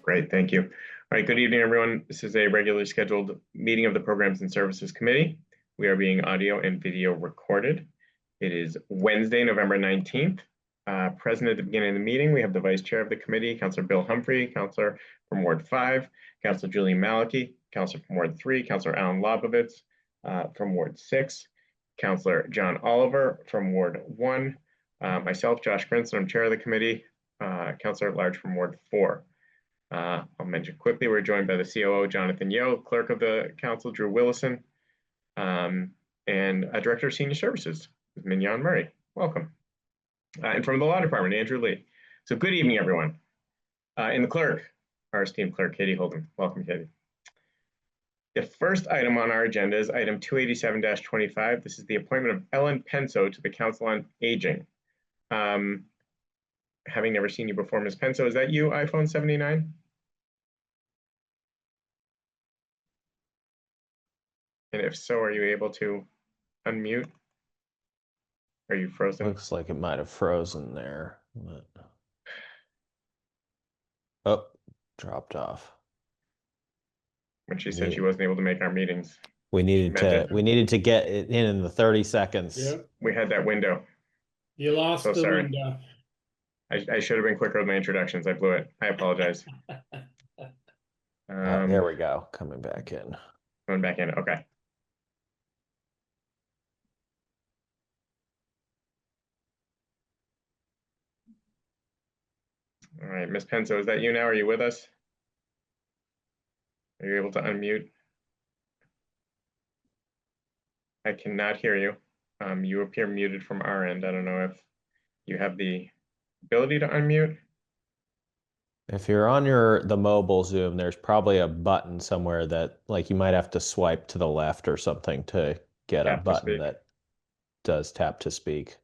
Great, thank you. All right, good evening, everyone. This is a regularly scheduled meeting of the Programs and Services Committee. We are being audio and video recorded. It is Wednesday, November 19th. Present at the beginning of the meeting, we have the Vice Chair of the Committee, Councilor Bill Humphrey, Councilor from Ward 5, Councilor Julian Maliki, Councilor from Ward 3, Councilor Alan Lobovitz from Ward 6, Councilor John Oliver from Ward 1, myself, Josh Grinson, I'm Chair of the Committee, Councilor at Large from Ward 4. I'll mention quickly, we're joined by the COO, Jonathan Yo, Clerk of the Council, Drew Willison, and Director of Senior Services, Mignon Murray. Welcome. And from the Law Department, Andrew Lee. So good evening, everyone. And the clerk, our esteemed clerk, Katie Holden. Welcome, Katie. The first item on our agenda is item 287-25. This is the appointment of Ellen Penso to the Council on Aging. Having never seen you before, Ms. Penso, is that you, iPhone 79? And if so, are you able to unmute? Are you frozen? Looks like it might have frozen there. But... Oh, dropped off. When she said she wasn't able to make our meetings. We needed to get it in the 30 seconds. Yep. We had that window. You lost the window. I should have been quicker with my introductions. I blew it. I apologize. There we go. Coming back in. Coming back in. Okay. All right, Ms. Penso, is that you now? Are you with us? Are you able to unmute? I cannot hear you. You appear muted from our end. I don't know if you have the ability to unmute. If you're on the mobile Zoom, there's probably a button somewhere that like you might have to swipe to the left or something to get a button that does tap to speak.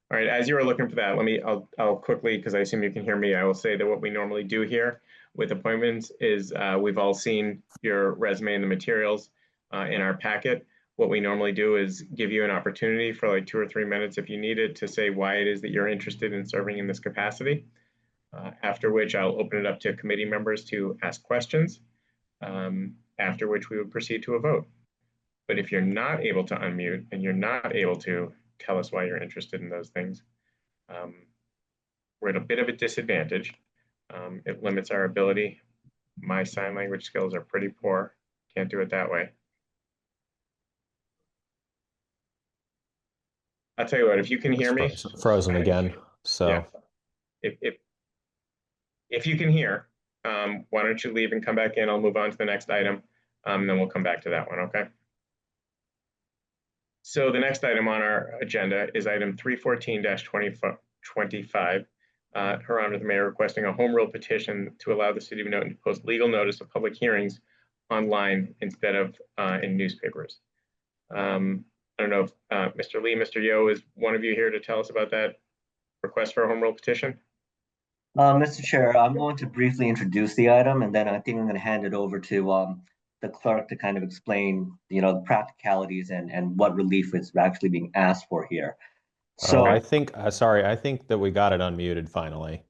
All right, as you are looking for that, I'll quickly, because I assume you can hear me, I will say that what we normally do here with appointments is we've all seen your resume and the materials in our packet. What we normally do is give you an opportunity for like 2 or 3 minutes if you need it to say why it is that you're interested in serving in this capacity. After which I'll open it up to committee members to ask questions, after which we would proceed to a vote. But if you're not able to unmute and you're not able to tell us why you're interested in those things, we're at a bit of a disadvantage. It limits our ability. My sign language skills are pretty poor. Can't do it that way. I'll tell you what, if you can hear me. Frozen again, so. Yeah. If you can hear, why don't you leave and come back in? I'll move on to the next item, and then we'll come back to that one, okay? So the next item on our agenda is item 314-25. Her Honor, the Mayor requesting a home rule petition to allow the City of Newton to post legal notice of public hearings online instead of in newspapers. I don't know if Mr. Lee, Mr. Yo, is one of you here to tell us about that request for a home rule petition? Mr. Chair, I'm going to briefly introduce the item, and then I think I'm going to hand it over to the clerk to kind of explain, the practicalities and what relief is actually being asked for here. So I think, sorry, I think that we got it unmuted finally.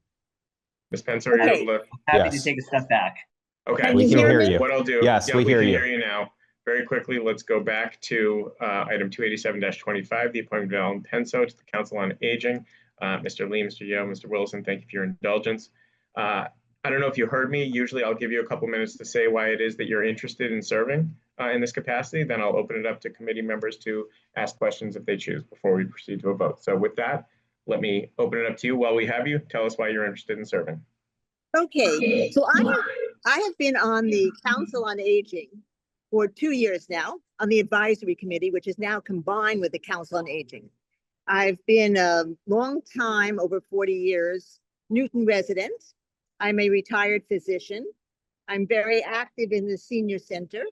Ms. Penso, are you able to? Happy to take a step back. Okay, we can hear you. What I'll do, yes, we hear you. We can hear you now. Very quickly, let's go back to item 287-25, the appointment of Ellen Penso to the Council on Aging. Mr. Lee, Mr. Yo, Mr. Wilson, thank you for your indulgence. I don't know if you heard me. Usually I'll give you a couple minutes to say why it is that you're interested in serving in this capacity. Then I'll open it up to committee members to ask questions if they choose before we proceed to a vote. So with that, let me open it up to you. While we have you, tell us why you're interested in serving. Okay, so I have been on the Council on Aging for 2 years now, on the advisory committee, which is now combined with the Council on Aging. I've been a long time, over 40 years, Newton resident. I'm a retired physician. I'm very active in the senior center.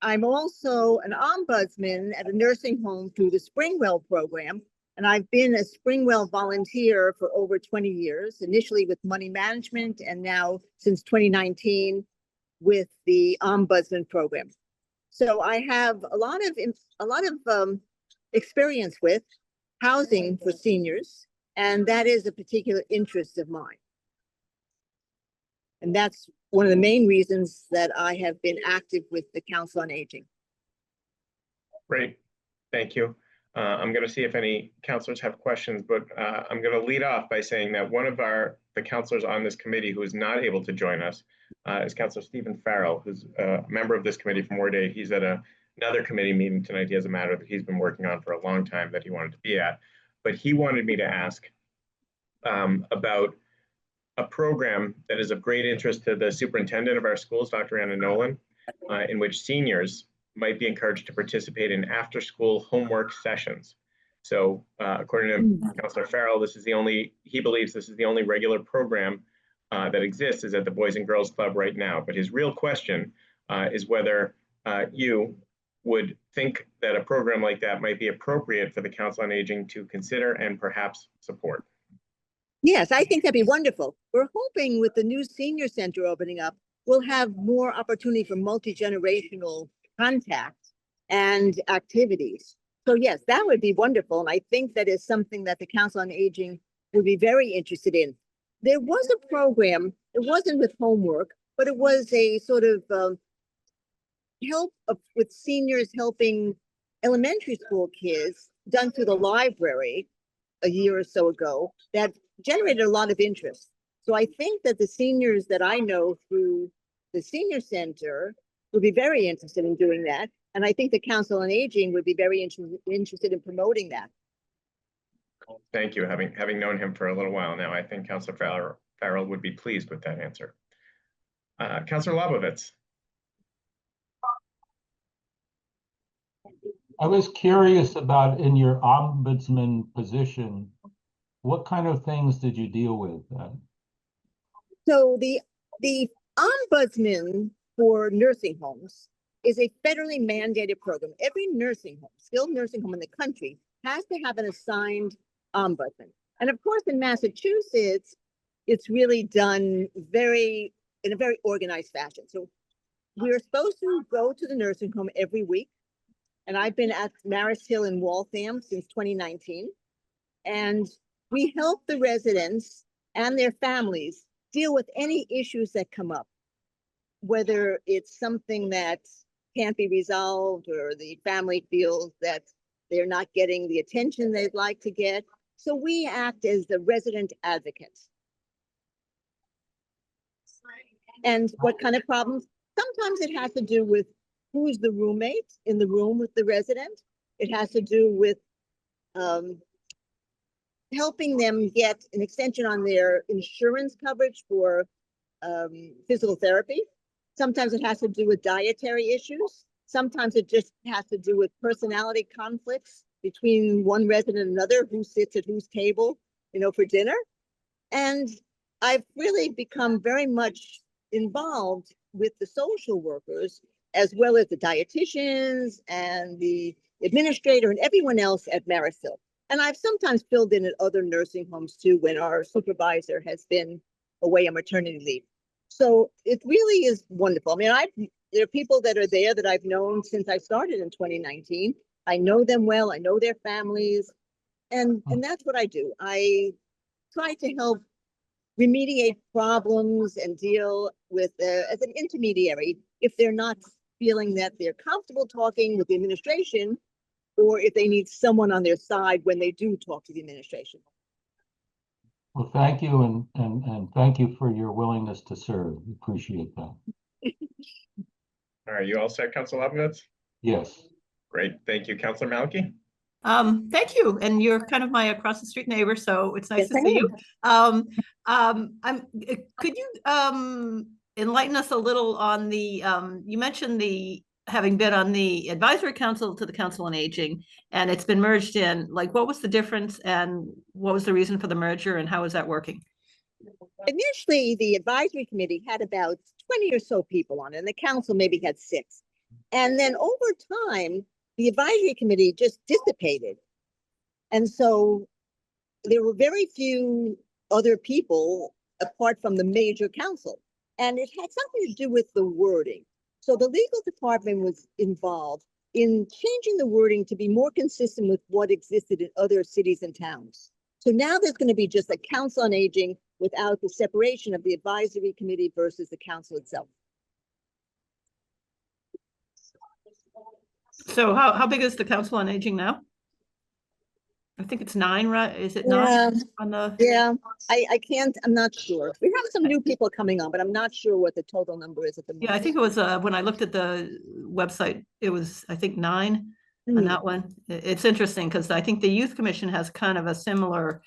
I'm also an ombudsman at a nursing home through the Springwell program. And I've been a Springwell volunteer for over 20 years, initially with money management, and now since 2019 with the ombudsman program. So I have a lot of experience with housing for seniors, and that is a particular interest of mine. And that's one of the main reasons that I have been active with the Council on Aging. Great, thank you. I'm going to see if any counselors have questions, but I'm going to lead off by saying that one of the counselors on this committee who is not able to join us is Councilor Stephen Farrell, who's a member of this committee from Ward 8. He's at another committee meeting tonight. He has a matter that he's been working on for a long time that he wanted to be at, but he wanted me to ask about a program that is of great interest to the superintendent of our schools, Dr. Anna Nolan, in which seniors might be encouraged to participate in after-school homework sessions. So according to Councilor Farrell, he believes this is the only regular program that exists is at the Boys and Girls Club right now. But his real question is whether you would think that a program like that might be appropriate for the Council on Aging to consider and perhaps support. Yes, I think that'd be wonderful. We're hoping with the new senior center opening up, we'll have more opportunity for multi-generational contact and activities. So yes, that would be wonderful. And I think that is something that the Council on Aging would be very interested in. There was a program, it wasn't with homework, but it was a sort of help with seniors helping elementary school kids done through the library a year or so ago that generated a lot of interest. So I think that the seniors that I know through the senior center would be very interested in doing that. And I think the Council on Aging would be very interested in promoting that. Thank you. Having known him for a little while now, I think Councilor Farrell would be pleased with that answer. Councilor Labovitz. I was curious about in your ombudsman position, what kind of things did you deal with? So the ombudsman for nursing homes is a federally mandated program. Every nursing home, skilled nursing home in the country, has to have an assigned ombudsman. And of course, in Massachusetts, it's really done in a very organized fashion. So we're supposed to go to the nursing home every week. And I've been at Maris Hill in Waltham since 2019. And we help the residents and their families deal with any issues that come up, whether it's something that can't be resolved or the family feels that they're not getting the attention they'd like to get. So we act as the resident advocates. And what kind of problems? Sometimes it has to do with who's the roommate in the room with the resident. It has to do with helping them get an extension on their insurance coverage for physical therapy. Sometimes it has to do with dietary issues. Sometimes it just has to do with personality conflicts between one resident and another, who sits at whose table, for dinner. And I've really become very much involved with the social workers, as well as the dietitians and the administrator and everyone else at Maris Hill. And I've sometimes filled in at other nursing homes too, when our supervisor has been away on maternity leave. So it really is wonderful. I mean, there are people that are there that I've known since I started in 2019. I know them well, I know their families, and that's what I do. I try to help remediate problems and deal with, as an intermediary, if they're not feeling that they're comfortable talking with the administration, or if they need someone on their side when they do talk to the administration. Well, thank you, and thank you for your willingness to serve. We appreciate that. All right, you all set, Councilor Labovitz? Yes. Great, thank you. Councilor Malky? Thank you, and you're kind of my across the street neighbor, so it's nice to see you. Could you enlighten us a little on the, you mentioned having been on the advisory council to the Council on Aging, and it's been merged in. Like, what was the difference, and what was the reason for the merger, and how is that working? Initially, the advisory committee had about 20 or so people on it, and the council maybe had 6. And then over time, the advisory committee just dissipated. And so there were very few other people apart from the major council. And it had something to do with the wording. So the legal department was involved in changing the wording to be more consistent with what existed in other cities and towns. So now there's going to be just a Council on Aging without the separation of the advisory committee versus the council itself. So how big is the Council on Aging now? I think it's 9, right? Is it not on the? Yeah, I can't, I'm not sure. We have some new people coming on, but I'm not sure what the total number is at the moment. Yeah, I think it was, when I looked at the website, it was, I think 9 on that one. It's interesting because I think the Youth Commission has kind of a similar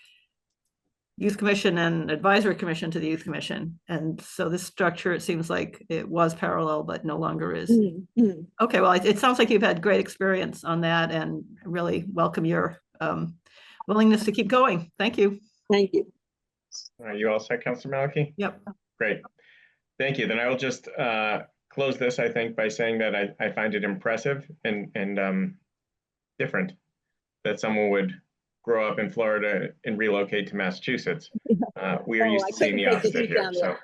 Youth Commission and Advisory Commission to the Youth Commission. And so this structure, it seems like it was parallel, but no longer is. Okay, well, it sounds like you've had great experience on that and really welcome your willingness to keep going. Thank you. Thank you. Are you all set, Councilor Malachy? Yep. Great. Thank you. Then I will just close this, I think, by saying that I find it impressive and different that someone would grow up in Florida and relocate to Massachusetts. We are used to seeing the opposite here. So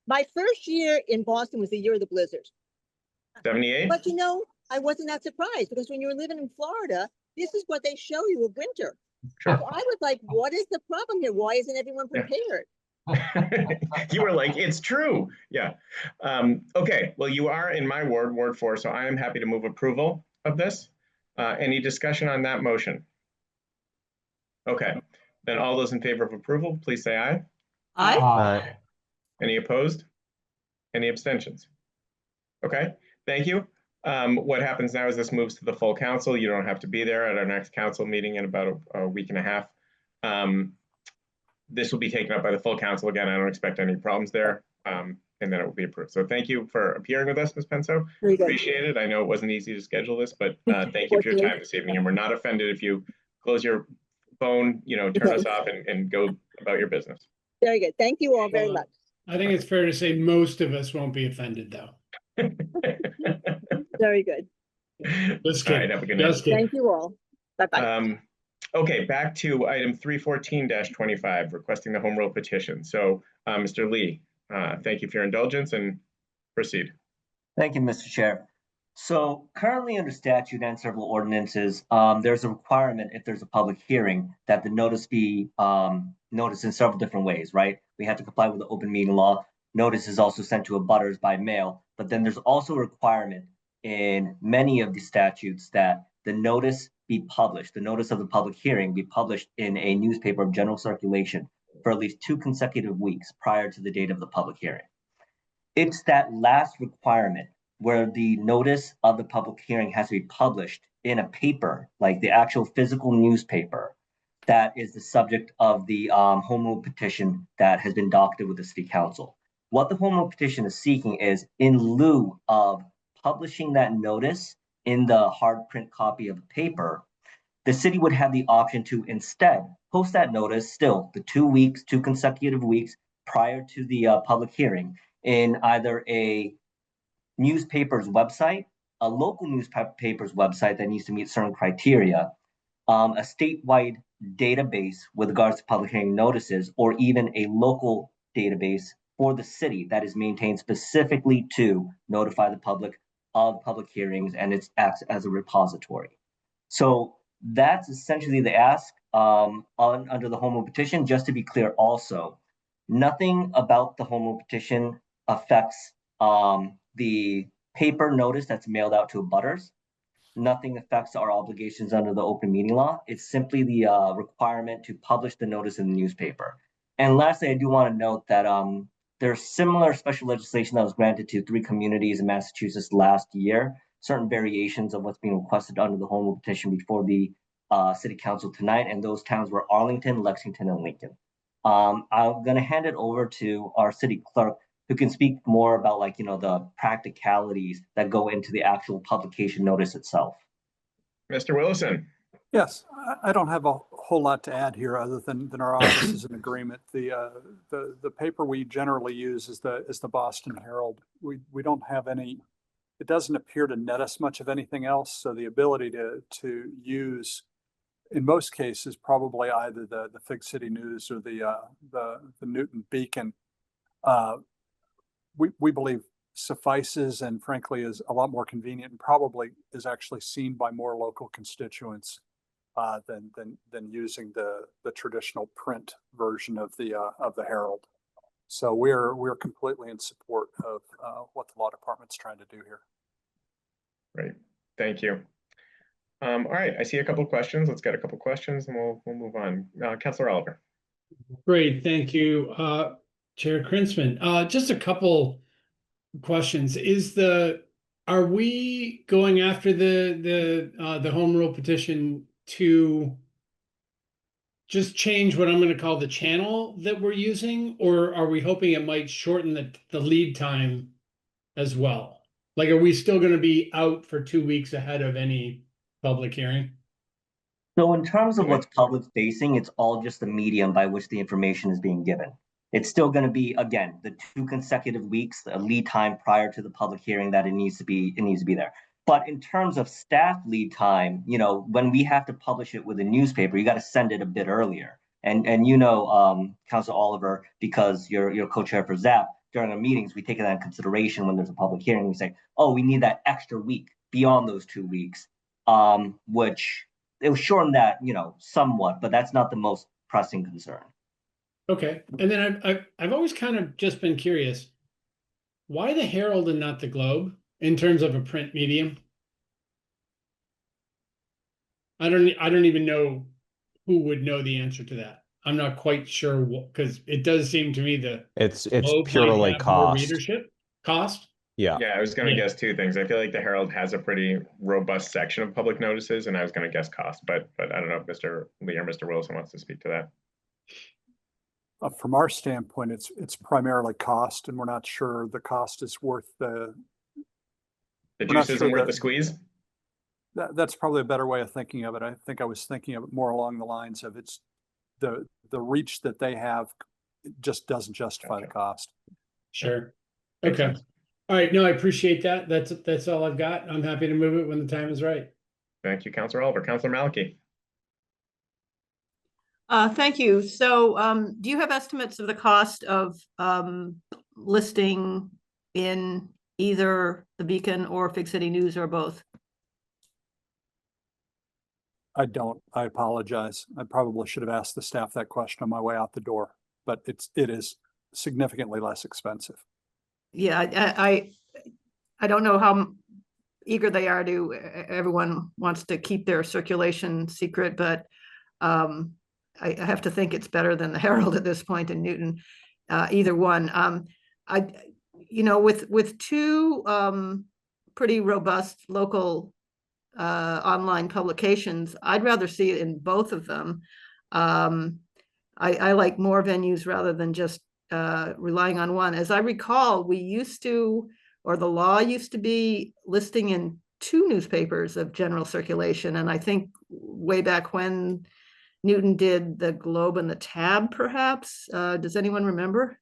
my first year in Boston was the year of the blizzard. 78? But you know, I wasn't that surprised because when you were living in Florida, this is what they show you of winter. Sure. So I was like, what is the problem here? Why isn't everyone prepared? You were like, it's true. Yeah. Okay. Well, you are in my ward, Ward 4, so I am happy to move approval of this. Any discussion on that motion? Okay. Then all those in favor of approval, please say aye. Aye. Any opposed? Any abstentions? Okay. Thank you. What happens now is this moves to the full council. You don't have to be there at our next council meeting in about a week and a half. This will be taken up by the full council again. I don't expect any problems there. And then it will be approved. So thank you for appearing with us, Ms. Penso. Appreciate it. I know it wasn't easy to schedule this, but thank you for your time this evening. And we're not offended if you close your phone, turn us off and go about your business. Very good. Thank you all very much. I think it's fair to say most of us won't be offended, though. Very good. Just All right, kidding. have a good night. Just kidding. Thank you all. Bye-bye. Okay, back to item 314-25, requesting the home rule petition. So, Mr. Lee, thank you for your indulgence and proceed. Thank you, Mr. Chair. So currently under statute and several ordinances, there's a requirement if there's a public hearing that the notice be noticed in several different ways, right? We have to comply with the open meeting law. Notice is also sent to abutters by mail, but then there's also a requirement in many of the statutes that the notice be published, the notice of the public hearing be published in a newspaper of general circulation for at least 2 consecutive weeks prior to the date of the public hearing. It's that last requirement where the notice of the public hearing has to be published in a paper, like the actual physical newspaper, that is the subject of the home rule petition that has been docketed with the city council. What the home rule petition is seeking is, in lieu of publishing that notice in the hard print copy of the paper, the city would have the option to instead post that notice still the 2 consecutive weeks prior to the public hearing in either a newspaper's website, a local newspaper's website that needs to meet certain criteria, a statewide database with regards to public hearing notices, or even a local database for the city that is maintained specifically to notify the public of public hearings, and it acts as a repository. So that's essentially the ask under the home rule petition. Just to be clear also, nothing about the home rule petition affects the paper notice that's mailed out to abutters. Nothing affects our obligations under the open meeting law. It's simply the requirement to publish the notice in the newspaper. And lastly, I do want to note that there's similar special legislation that was granted to 3 communities in Massachusetts last year, certain variations of what's being requested under the home rule petition before the city council tonight, and those towns were Arlington, Lexington, and Lincoln. I'm going to hand it over to our city clerk, who can speak more about the practicalities that go into the actual publication notice itself. Mr. Willison. Yes, I don't have a whole lot to add here other than our office is in agreement. The paper we generally use is the Boston Herald. We don't have any. It doesn't appear to net us much of anything else. So the ability to use, in most cases, probably either the Fig City News or the Newton Beacon, we believe suffices, and frankly is a lot more convenient, and probably is actually seen by more local constituents than using the traditional print version of the Herald. So we're completely in support of what the law department's trying to do here. Great, thank you. All right, I see a couple of questions. Let's get a couple of questions and we'll move on. Councilor Oliver. Great, thank you, Chair Krinsman. Just a couple questions. Are we going after the home rule petition to just change what I'm going to call the channel that we're using, or are we hoping it might shorten the lead time as well? Like, are we still going to be out for 2 weeks ahead of any public hearing? So in terms of what's public facing, it's all just the medium by which the information is being given. It's still going to be, again, the 2 consecutive weeks, the lead time prior to the public hearing that it needs to be there. But in terms of staff lead time, you know, when we have to publish it with a newspaper, you got to send it a bit earlier. And you know, Councilor Oliver, because you're co-chair for ZAP, during our meetings, we take that in consideration when there's a public hearing. We say, oh, we need that extra week beyond those 2 weeks, which it will shorten that, you know, somewhat, but that's not the most pressing concern. Okay, and then I've always kind of just been curious, why the Herald and not the Globe in terms of a print medium? I don't even know who would know the answer to that. I'm not quite sure what, because it does seem to me It's Globe might purely have more cost. readership cost. Yeah. Yeah, I was going to Yeah. guess 2 things. I feel like the Herald has a pretty robust section of public notices, and I was going to guess cost, but I don't know if Mr. Lee or Mr. Wilson wants to speak to that. From our standpoint, it's primarily cost, and we're not sure the cost is worth the. The We're not juice sure isn't worth that- the squeeze? That's probably a better way of thinking of it. I think I was thinking of it more along the lines of it's the reach that they have just doesn't justify the cost. Sure. Makes Okay. sense. All right. No, I appreciate that. That's all I've got. I'm happy to move it when the time is right. Thank you, Councilor Oliver. Councilor Maliki. Thank you. So, do you have estimates of the cost of listing in either the Beacon or Fig City News or both? I don't. I apologize. I probably should have asked the staff that question on my way out the door, but it is significantly less expensive. Yeah, I don't know how eager they are to, everyone wants to keep their circulation secret, but I have to think it's better than the Herald at this point in Newton, either one. You know, with 2 pretty robust local online publications, I'd rather see it in both of them. I like more venues rather than just relying on one. As I recall, we used to, or the law used to be listing in 2 newspapers of general circulation. And I think way back when Newton did the Globe and the Tab, perhaps. Does anyone remember?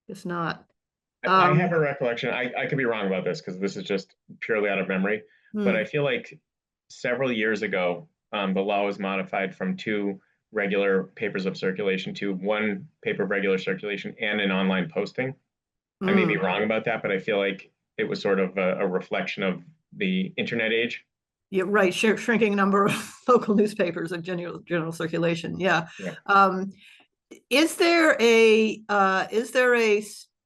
Guess not. I have a recollection. I could be wrong about this because this is just purely out of memory, but I feel like several years ago, the law was modified from 2 regular papers of circulation to 1 paper of regular circulation and an online posting. I may be wrong about that, but I feel like it was sort of a reflection of the internet age. Yeah, right. Shrinking number of local newspapers of general circulation. Yeah. Is there a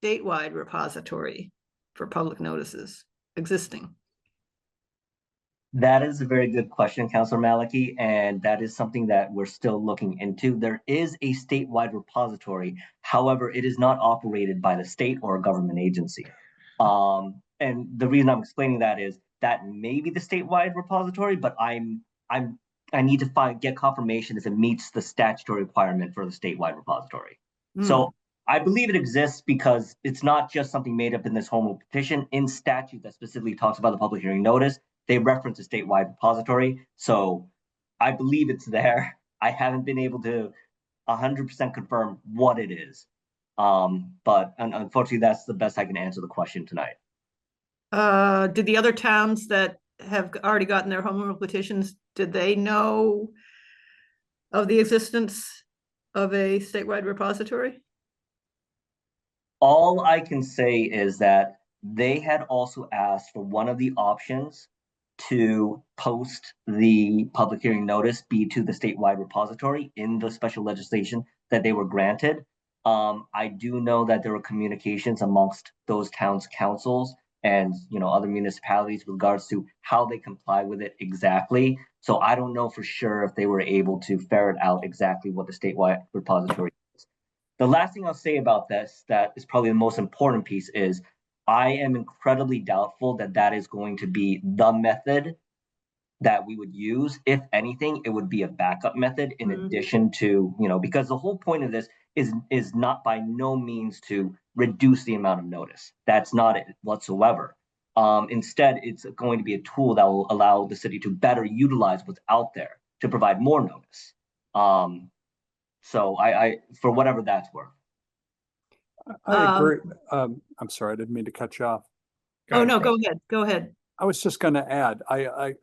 statewide repository for public notices existing? That is a very good question, Councilor Maliki, and that is something that we're still looking into. There is a statewide repository. However, it is not operated by the state or a government agency. And the reason I'm explaining that is that may be the statewide repository, but I need to get confirmation if it meets the statutory requirement for the statewide repository. So I believe it exists because it's not just something made up in this home rule petition. In statute that specifically talks about the public hearing notice, they reference a statewide repository. So I believe it's there. I haven't been able to 100% confirm what it is. But unfortunately, that's the best I can answer the question tonight. Did the other towns that have already gotten their home rule petitions, did they know of the existence of a statewide repository? All I can say is that they had also asked for one of the options to post the public hearing notice be to the statewide repository in the special legislation that they were granted. I do know that there were communications amongst those towns' councils and other municipalities with regards to how they comply with it exactly. So I don't know for sure if they were able to ferret out exactly what the statewide repository is. The last thing I'll say about this, that is probably the most important piece, is I am incredibly doubtful that that is going to be the method that we would use. If anything, it would be a backup method in addition to, because the whole point of this is not by no means to reduce the amount of notice. That's not it whatsoever. Instead, it's going to be a tool that will allow the city to better utilize what's out there to provide more notice. So I for whatever that's worth. I agree. I'm sorry, I didn't mean to cut you off. Oh, no, go ahead. Go ahead. I was just going to add, I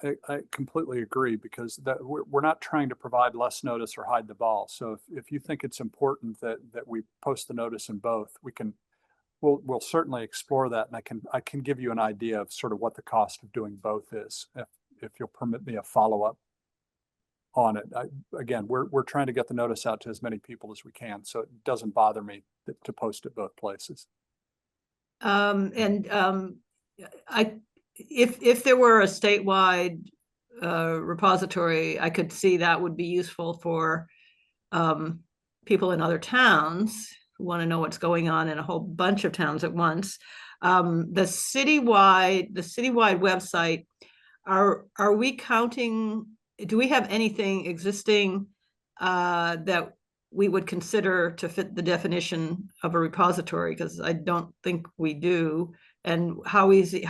completely agree, because we're not trying to provide less notice or hide the ball. So if you think it's important that we post the notice in both, we'll certainly explore that, and I can give you an idea of sort of what the cost of doing both is, if you'll permit me a follow-up on it. Again, we're trying to get the notice out to as many people as we can, so it doesn't bother me to post it both places. If there were a statewide repository, I could see that would be useful for people in other towns who want to know what's going on in a whole bunch of towns at once. The citywide website, are we counting? Do we have anything existing that we would consider to fit the definition of a repository? Because I don't think we do. And how easy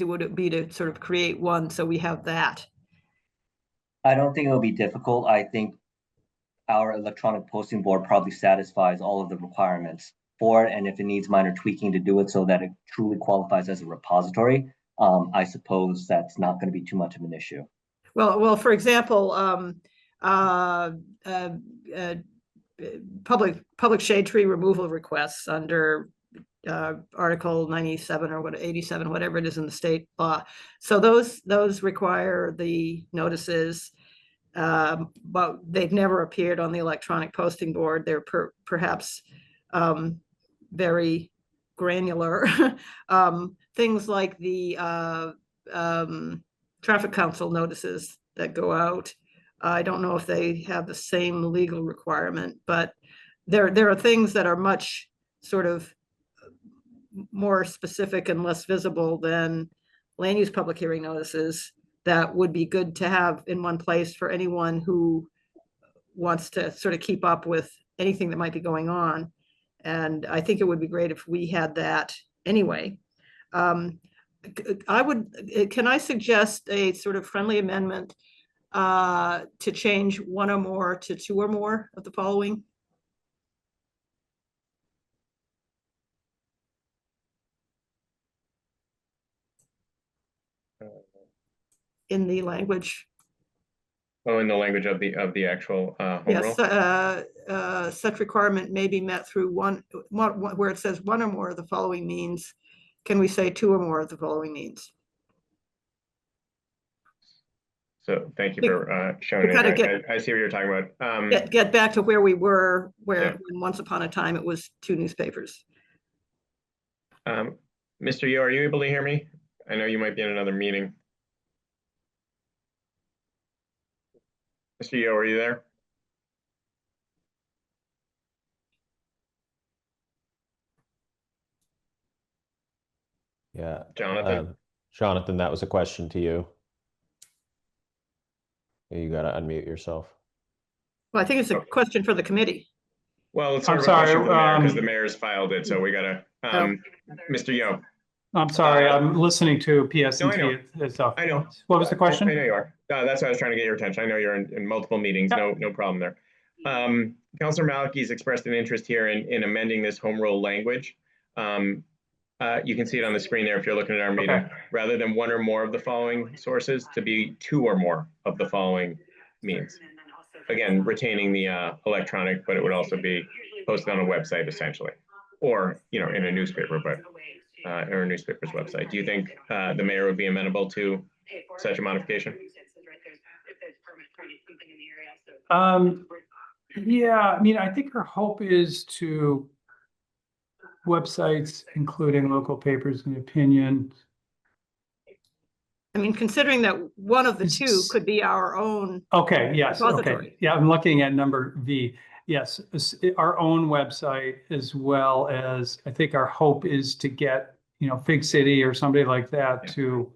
would it be to sort of create one so we have that? I don't think it'll be difficult. I think our electronic posting board probably satisfies all of the requirements for it. And if it needs minor tweaking to do it so that it truly qualifies as a repository, I suppose that's not going to be too much of an issue. Well, for example, public shade tree removal requests under Article 97 or 87, whatever it is in the state law. So those require the notices, but they've never appeared on the electronic posting board. They're perhaps very granular. Things like the traffic council notices that go out. I don't know if they have the same legal requirement, but there are things that are much sort of more specific and less visible than land use public hearing notices that would be good to have in one place for anyone who wants to sort of keep up with anything that might be going on. And I think it would be great if we had that anyway. Can I suggest a sort of friendly amendment to change one or more to two or more of the following? In the language. Oh, in the language of the actual home Yes, rule? such requirement may be met through one, where it says one or more of the following means. Can we say two or more of the following means? So thank you for showing it. I see what you're talking about. Get back to where we were, where once upon a time it was two newspapers. Mr. Yo, are you able to hear me? I know you might be in another meeting. Mr. Yo, are you there? Yeah. Jonathan? Jonathan, that was a question to you. You got to unmute yourself. Well, I think it's a question for the committee. Well, it's sort of a question for the mayor because the mayor's filed it, so we got to, Mr. Yo. I'm sorry, I'm listening to PSNT. No, I know. What was the question? I know you are. That's why I was trying to get your attention. I know you're in multiple meetings. No problem there. Councilor Malaki's expressed an interest here in amending this home rule language. You can see it on the screen there if you're looking at our meeting. Okay. Rather than one or more of the following sources, to be two or more of the following means. Again, retaining the electronic, but it would also be posted on a website essentially, or in a newspaper, but or a newspaper's website. Do you think the mayor would be amenable to such a modification? Yeah, I mean, I think our hope is to websites, including local papers and opinion. I mean, considering that one of the two could be our own. Okay, yes, okay. Repository. Yeah, I'm looking at number V. Yes, our own website, as well as, I think our hope is to get, Fig City or somebody like that Yeah. to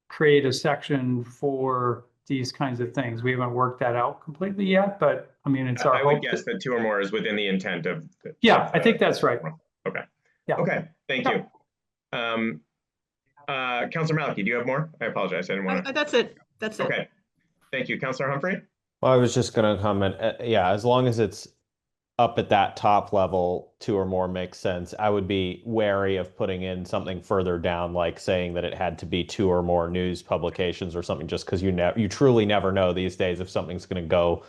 create a section for these kinds of things. We haven't worked that out completely yet, but I mean, it's our I would hope. guess that 2 or more is within the intent of. Yeah, I think that's right. Okay. Yeah. Okay, thank you. Councilor Maliki, do you have more? I apologize, I didn't want to. That's it. That's it. Okay, thank you. Councilor Humphrey? Well, I was just going to comment, yeah, as long as it's up at that top level, 2 or more makes sense. I would be wary of putting in something further down, like saying that it had to be 2 or more news publications or something, just because you truly never know these days if something's going to go,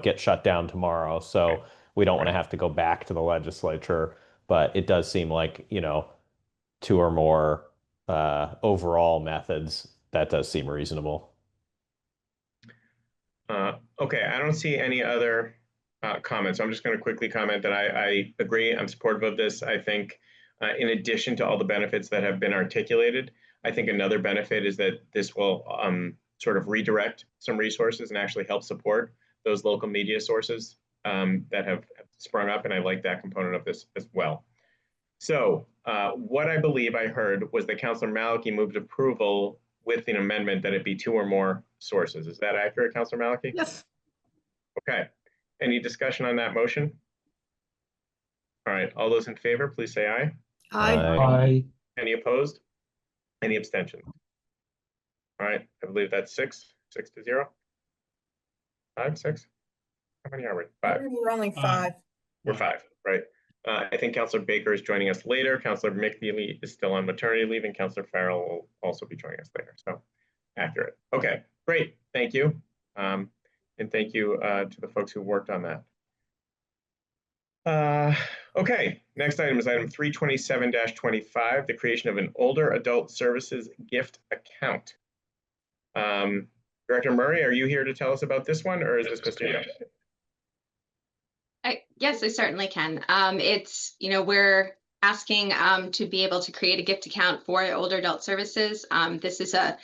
get shut down tomorrow. So we don't want to have to go back to the legislature, but it does seem like, 2 or more overall methods, that does seem reasonable. Okay, I don't see any other comments. I'm just going to quickly comment that I agree. I'm supportive of this. I think in addition to all the benefits that have been articulated, I think another benefit is that this will sort of redirect some resources and actually help support those local media sources that have sprung up. And I like that component of this as well. So what I believe I heard was that Councilor Maliki moved approval with an amendment that it be 2 or more sources. Is that accurate, Councilor Maliki? Yes. Okay. Any discussion on that motion? All right. All those in favor, please say aye. Aye. Any opposed? Any abstentions? All right. I believe that's 6 to 0. 5, 6. How many are we? 5. We're only 5. We're 5, right? I think Councilor Baker is joining us later. Councilor McNeely is still on maternity leave, and Councilor Farrell will also be joining us later. So accurate. Okay, great. Thank you. And thank you to the folks who worked on that. Okay, next item is item 327-25, the creation of an older adult services gift account. Director Murray, are you here to tell us about this one, or is this Mr. Young? Yes, I certainly can. We're asking to be able to create a gift account for older adult services. This is a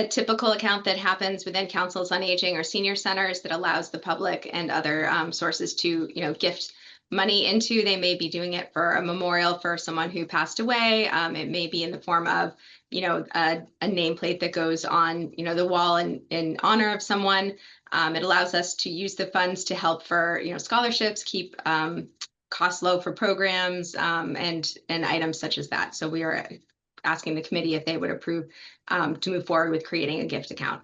typical account that happens within councils on aging or senior centers that allows the public and other sources to, gift money into. They may be doing it for a memorial for someone who passed away. It may be in the form of, a nameplate that goes on, the wall in honor of someone. It allows us to use the funds to help for, scholarships, keep costs low for programs, and items such as that. So we are asking the committee if they would approve to move forward with creating a gift account.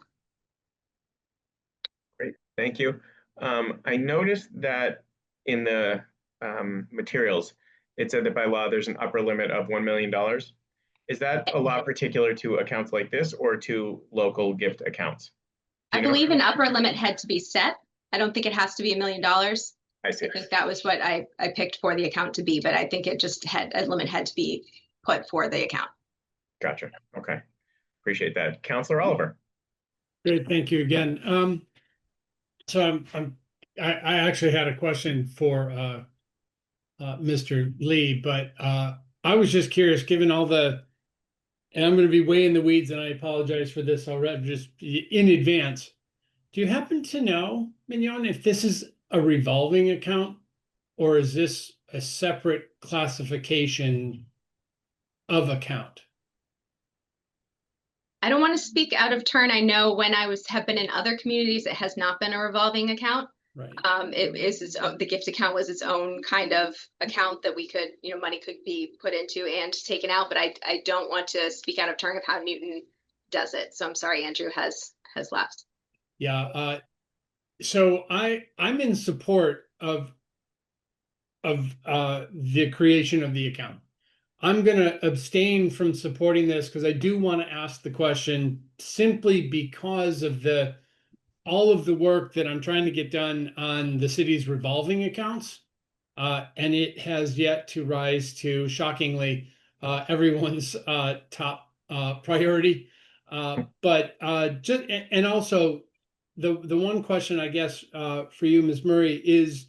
Great, thank you. I noticed that in the materials, it said that by law, there's an upper limit of $1 million. Is that a law particular to accounts like this or to local gift accounts? I believe an upper limit had to be set. I don't think it has to be $1 million. I see. I think that was what I picked for the account to be, but I think it just had a limit had to be put for the account. Gotcha. Okay. Appreciate that. Councilor Oliver. Great, thank you again. So I actually had a question for Mr. Lee, but I was just curious, given all the, and I'm going to be way in the weeds, and I apologize for this already, just in advance. Do you happen to know, Mignon, if this is a revolving account, or is this a separate classification of account? I don't want to speak out of turn. I know when I have been in other communities, it has not been a revolving account. Right. It is its own, the gift account was its own kind of account that we could, money could be put into and taken out. But I don't want to speak out of turn of how Newton does it. So I'm sorry, Andrew has left. Yeah. So I'm in support of the creation of the account. I'm going to abstain from supporting this because I do want to ask the question simply because of all of the work that I'm trying to get done on the city's revolving accounts. And it has yet to rise to, shockingly, everyone's top priority. But also the one question, I guess, for you, Ms. Murray, is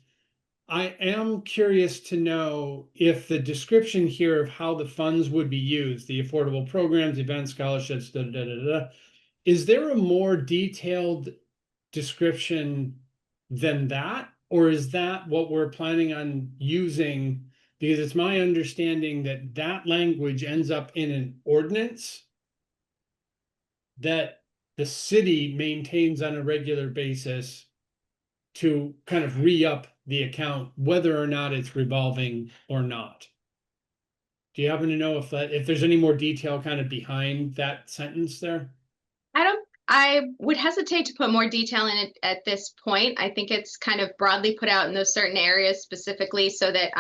I am curious to know if the description here of how the funds would be used, the affordable programs, events, scholarships, is there a more detailed description than that? Or is that what we're planning on using? Because it's my understanding that that language ends up in an ordinance that the city maintains on a regular basis to kind of re-up the account, whether or not it's revolving or not. Do you happen to know if there's any more detail kind of behind that sentence there? I would hesitate to put more detail in it at this point. I think it's kind of broadly put out in those certain areas specifically so that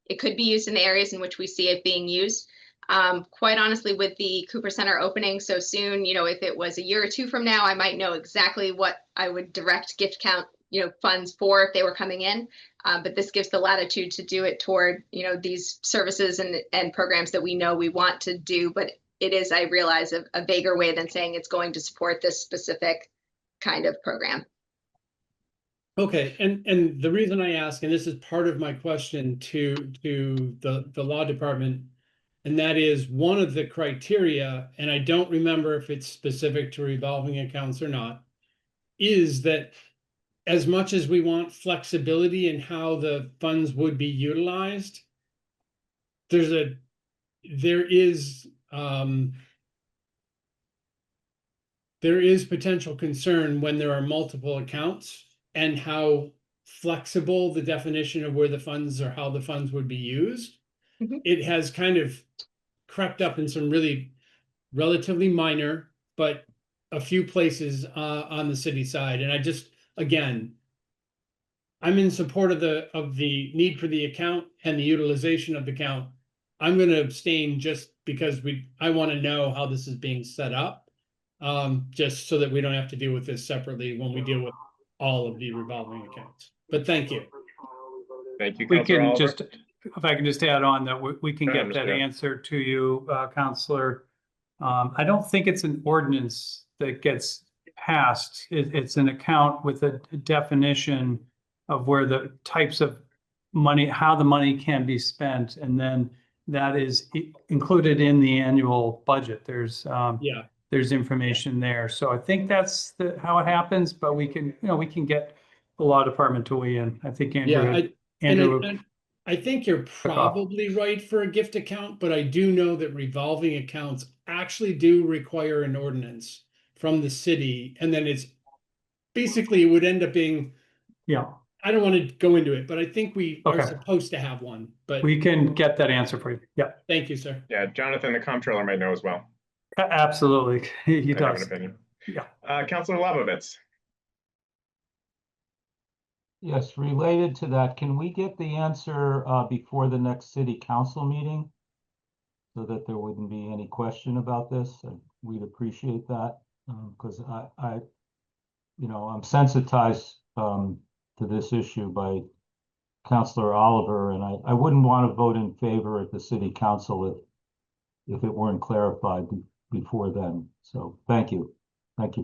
it could be used in the areas in which we see it being used. Quite honestly, with the Cooper Center opening so soon, if it was a year or two from now, I might know exactly what I would direct gift count, funds for if they were coming in. But this gives the latitude to do it toward, these services and programs that we know we want to do, but it is, I realize, a vaguer way than saying it's going to support this specific kind of program. Okay, and the reason I ask, and this is part of my question to the law department, and that is one of the criteria, and I don't remember if it's specific to revolving accounts or not, is that as much as we want flexibility in how the funds would be utilized, there is potential concern when there are multiple accounts and how flexible the definition of where the funds or how the funds would be used. Mm-hmm. It has kind of crept up in some really relatively minor, but a few places on the city side. And I just, again, I'm in support of the need for the account and the utilization of the account. I'm going to abstain just because I want to know how this is being set up, just so that we don't have to deal with this separately when we deal with all of the revolving accounts. But thank you. Thank you, We Councilor can Oliver. just, if I can just add on that we can Go ahead, get that Mr. Young. answer to you, Counselor. I don't think it's an ordinance that gets passed. It's an account with a definition of where the types of money, how the money can be spent, and then that is included in the annual budget. There's information there. So I think that's how it happens, but we can get the law department to weigh in. I think Andrew. I think you're probably right for a gift account, but I do know that revolving accounts actually do require an ordinance from the city. And then it's basically, it would end up being, I don't want to go into it, but I think we are supposed to have one, but we can get that answer for you. Yeah. Thank you, sir. Yeah, Jonathan, the comptroller might know as well. Absolutely. He I have does. an opinion. Yeah. Councilor Labovitz. Yes, related to that, can we get the answer before the next city council meeting? So that there wouldn't be any question about this? We'd appreciate that, because I'm sensitized to this issue by Councilor Oliver, and I wouldn't want to vote in favor at the city council if it weren't clarified before then. So thank you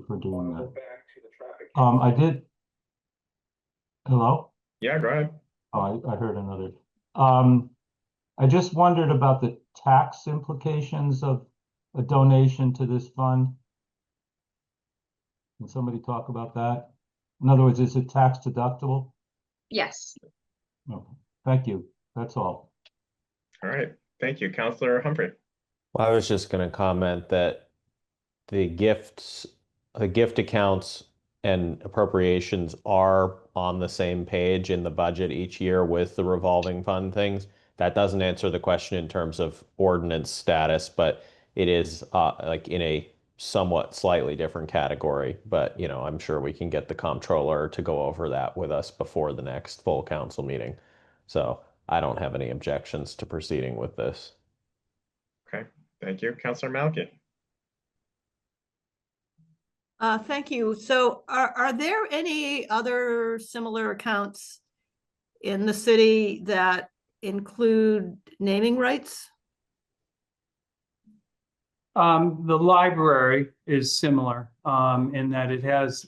for doing that. I did. Hello? Yeah, go ahead. Oh, I heard another. I just wondered about the tax implications of a donation to this fund. Can somebody talk about that? In other words, is it tax deductible? Yes. Okay. Thank you. That's all. All right. Thank you. Councilor Humphrey. Well, I was just going to comment that the gift accounts and appropriations are on the same page in the budget each year with the revolving fund things. That doesn't answer the question in terms of ordinance status, but it is like in a somewhat slightly different category. But, I'm sure we can get the comptroller to go over that with us before the next full council meeting. So I don't have any objections to proceeding with this. Okay, thank you. Councilor Malky. Thank you. So are there any other similar accounts in the city that include naming rights? The library is similar. in that it has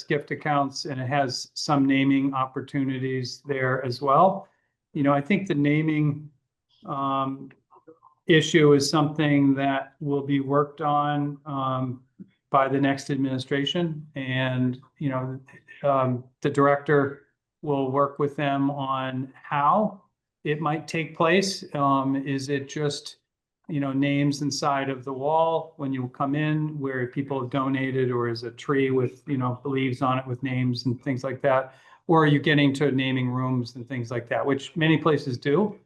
gift accounts and it has some naming opportunities there as well. You know, I think the naming issue is something that will be worked on by the next administration, and you know, the director will work with them on how it might take place. Is it just, you know, names inside of the wall when you come in where people have donated, or is a tree with, you know, leaves on it with names and things like that? Or are you getting to naming rooms and things like that, which many places do,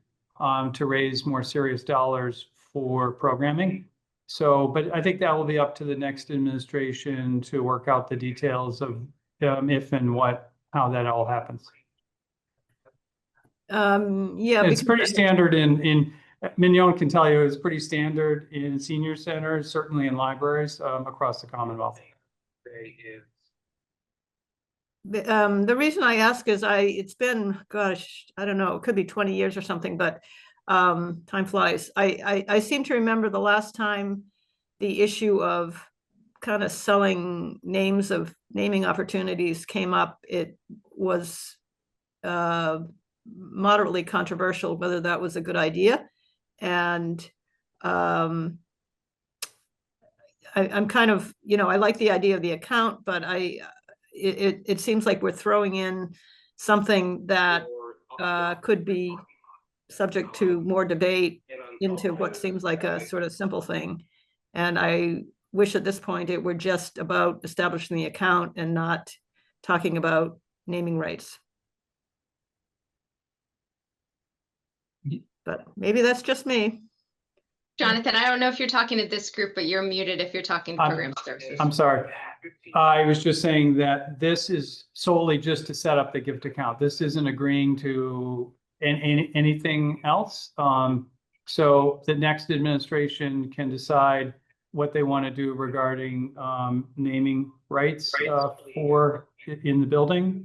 to raise more serious dollars for programming. So, but I think that will be up to the next administration to work out the details of if and how that all happens. Yeah, It's pretty standard in Mignon can tell you, it's pretty standard in senior centers, certainly in libraries across the Commonwealth. the reason I ask is it's been, gosh, I don't know, it could be 20 years or something, but time flies. I seem to remember the last time the issue of kind of selling names of naming opportunities came up. It was moderately controversial whether that was a good idea. And I'm kind of, you know, I like the idea of the account, but it seems like we're throwing in something that could be subject to more debate into what seems like a sort of simple thing. And I wish at this point it were just about establishing the account and not talking about naming rights. But maybe that's just me. Jonathan, I don't know if you're talking to this group, but you're muted if you're talking to program services. I'm sorry. I was just saying that this is solely just to set up the gift account. This isn't agreeing to anything else. So the next administration can decide what they want to do regarding naming rights in the building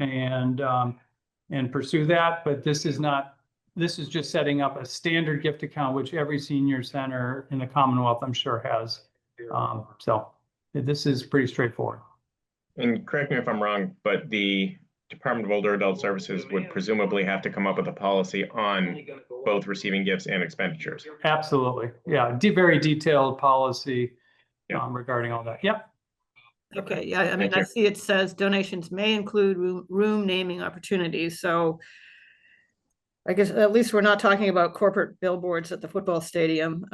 and pursue that. But this is not. This is just setting up a standard gift account, which every senior center in the Commonwealth, I'm sure, has. So this is pretty straightforward. And correct me if I'm wrong, but the Department of Older Adult Services would presumably have to come up with a policy on both receiving gifts and expenditures. Absolutely. Yeah, very detailed policy regarding all that. Yep. Okay, yeah, I mean, I see it says donations may include room naming opportunities. So I guess at least we're not talking about corporate billboards at the football stadium.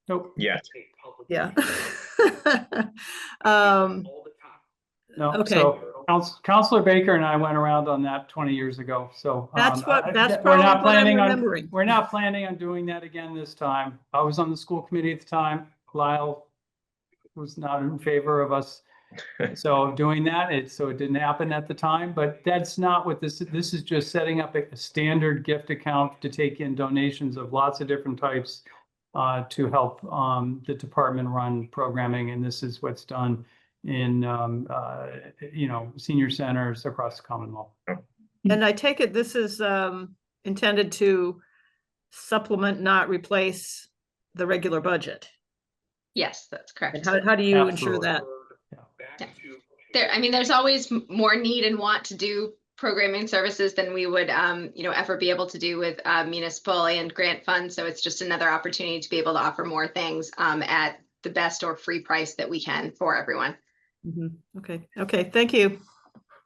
Nope. Yes. Yeah. No. Okay. So Councilor Baker and I went around on that 20 years ago. So that's we're probably not what I'm planning remembering. we're not planning on doing that again this time. I was on the school committee at the time. Lyle was not in favor of us so doing that. So it didn't happen at the time, but that's not what this is. Just setting up a standard gift account to take in donations of lots of different types to help the department run programming. And this is what's done in you know, senior centers across the Commonwealth. And I take it this is intended to supplement, not replace the regular budget. Yes, that's correct. And how do you Absolutely. ensure that? I mean, there's always more need and want to do programming services than we would, you know, ever be able to do with municipal and grant funds. So it's just another opportunity to be able to offer more things at the best or free price that we can for everyone. Mm-hmm. Okay, thank you.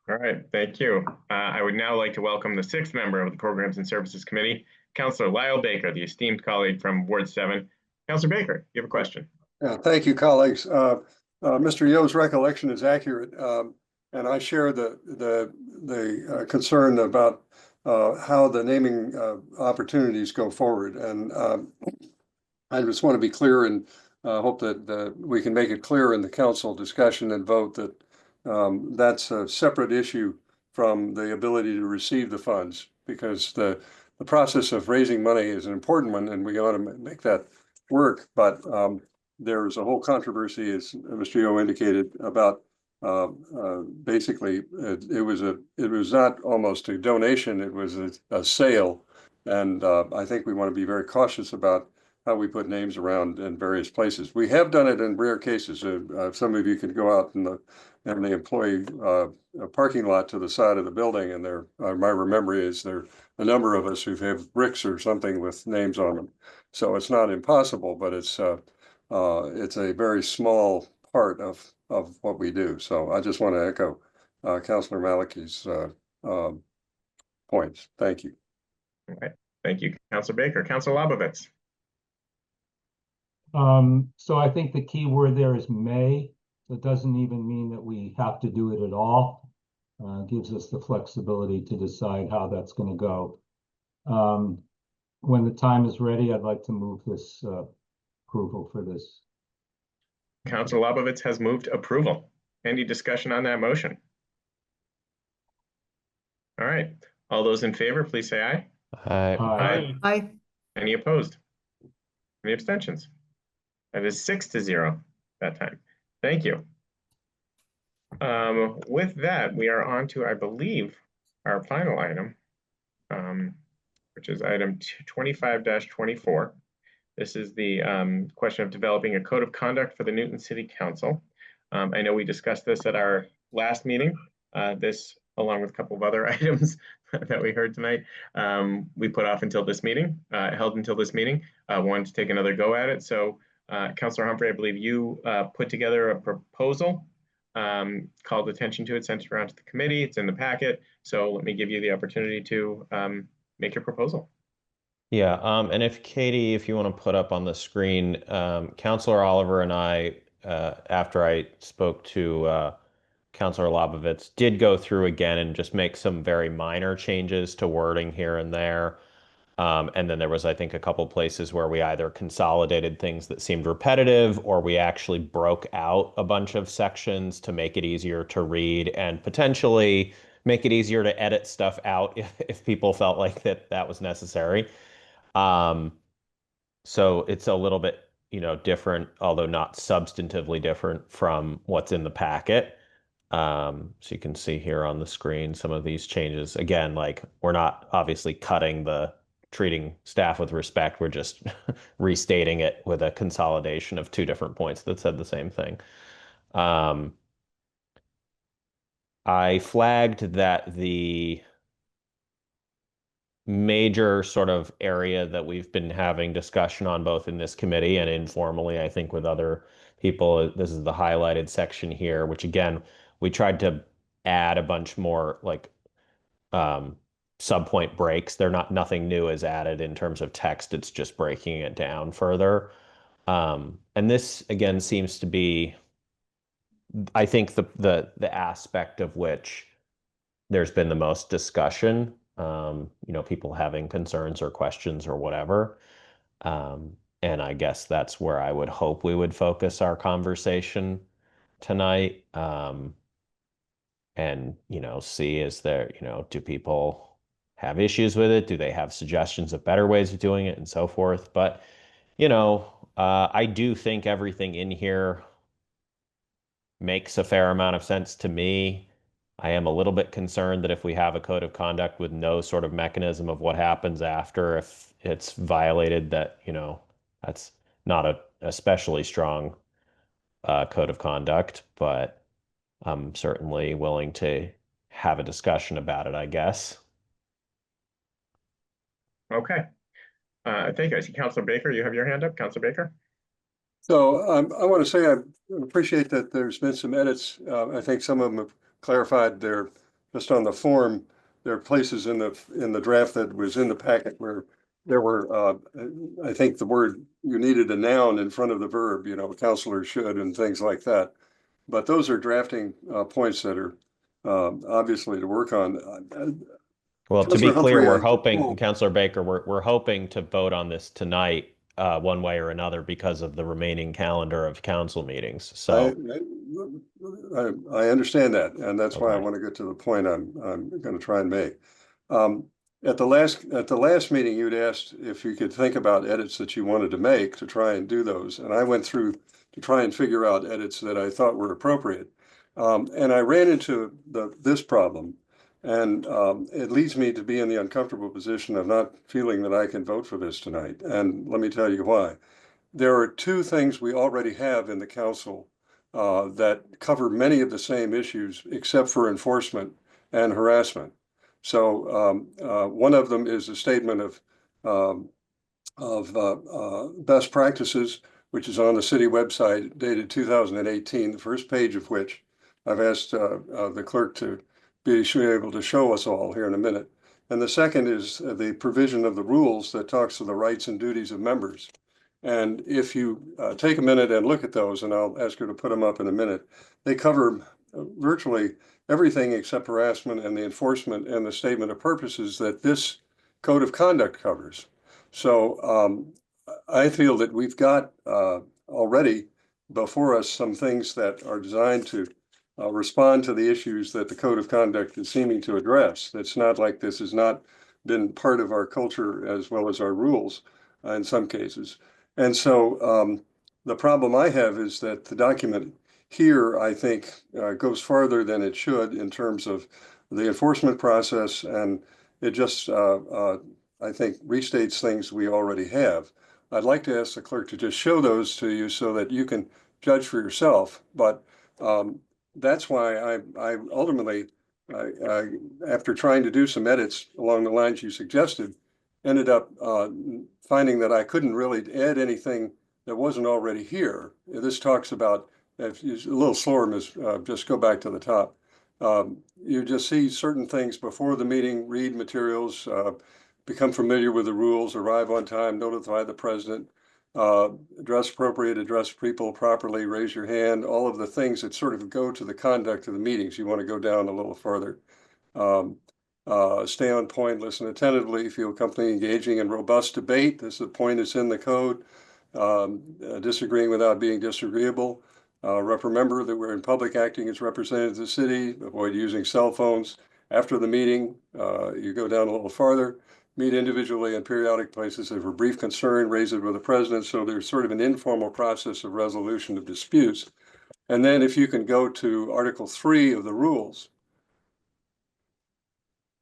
All right, thank you. I would now like to welcome the sixth member of the Programs and Services Committee, Councilor Lyle Baker, the esteemed colleague from Ward 7. Councilor Baker, you have a question. Yeah, thank you, colleagues. Mr. Yo's recollection is accurate, and I share the concern about how the naming opportunities go forward. And I just want to be clear and hope that we can make it clear in the council discussion and vote that that's a separate issue from the ability to receive the funds, because the process of raising money is an important one, and we ought to make that work. But there's a whole controversy, as Mr. Yo indicated, about basically it was not almost a donation, it was a sale. And I think we want to be very cautious about how we put names around in various places. We have done it in rare cases. Some of you can go out in the employee parking lot to the side of the building, and there, my memory is there a number of us who have bricks or something with names on them. So it's not impossible, but it's a very small part of what we do. So I just want to echo Councilor Malaki's points. Thank you. Okay, thank you, Councilor Baker. Councilor Labovitz. So I think the key word there is may. That doesn't even mean that we have to do it at all. Gives us the flexibility to decide how that's going to go. When the time is ready, I'd like to move this approval for this. Councilor Labovitz has moved approval. Any discussion on that motion? All right, all those in favor, please say aye. Aye. Aye. Any opposed? Any abstentions? That is 6-0 that time. Thank you. With that, we are on to, I believe, our final item, which is item 25-24. This is the question of developing a code of conduct for the Newton City Council. I know we discussed this at our last meeting. This, along with a couple of other items that we heard tonight, we put off until this meeting, held until this meeting. Wanted to take another go at it. So, Councilor Humphrey, I believe you put together a proposal, called attention to it, sent it around to the committee. It's in the packet. So let me give you the opportunity to make your proposal. Yeah, and if Katie, if you want to put up on the screen, Councilor Oliver and I, after I spoke to Councilor Labovitz, did go through again and just make some very minor changes to wording here and there. And then there was, I think, a couple places where we either consolidated things that seemed repetitive, or we actually broke out a bunch of sections to make it easier to read and potentially make it easier to edit stuff out if people felt like that was necessary. So it's a little bit, different, although not substantively different from what's in the packet. So you can see here on the screen some of these changes. Again, like, we're not obviously cutting the treating staff with respect. We're just restating it with a consolidation of two different points that said the same thing. I flagged that the major sort of area that we've been having discussion on, both in this committee and informally, I think, with other people, this is the highlighted section here, which again, we tried to add a bunch more like subpoint breaks. Nothing new is added in terms of text. It's just breaking it down further. And this again seems to be, I think, the aspect of which there's been the most discussion. People having concerns or questions or whatever. And I guess that's where I would hope we would focus our conversation tonight. And, see, is there, do people have issues with it? Do they have suggestions of better ways of doing it and so forth? But, I do think everything in here makes a fair amount of sense to me. I am a little bit concerned that if we have a code of conduct with no sort of mechanism of what happens after, if it's violated, that, that's not a especially strong code of conduct, but I'm certainly willing to have a discussion about it, I guess. Okay. Thank you. I see Councilor Baker, you have your hand up. Councilor Baker. So I want to say I appreciate that there's been some edits. I think some of them have clarified their, just on the form, there are places in the draft that was in the packet where there were, I think the word, you needed a noun in front of the verb, counselor should and things like that. But those are drafting points that are obviously to work on. Well, to be clear, we're hoping, Oh. Councilor Baker, we're hoping to vote on this tonight, one way or another, because of the remaining calendar of council meetings. So I understand that, and that's why I Okay. want to get to the point I'm going to try and make. At the last meeting, you'd asked if you could think about edits that you wanted to make to try and do those, and I went through to try and figure out edits that I thought were appropriate. And I ran into this problem, And it leads me to be in the uncomfortable position of not feeling that I can vote for this tonight. And let me tell you why. There are two things we already have in the council that cover many of the same issues, except for enforcement and harassment. So one of them is a statement of best practices, which is on the city website dated 2018, the first page of which I've asked the clerk to be able to show us all here in a minute. And the second is the provision of the rules that talks to the rights and duties of members. And if you take a minute and look at those, and I'll ask you to put them up in a minute, they cover virtually everything except harassment and the enforcement and the statement of purposes that this code of conduct covers. So I feel that we've got already before us some things that are designed to respond to the issues that the code of conduct is seeming to address. It's not like this has not been part of our culture as well as our rules in some cases. And so the problem I have is that the document here, I think, goes farther than it should in terms of the enforcement process, and it just, I think, restates things we already have. I'd like to ask the clerk to just show those to you so that you can judge for yourself. But that's why I ultimately, after trying to do some edits along the lines you suggested, ended up finding that I couldn't really add anything that wasn't already here. This talks about, if you a little slower, Ms. Just go back to the top. You just see certain things before the meeting, read materials, become familiar with the rules, arrive on time, notify the president, address appropriate, address people properly, raise your hand, all of the things that sort of go to the conduct of the meetings. You want to go down a little further. Stay on point, listen attentively, feel accompanying engaging in robust debate. This is a point that's in the code. Disagreeing without being disagreeable. Remember that we're in public acting as representatives of the city. Avoid using cell phones. After the meeting, you go down a little farther. Meet individually in periodic places. If a brief concern, raise it with the president. So there's sort of an informal process of resolution of disputes. And then if you can go to Article 3 of the rules,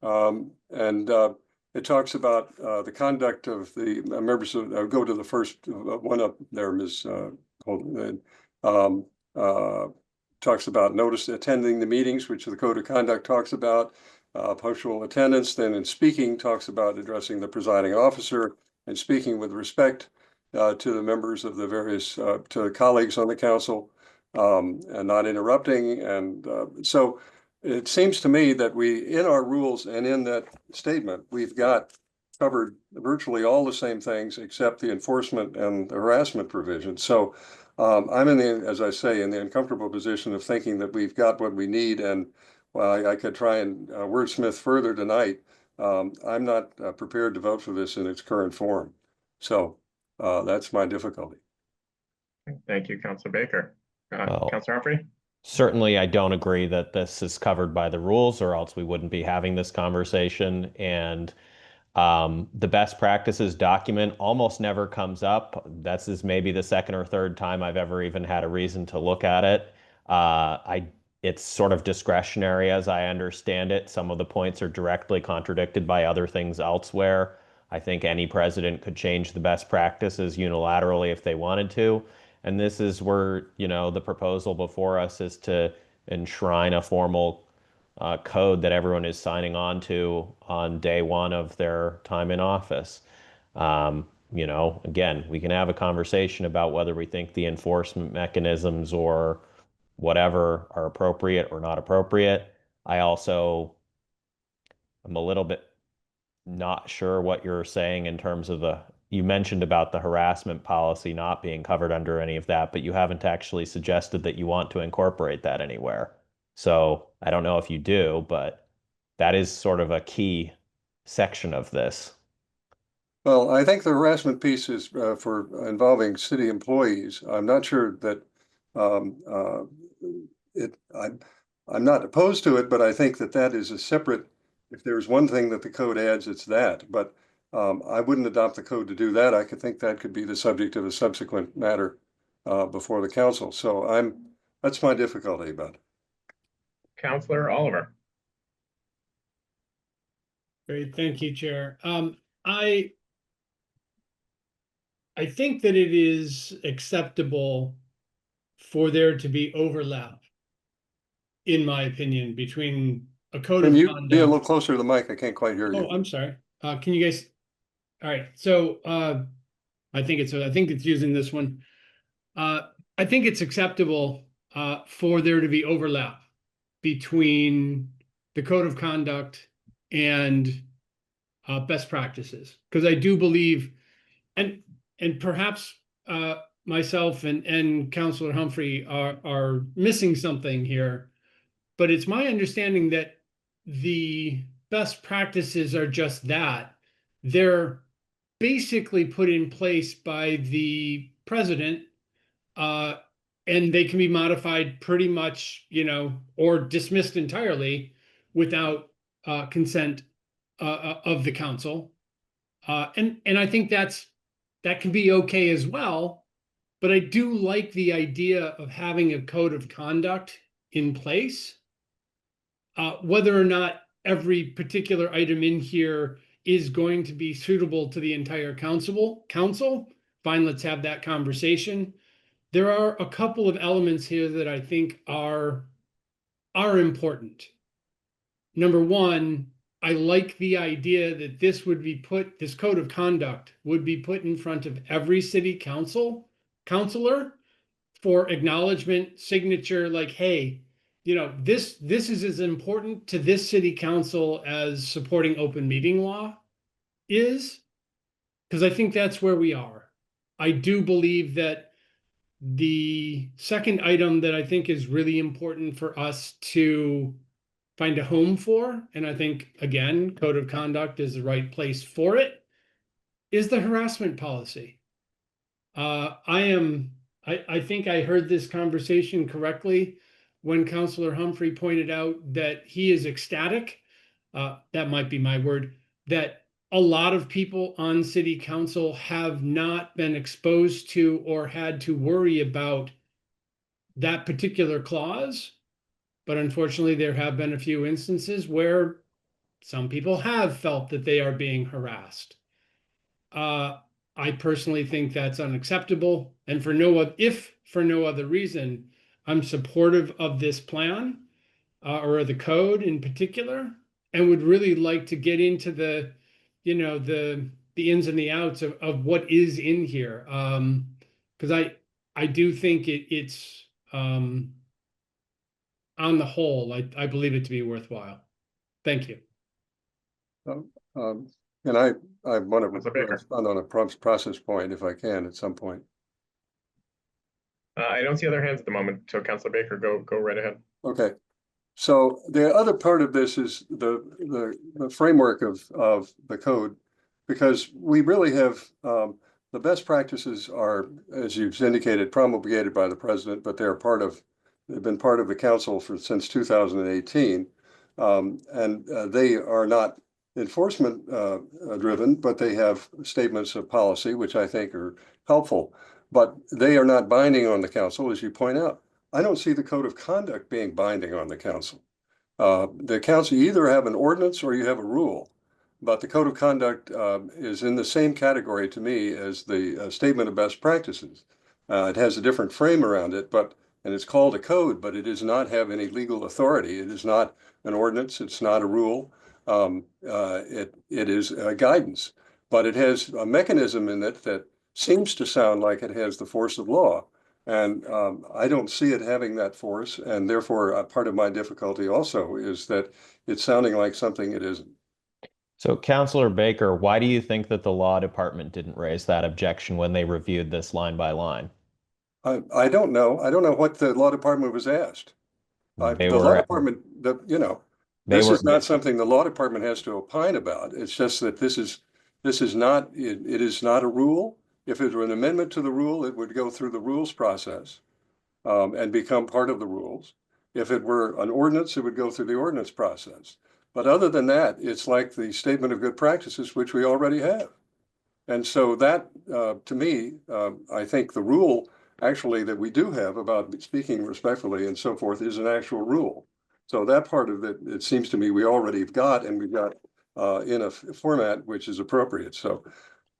it talks about the conduct of the members of, go to the first one up there, Ms. Talks about notice attending the meetings, which the code of conduct talks about, punctual attendance. Then in speaking, talks about addressing the presiding officer and speaking with respect to the members of the various, to the colleagues on the council, and not interrupting. And so it seems to me that we, in our rules and in that statement, we've got covered virtually all the same things except the enforcement and the harassment provision. So I'm in the, as I say, in the uncomfortable position of thinking that we've got what we need. And while I could try and wordsmith further tonight, I'm not prepared to vote for this in its current form. So that's my difficulty. Thank you, Councilor Baker. Well, Councilor Humphrey? Certainly, I don't agree that this is covered by the rules, or else we wouldn't be having this conversation. And the best practices document almost never comes up. That's is maybe the second or third time I've ever even had a reason to look at it. It's sort of discretionary as I understand it. Some of the points are directly contradicted by other things elsewhere. I think any president could change the best practices unilaterally if they wanted to. And this is where, you know, the proposal before us is to enshrine a formal code that everyone is signing on to on day one of their time in office. You know, again, we can have a conversation about whether we think the enforcement mechanisms or whatever are appropriate or not appropriate. I also am a little bit not sure what you're saying in terms of you mentioned about the harassment policy not being covered under any of that, but you haven't actually suggested that you want to incorporate that anywhere. So I don't know if you do, but that is sort of a key section of this. Well, I think the harassment piece is for involving city employees. I'm not sure that I'm not opposed to it, but I think that that is a separate. If there's one thing that the code adds, it's that. But I wouldn't adopt the code to do that. I could think that could be the subject of a subsequent matter before the council. So that's my difficulty about it. Councilor Oliver. Great, thank you, Chair. I think that it is acceptable for there to be overlap, in my opinion, between a code Can of you be a conduct. little closer to the mic? I can't quite hear you. Oh, I'm sorry. Can you guys? All right. So I think it's using this one. I think it's acceptable for there to be overlap between the code of conduct and best practices, because I do believe, and perhaps myself and Councillor Humphrey are missing something here, but it's my understanding that the best practices are just that. They're basically put in place by the president, and they can be modified pretty much, or dismissed entirely without consent of the council. And I think that can be okay as well. But I do like the idea of having a code of conduct in place. Whether or not every particular item in here is going to be suitable to the entire council, fine, let's have that conversation. There are a couple of elements here that I think are important. Number one, I like the idea that this code of conduct would be put in front of every city councilor for acknowledgement, signature, like, hey, this is as important to this city council as supporting open meeting law is, because I think that's where we are. I do believe that the second item that I think is really important for us to find a home for, and I think, again, code of conduct is the right place for it, is the harassment policy. I think I heard this conversation correctly when Councillor Humphrey pointed out that he is ecstatic, that might be my word, that a lot of people on city council have not been exposed to or had to worry about that particular clause. But unfortunately, there have been a few instances where some people have felt that they are being harassed. I personally think that's unacceptable. And if for no other reason, I'm supportive of this plan or the code in particular, and would really like to get into the ins and the outs of what is in here. Because I do think it's on the whole, I believe it to be worthwhile. Thank you. And I want to respond on a process point if I can at some point. I don't see other hands at the moment, so Councillor Baker, go right ahead. Okay. So the other part of this is the framework of the code, because we really have the best practices are, as you've indicated, promulgated by the president, but they've been part of the council since 2018, and they are not enforcement driven, but they have statements of policy, which I think are helpful, but they are not binding on the council, as you point out. I don't see the code of conduct being binding on the council. The council, you either have an ordinance or you have a rule, but the code of conduct is in the same category to me as the statement of best practices. It has a different frame around it, and it's called a code, but it does not have any legal authority. It is not an ordinance. It's not a rule. It is guidance, but it has a mechanism in it that seems to sound like it has the force of law. And I don't see it having that force. And therefore, part of my difficulty also is that it's sounding like something it isn't. So, Councillor Baker, why do you think that the law department didn't raise that objection when they reviewed this line by line? I don't know. I don't know what the law department was asked. Law department, this is not something the law department has to opine about. It's just that it is not a rule. If it were an amendment to the rule, it would go through the rules process and become part of the rules. If it were an ordinance, it would go through the ordinance process. But other than that, it's like the statement of good practices, which we already have. And so that, to me, I think the rule actually that we do have about speaking respectfully and so forth is an actual rule. So that part of it, it seems to me we already have got, and we've got in a format which is appropriate. So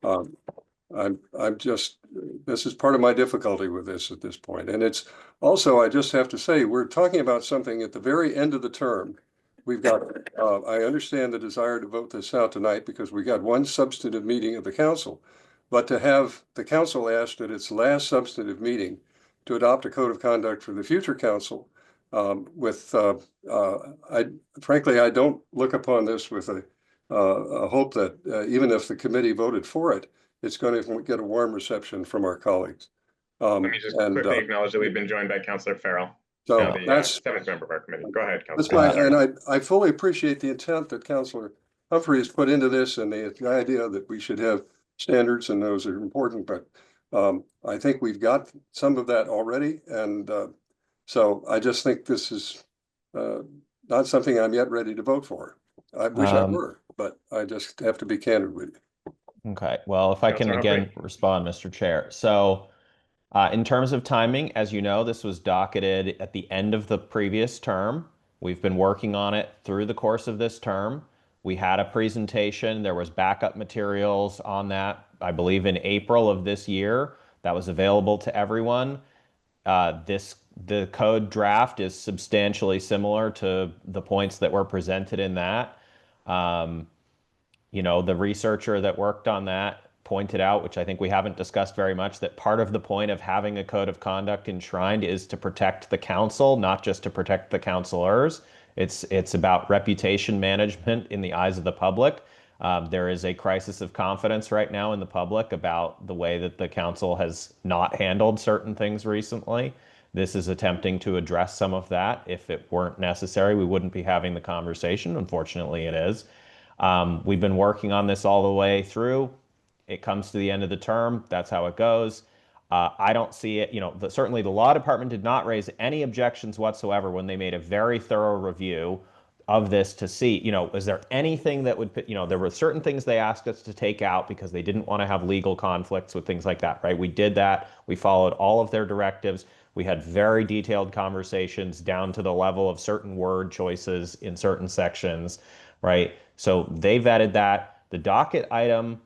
I'm just, this is part of my difficulty with this at this point. And it's also, I just have to say, we're talking about something at the very end of the term. We've got, I understand the desire to vote this out tonight because we got one substantive meeting of the council, but to have the council asked at its last substantive meeting to adopt a code of conduct for the future council frankly, I don't look upon this with a hope that even if the committee voted for it, it's going to get a warm reception from our colleagues. Let me just quickly acknowledge that we've been joined by Councillor Farrell. So the that's seventh member of our committee. Go ahead, that's Councillor. and I fully appreciate the intent that Councillor Humphrey has put into this and the idea that we should have standards and those are important, but I think we've got some of that already. And so I just think this is not something I'm yet ready to vote for. I wish I were, but I just have to be candid with you. Okay, well, if I can again respond, Mr. Chair. So in terms of timing, as you know, this was docketed at the end of the previous term. We've been working on it through the course of this term. We had a presentation. There was backup materials on that, I believe, in April of this year that was available to everyone. The code draft is substantially similar to the points that were presented in that. You know, the researcher that worked on that pointed out, which I think we haven't discussed very much, that part of the point of having a code of conduct enshrined is to protect the council, not just to protect the councilors. It's about reputation management in the eyes of the public. There is a crisis of confidence right now in the public about the way that the council has not handled certain things recently. This is attempting to address some of that. If it weren't necessary, we wouldn't be having the conversation. Unfortunately, it is. We've been working on this all the way through. It comes to the end of the term. That's how it goes. I don't see it, you know, certainly the law department did not raise any objections whatsoever when they made a very thorough review of this to see, you know, is there anything that would, you know, there were certain things they asked us to take out because they didn't want to have legal conflicts with things like that, right? We did that. We followed all of their directives. We had very detailed conversations down to the level of certain word choices in certain sections, right? So they vetted that. The docket item,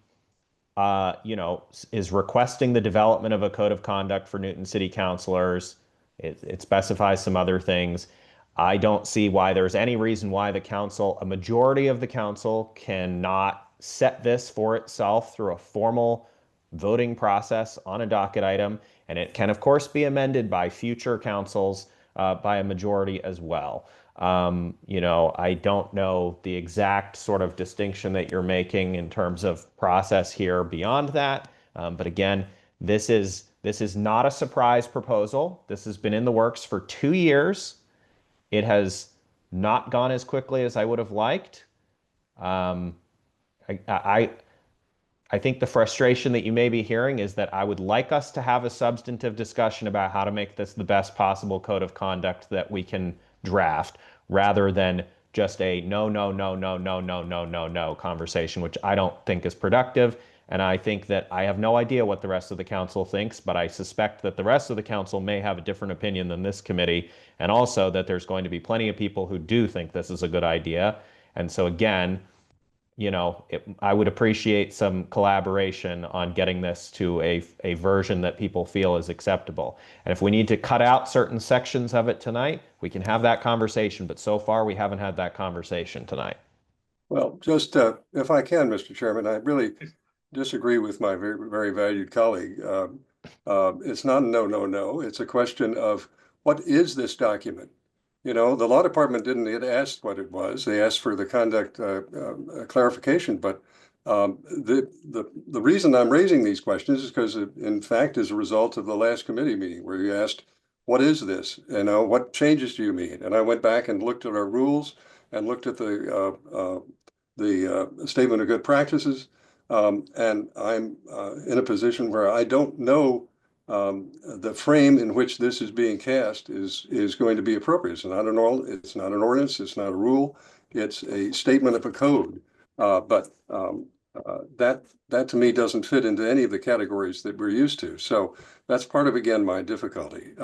you know, is requesting the development of a code of conduct for Newton City Councilors. It specifies some other things. I don't see why there's any reason why the council, a majority of the council, cannot set this for itself through a formal voting process on a docket item. And it can, of course, be amended by future councils by a majority as well. You know, I don't know the exact sort of distinction that you're making in terms of process here beyond that. But again, this is not a surprise proposal. This has been in the works for 2 years. It has not gone as quickly as I would have liked. I think the frustration that you may be hearing is that I would like us to have a substantive discussion about how to make this the best possible code of conduct that we can draft, rather than just a no conversation, which I don't think is productive. And I think that I have no idea what the rest of the council thinks, but I suspect that the rest of the council may have a different opinion than this committee, and also that there's going to be plenty of people who do think this is a good idea. And so again, you know, I would appreciate some collaboration on getting this to a version that people feel is acceptable. And if we need to cut out certain sections of it tonight, we can have that conversation. But so far, we haven't had that conversation tonight. Well, just if I can, Mr. Chairman, I really disagree with my very, very valued colleague. It's not a no. It's a question of what is this document? You know, the law department didn't get asked what it was. They asked for the conduct clarification. But the reason I'm raising these questions is because it, in fact, is a result of the last committee meeting where you asked, what is this? You know, what changes do you mean? And I went back and looked at our rules and looked at the statement of good practices. And I'm in a position where I don't know the frame in which this is being cast is going to be appropriate. It's not an ordinance, it's not a rule, it's a statement of a code. But that to me doesn't fit into any of the categories that we're used to. So that's part of, again, my difficulty.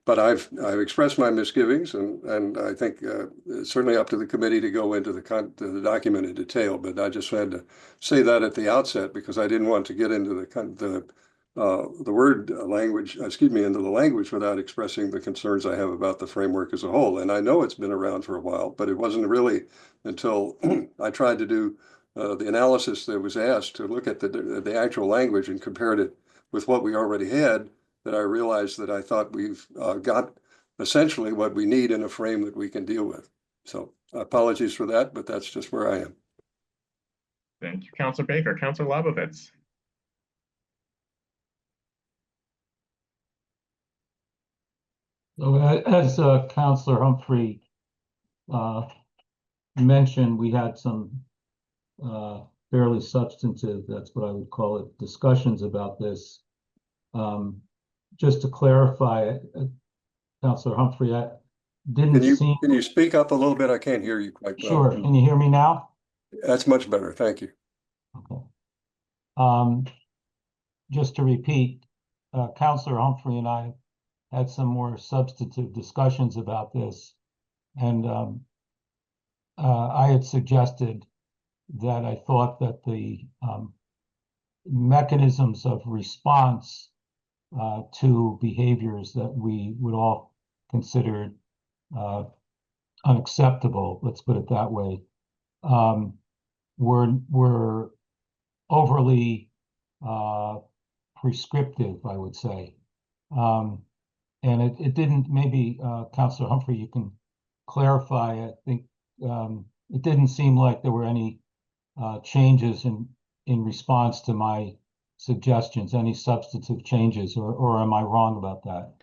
But I've expressed my misgivings, and I think it's certainly up to the committee to go into the document in detail. But I just had to say that at the outset because I didn't want to get into the word language, into the language without expressing the concerns I have about the framework as a whole. And I know it's been around for a while, but it wasn't really until I tried to do the analysis that was asked to look at the actual language and compared it with what we already had that I realized that I thought we've got essentially what we need in a frame that we can deal with. So apologies for that, but that's just where I am. Thank you, Councilor Baker. Councilor Labovitz. So as Councilor Humphrey mentioned, we had some fairly substantive, that's what I would call it, discussions about this. Just to clarify, Councilor Humphrey, I didn't see. Can you speak up a little bit? I can't hear you quite well. Sure. Can you hear me now? That's much better. Thank you. Okay. Just to repeat, Councilor Humphrey and I had some more substantive discussions about this, and I had suggested that I thought that the mechanisms of response to behaviors that we would all consider unacceptable, let's put it that way, were overly prescriptive, I would say. And it didn't, maybe Councilor Humphrey, you can clarify, I think it didn't seem like there were any changes in response to my suggestions, any substantive changes, or am I wrong about that?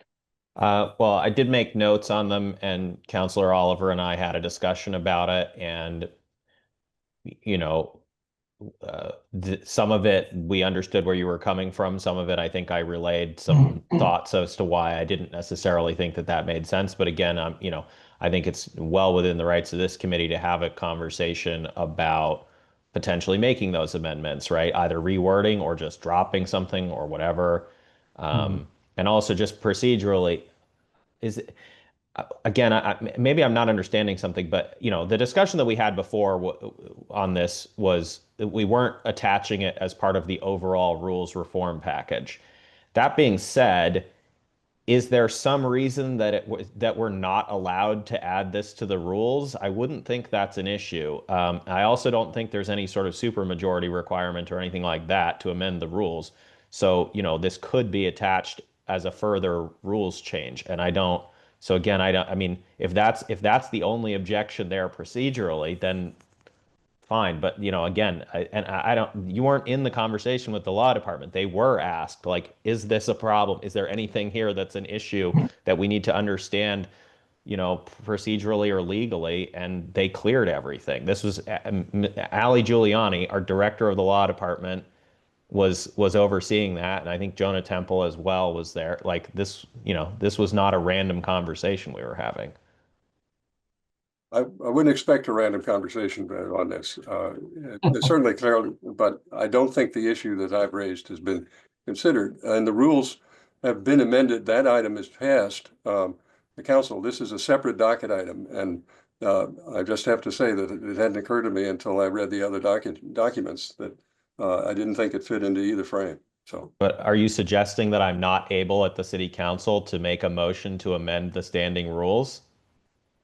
Well, I did make notes on them, and Councilor Oliver and I had a discussion about it, and you know, some of it we understood where you were coming from. Some of it, I think I relayed some thoughts as to why I didn't necessarily think that made sense. But again, I think it's well within the rights of this committee to have a conversation about potentially making those amendments, right? Either rewording or just dropping something or whatever. And also just procedurally, again, maybe I'm not understanding something, but the discussion that we had before on this was that we weren't attaching it as part of the overall rules reform package. That being said, is there some reason that that we're not allowed to add this to the rules? I wouldn't think that's an issue. I also don't think there's any sort of supermajority requirement or anything like that to amend the rules. So, this could be attached as a further rules change, and I don't. So again, I mean, if that's the only objection there procedurally, then fine. But again, you weren't in the conversation with the law department. They were asked, like, is this a problem? Is there anything here that's an issue that we need to understand, procedurally or legally? And they cleared everything. This was Ali Giuliani, our director of the law department, was overseeing that, and I think Jonah Temple as well was there. Like this, this was not a random conversation we were having. I wouldn't expect a random conversation on this. It's certainly clear, but I don't think the issue that I've raised has been considered. And the rules have been amended. That item is passed the council. This is a separate docket item, and I just have to say that it hadn't occurred to me until I read the other documents that I didn't think it fit into either frame. So, but are you suggesting that I'm not able at the city council to make a motion to amend the standing rules?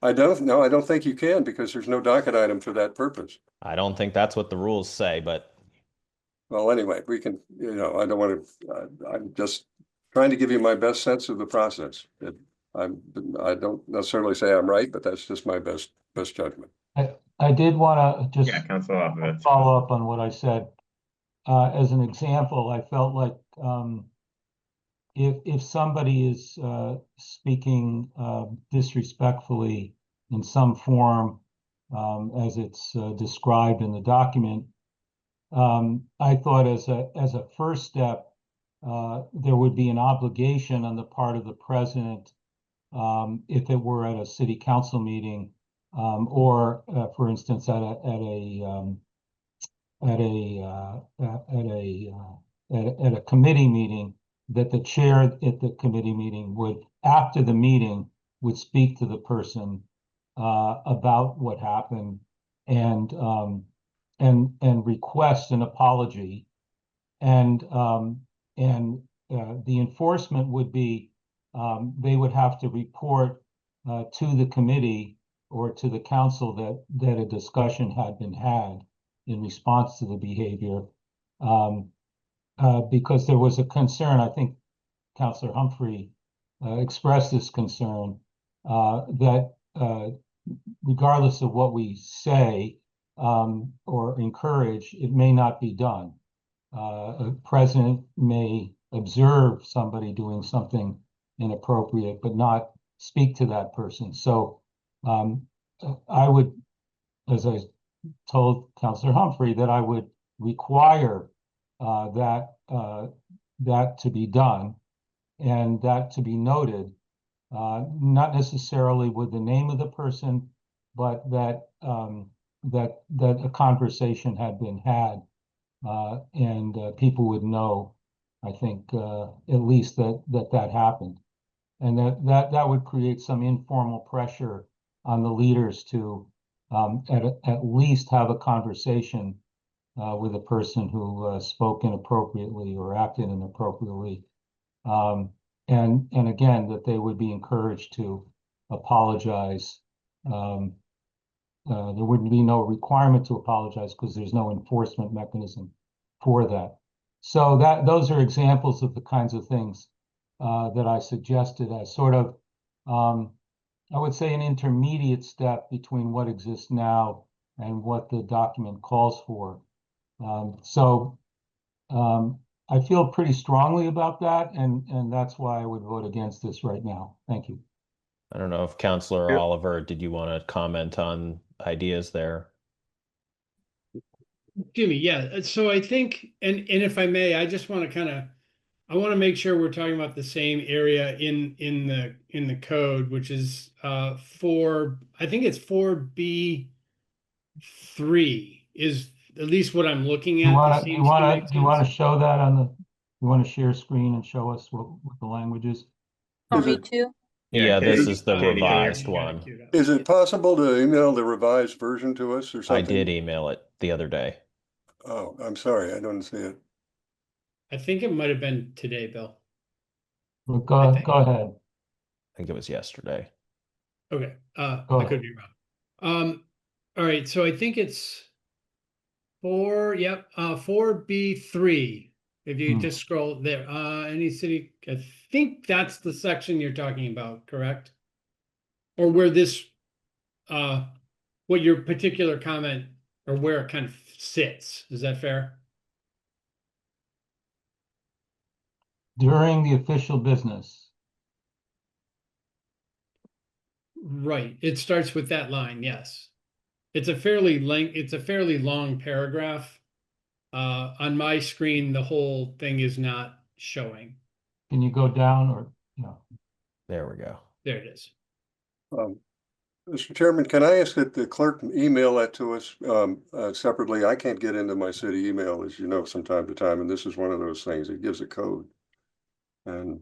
I don't think you can, because there's no docket item for that purpose. I don't think that's what the rules say, but. Well, anyway, we can, I don't want to, I'm just trying to give you my best sense of the process. I don't necessarily say I'm right, but that's just my best judgment. I did want to just follow up on what I said. As an example, I felt like if somebody is speaking disrespectfully in some form, as it's described in the document, I thought as a first step, there would be an obligation on the part of the president, if it were at a city council meeting, or for instance at a committee meeting, that the chair at the committee meeting would after the meeting, would speak to the person about what happened and request an apology. And the enforcement would be they would have to report to the committee or to the council that a discussion had been had in response to the behavior, because there was a concern. I think Councillor Humphrey expressed this concern that regardless of what we say or encourage, it may not be done. A president may observe somebody doing something inappropriate, but not speak to that person. So I would, as I told Councillor Humphrey, that I would require that to be done and that to be noted, not necessarily with the name of the person, but that that a conversation had been had, and people would know, I think, at least that happened, and that would create some informal pressure on the leaders to at least have a conversation with a person who spoke inappropriately or acted inappropriately, and again, that they would be encouraged to apologize. There wouldn't be no requirement to apologize because there's no enforcement mechanism for that. So those are examples of the kinds of things that I suggested as sort of, I would say, an intermediate step between what exists now and what the document calls for. I feel pretty strongly about that, and that's why I would vote against this right now. Thank you. I don't know if Councillor Yeah. Oliver, did you want to comment on ideas there? Jimmy, yeah. So I think, and if I may, I just want to I want to make sure we're talking about the same area in the code, which is I think it's 4B3 is at least what I'm looking at. Do you want to show that on the? You want to share screen and show us what the language is? For me too. Yeah, Katie, this is the Katie, can you- revised one. Is it possible to email the revised version to us or I something? did email it the other day. Oh, I'm sorry, I don't see it. I think it might have been today, Bill. Well, I go think. ahead. I think it was yesterday. Okay, Go I ahead. could be wrong. All right, so I think it's 4B3. If you just scroll there, any city, I think that's the section you're talking about, correct? Or where this, what your particular comment or where it kind of sits, is that fair? During the official business. Right, it starts with that line, yes. It's a fairly long paragraph. On my screen, the whole thing is not showing. Can you go down or no? There we go. There it is. Mr. Chairman, can I ask that the clerk email that to us separately? I can't get into my city email, as you know, from time to time, and this is one of those things. It gives a code. And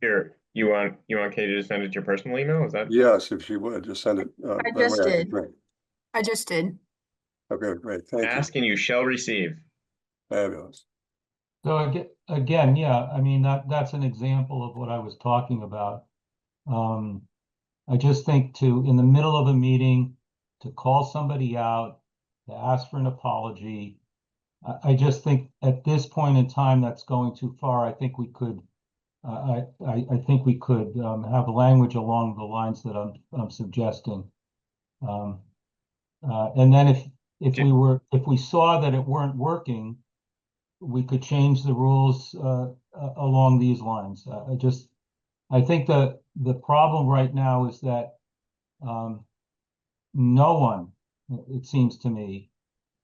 Here, you want Katie to send it to your personal email? Is that? yes, if she would, just send it. I that just way did. great. I just did. Okay, great. Thank you. Ask and you shall receive. Fabulous. So again, yeah, I mean, that's an example of what I was talking about. I just think in the middle of a meeting, to call somebody out, to ask for an apology, I just think at this point in time, that's going too far. I think we could, I think we could have language along the lines that I'm suggesting. And then if we saw that it weren't working, we could change the rules along these lines. I think that the problem right now is that no one, it seems to me,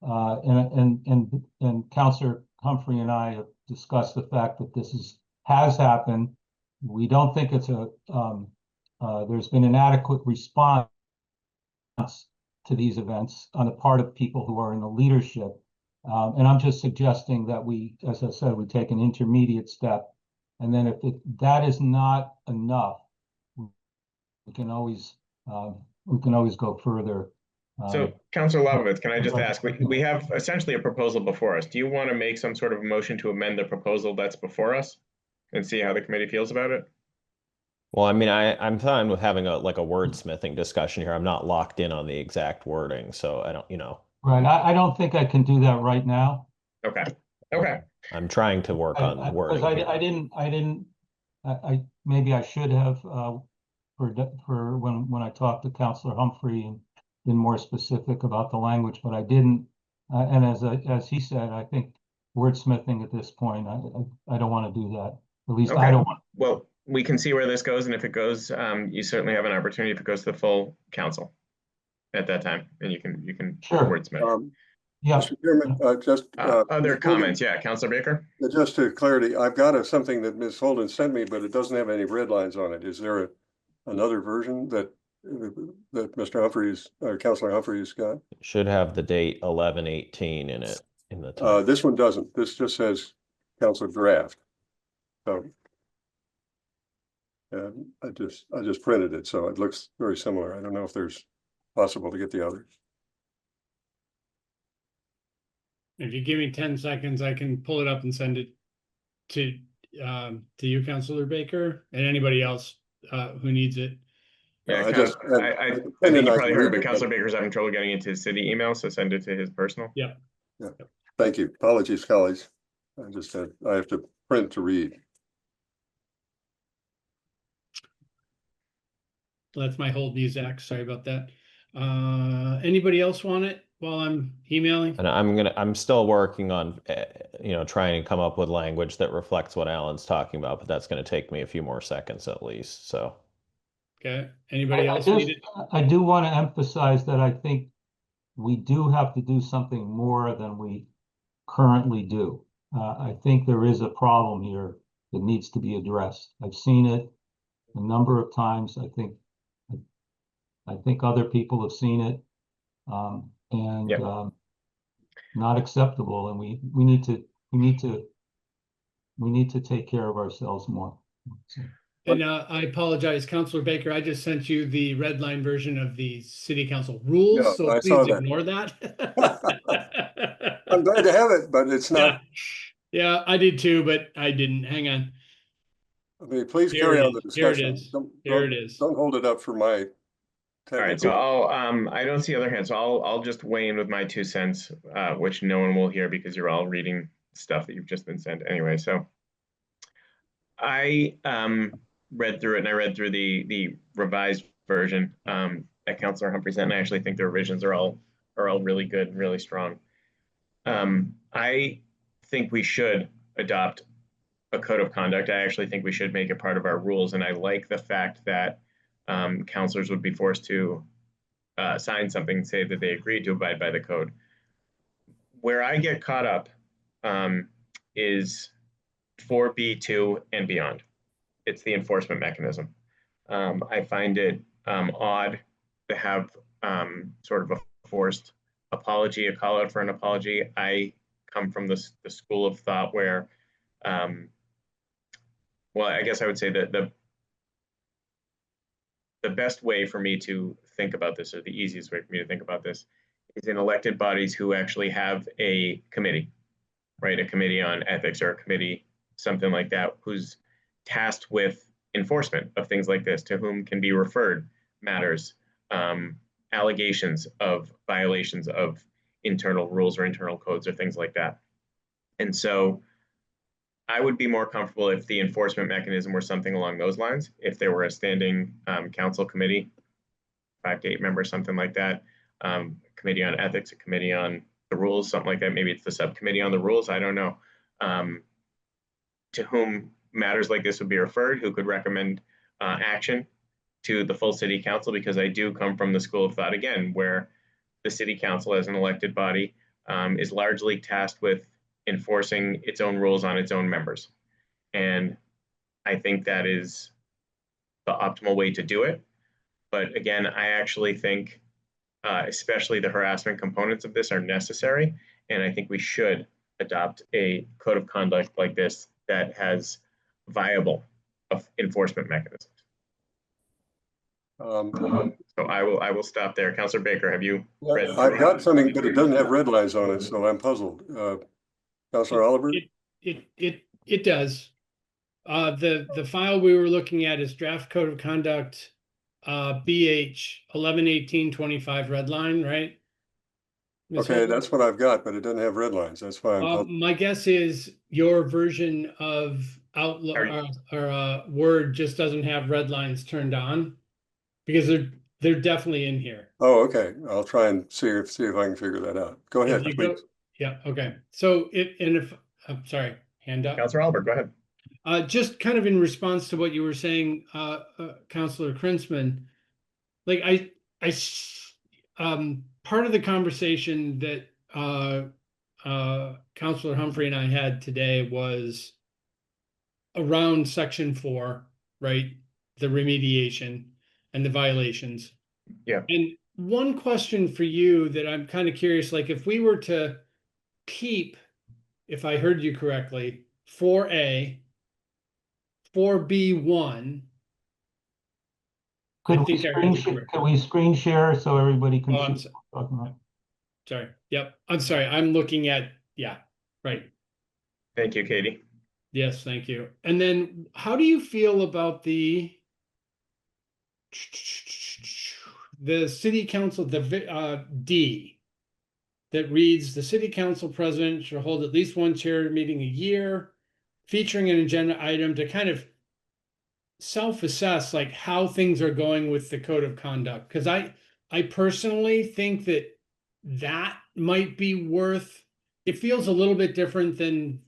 and Councillor Humphrey and I have discussed the fact that this has happened. We don't think it's there's been an adequate response to these events on the part of people who are in the leadership. And I'm just suggesting that we, as I said, we take an intermediate step And then if that is not enough, we can always go further. So Councilor Lovovitz, can I just ask, we have essentially a proposal before us. Do you want to make some sort of motion to amend the proposal that's before us and see how the committee feels about it? Well, I mean, I'm fine with having a wordsmithing discussion here. I'm not locked in on the exact wording, so I don't, Right, I don't think I can do that right now. Okay. Okay. I'm trying to work on Because wording. Maybe I should have, for when I talked to Councilor Humphrey and been more specific about the language, but I didn't. And as he said, I think wordsmithing at this point, I don't want to do that. At least Okay. I don't want. Well, we can see where this goes, and if it goes, you certainly have an opportunity if it goes to the full council at that time, and you can Sure. wordsmith. Yeah. Mr. Chairman, just. Other comments? Yeah, Councilor Baker? Just to clarity, I've got something that Ms. Holden sent me, but it doesn't have any red lines on it. Is there another version that Mr. Humphreys, or Councilor Humphreys got? It should have the date 11/18 in it in the top. This one doesn't. This just says council draft. So I just printed it, so it looks very similar. I don't know if there's possible to get the others. If you give me 10 seconds, I can pull it up and send it to you, Councilor Baker, and anybody else who needs it. Yeah, I I think you probably heard, but Councilor Baker's having trouble getting into his city email, so send it to his personal. Yeah. Thank you. Apologies, colleagues. I have to print to read. That's my hold music. Sorry about that. Anybody else want it while I'm emailing? And I'm still working on, trying to come up with language that reflects what Alan's talking about, but that's going to take me a few more seconds at least. So. Okay. Anybody else need it? I do want to emphasize that I think we do have to do something more than we currently do. I think there is a problem here that needs to be addressed. I've seen it a number of times. I think other people have seen it, not acceptable. And we need to take care of ourselves more. And I apologize, Councilor Baker. I just sent you the red line version of the city council rules, Yeah, so I please saw that. ignore that. I'm glad to have it, but it's not. Yeah, I did too, but I didn't. Hang on. I mean, please Here carry it on the is. Here it discussion. is. Don't hold it up for my. All right, so I don't see other hands, so I'll just weigh in with my 2 cents, which no one will hear because you're all reading stuff that you've just been sent anyway. So I read through it, and I read through the revised version that Councilor Humphrey sent, and I actually think the revisions are all really good and really strong. I think we should adopt a code of conduct. I actually think we should make it part of our rules, and I like the fact that councilors would be forced to sign something and say that they agreed to abide by the code. Where I get caught up is 4B2 and beyond. It's the enforcement mechanism. I find it odd to have sort of a forced apology, a call out for an apology. I come from the school of thought where, well, I guess I would say that the best way for me to think about this, or the easiest way for me to think about this, is in elected bodies who actually have a committee, right? A committee on ethics or a committee, something like that, who's tasked with enforcement of things like this, to whom can be referred matters, allegations of violations of internal rules or internal codes or things like that. And so I would be more comfortable if the enforcement mechanism were something along those lines. If there were a standing council committee, 5 to 8 members, something like that, committee on ethics, a committee on the rules, something like that. Maybe it's the subcommittee on the rules. I don't know. To whom matters like this would be referred, who could recommend action to the full city council, because I do come from the school of thought, again, where the city council as an elected body is largely tasked with enforcing its own rules on its own members. And I think that is the optimal way to do it. But again, I actually think especially the harassment components of this are necessary. And I think we should adopt a code of conduct like this that has viable enforcement mechanisms. So I will stop there. Councilor Baker, have you read? I've got something, but it doesn't have red lines on it, so I'm puzzled. Councilor Oliver? It does. The file we were looking at is draft code of conduct, BH 111825 red line, right? Ms. Okay, Holden? that's what I've got, but it doesn't have red lines. That's why I'm puzzled. My guess is your version of Outlook or Word just doesn't have red lines turned on, because they're definitely in here. Oh, okay. I'll try and see if I can figure that out. Go ahead, If you please. yeah, okay. So I'm sorry, hand up. Councilor Albert, go ahead. Just kind of in response to what you were saying, Councilor Krinsman, like part of the conversation that Councilor Humphrey and I had today was around Section 4, right? The remediation and the violations. Yeah. And one question for you that I'm kind of curious, like if we were to keep, if I heard you correctly, 4A, 4B1. Could we screen share so everybody can see what we're talking about? Sorry. Yep. I'm sorry. I'm looking at, yeah, right. Thank you, Katie. Yes, thank you. And then how do you feel about the city council, the D that reads the city council president should hold at least one chair meeting a year, featuring an agenda item to kind of self-assess like how things are going with the code of conduct? Because I personally think that might be worth, it feels a little bit different than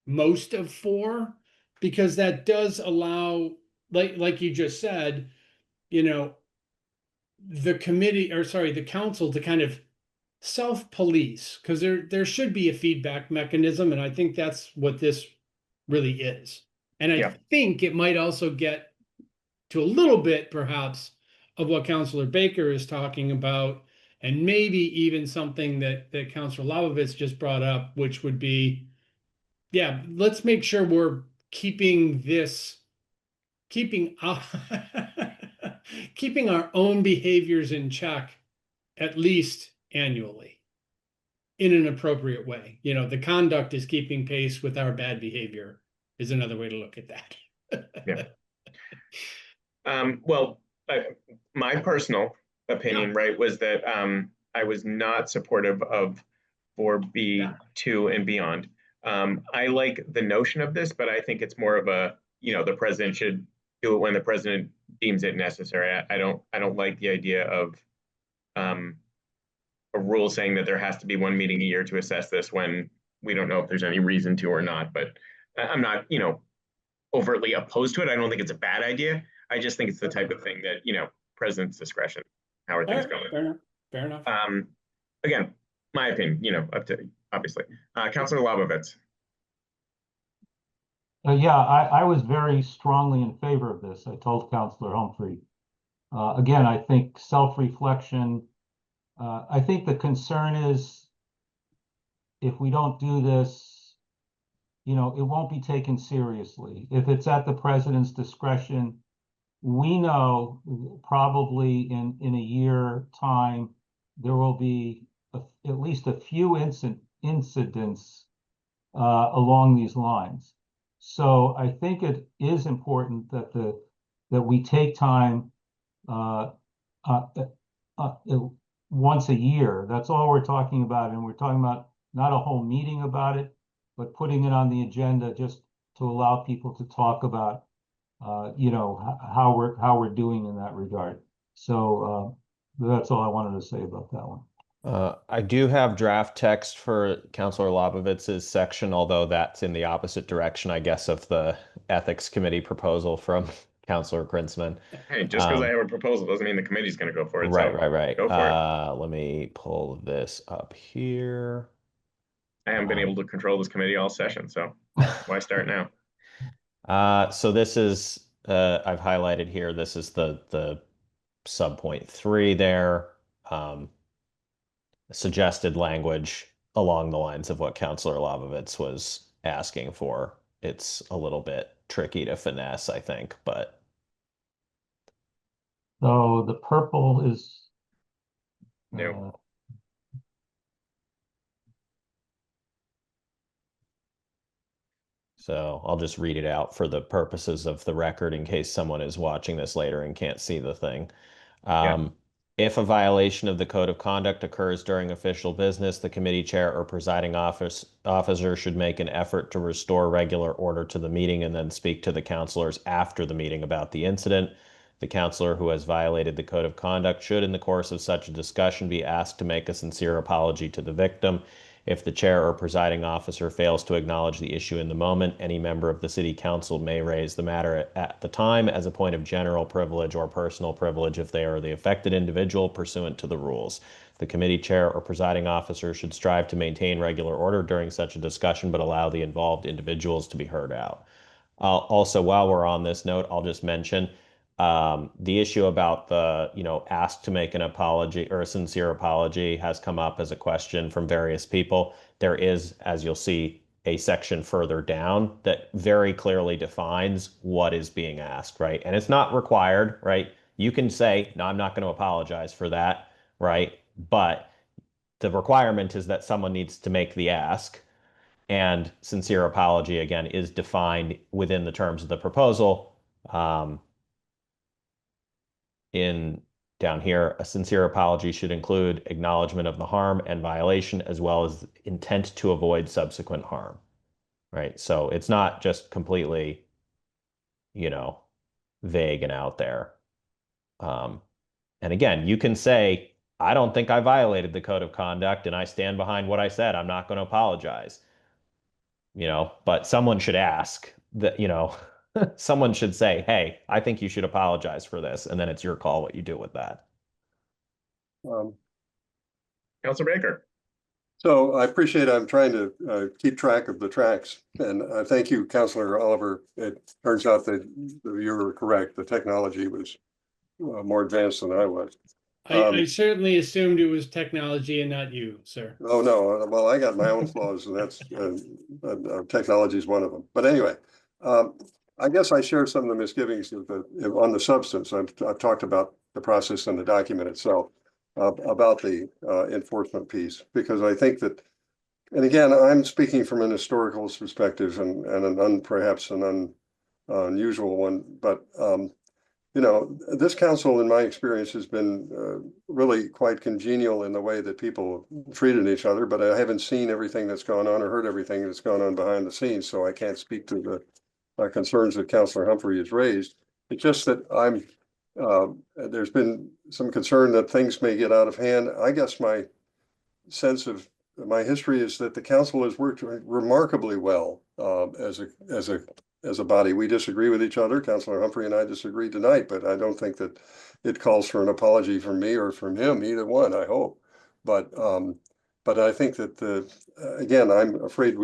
most of 4, because that does allow, like you just said, you know, the committee, or sorry, the council to kind of self-police, because there should be a feedback mechanism, and I think that's what this really is. And I think it might also get to a little bit, perhaps, of what Councilor Baker is talking about, and maybe even something that Councilor Labovitz just brought up, which would be, yeah, let's make sure we're keeping our own behaviors in check, at least annually, in an appropriate way. You know, the conduct is keeping pace with our bad behavior is another way to look at that. Yeah. Well, my personal opinion, right, was that I was not supportive of 4B2 and beyond. I like the notion of this, but I think it's more of a, you know, the president should do it when the president deems it necessary. I don't like the idea of a rule saying that there has to be one meeting a year to assess this when we don't know if there's any reason to or not. But I'm not, you know, overtly opposed to it. I don't think it's a bad idea. I just think it's the type of thing that, you know, president's discretion. How are things going? Fair enough. Again, my opinion, you know, up to obviously. Councilor Labovitz. Yeah, I was very strongly in favor of this. I told Councilor Humphrey. Again, I think self-reflection. I think the concern is if we don't do this, you know, it won't be taken seriously. If it's at the president's discretion, we know probably in a year time, there will be at least a few incidents along these lines. So I think it is important that we take time once a year. That's all we're talking about, and we're talking about not a whole meeting about it, but putting it on the agenda just to allow people to talk about, you know, how we're doing in that regard. So that's all I wanted to say about that one. I do have draft text for Councilor Labovitz's section, although that's in the opposite direction, I guess, of the Ethics Committee proposal from Councilor Krinsman. Hey, just because I have a proposal doesn't mean the committee's going to go for it. Right, so right. Go for it. Let me pull this up here. I haven't been able to control this committee all session, so why start now? So this is, I've highlighted here, this is the subpoint 3 there. Suggested language along the lines of what Councilor Labovitz was asking for. It's a little bit tricky to finesse, I think, but. So the purple is. No. So I'll just read it out for the purposes of the record in case someone is watching this later and can't see the thing. If a violation of the code of conduct occurs during official business, the committee chair or presiding officer should make an effort to restore regular order to the meeting and then speak to the counselors after the meeting about the incident. The counselor who has violated the code of conduct should, in the course of such a discussion, be asked to make a sincere apology to the victim. If the chair or presiding officer fails to acknowledge the issue in the moment, any member of the city council may raise the matter at the time as a point of general privilege or personal privilege if they are the affected individual pursuant to the rules. The committee chair or presiding officer should strive to maintain regular order during such a discussion, but allow the involved individuals to be heard out. Also, while we're on this note, I'll just mention the issue about the, ask to make an apology or a sincere apology has come up as a question from various people. There is, as you'll see, a section further down that very clearly defines what is being asked, right? And it's not required, right? You can say, no, I'm not going to apologize for that, right? But the requirement is that someone needs to make the ask. And sincere apology, again, is defined within the terms of the proposal. Down here, a sincere apology should include acknowledgement of the harm and violation, as well as intent to avoid subsequent harm, right? So it's not just completely, vague and out there. And again, you can say, I don't think I violated the code of conduct and I stand behind what I said. I'm not going to apologize, but someone should ask that, someone should say, hey, I think you should apologize for this. And then it's your call what you do with that. Councilor Baker. So I appreciate, I'm trying to keep track of the tracks, and thank you, Councilor Oliver. It turns out that you were correct. The technology was more advanced than I was. I certainly assumed it was technology and not you, sir. Oh, no. Well, I got my own flaws, and that's technology is one of them. But anyway, I guess I share some of the misgivings on the substance. I've talked about the process and the document itself, about the enforcement piece, because I think that, and again, I'm speaking from an historical perspective and perhaps an unusual one, but this council, in my experience, has been really quite congenial in the way that people treated each other, but I haven't seen everything that's gone on or heard everything that's gone on behind the scenes, so I can't speak to the concerns that Councilor Humphrey has raised. It's just that there's been some concern that things may get out of hand. I guess my sense of my history is that the council has worked remarkably well as a body. We disagree with each other. Councilor Humphrey and I disagree tonight, but I don't think that it calls for an apology from me or from him, either one, I hope. But I think that again, I'm afraid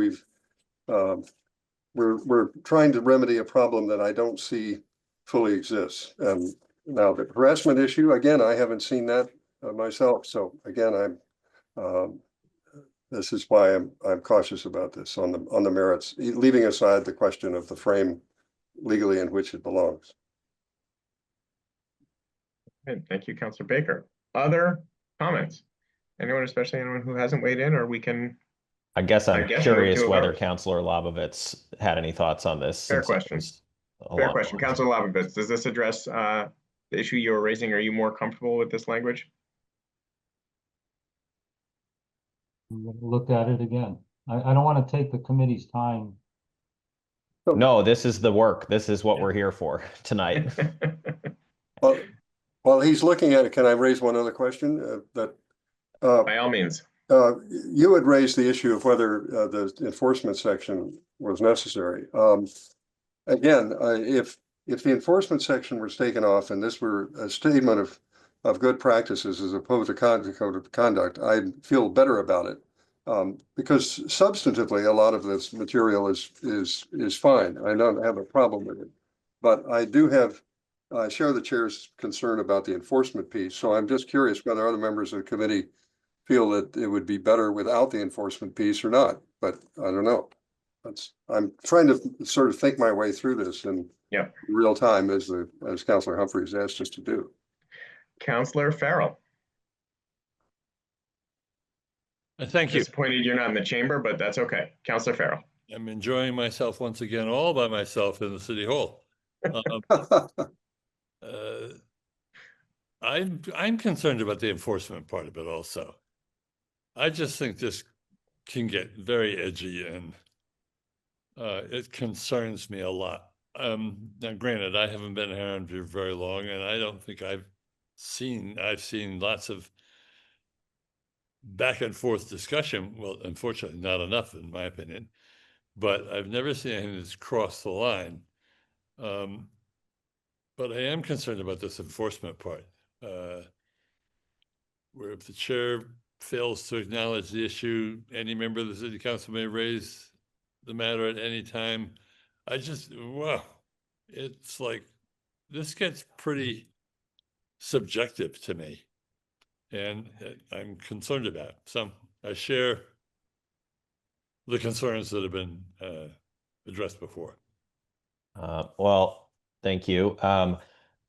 we're trying to remedy a problem that I don't see fully exists. Now the harassment issue, again, I haven't seen that myself. So again, this is why I'm cautious about this on the merits, leaving aside the question of the frame legally in which it belongs. Good. Thank you, Councilor Baker. Other comments? Anyone, especially anyone who hasn't weighed in, or we can? I guess I'm curious whether Councilor Labovitz had any thoughts on this. Fair question. Fair question. Councilor Labovitz, does this address the issue you were raising? Are you more comfortable with this language? Look at it again. I don't want to take the committee's time. No, this is the work. This is what we're here for tonight. Well, while he's looking at it, can I raise one other question? By all means. You had raised the issue of whether the enforcement section was necessary. Again, if the enforcement section was taken off and this were a statement of good practices as opposed to code of conduct, I'd feel better about it. Because substantively, a lot of this material is fine. I don't have a problem with it, but I do share the chair's concern about the enforcement piece. So I'm just curious whether other members of the committee feel that it would be better without the enforcement piece or not, but I don't know. I'm trying to sort of think my way through this in real time as Councilor Humphreys asked us to do. Councilor Farrell. Thank you. Disappointed you're not in the chamber, but that's okay. Councilor Farrell. I'm enjoying myself once again, all by myself in the city hall. I'm concerned about the enforcement part of it also. I just think this can get very edgy, and it concerns me a lot. Now granted, I haven't been around here very long, and I don't think I've seen lots of back and forth discussion. Well, unfortunately, not enough in my opinion, but I've never seen anything that's crossed the line. But I am concerned about this enforcement part, where if the chair fails to acknowledge the issue, any member of the city council may raise the matter at any time. Wow, it's like, this gets pretty subjective to me, and I'm concerned about it. So I share the concerns that have been addressed before. Well, thank you.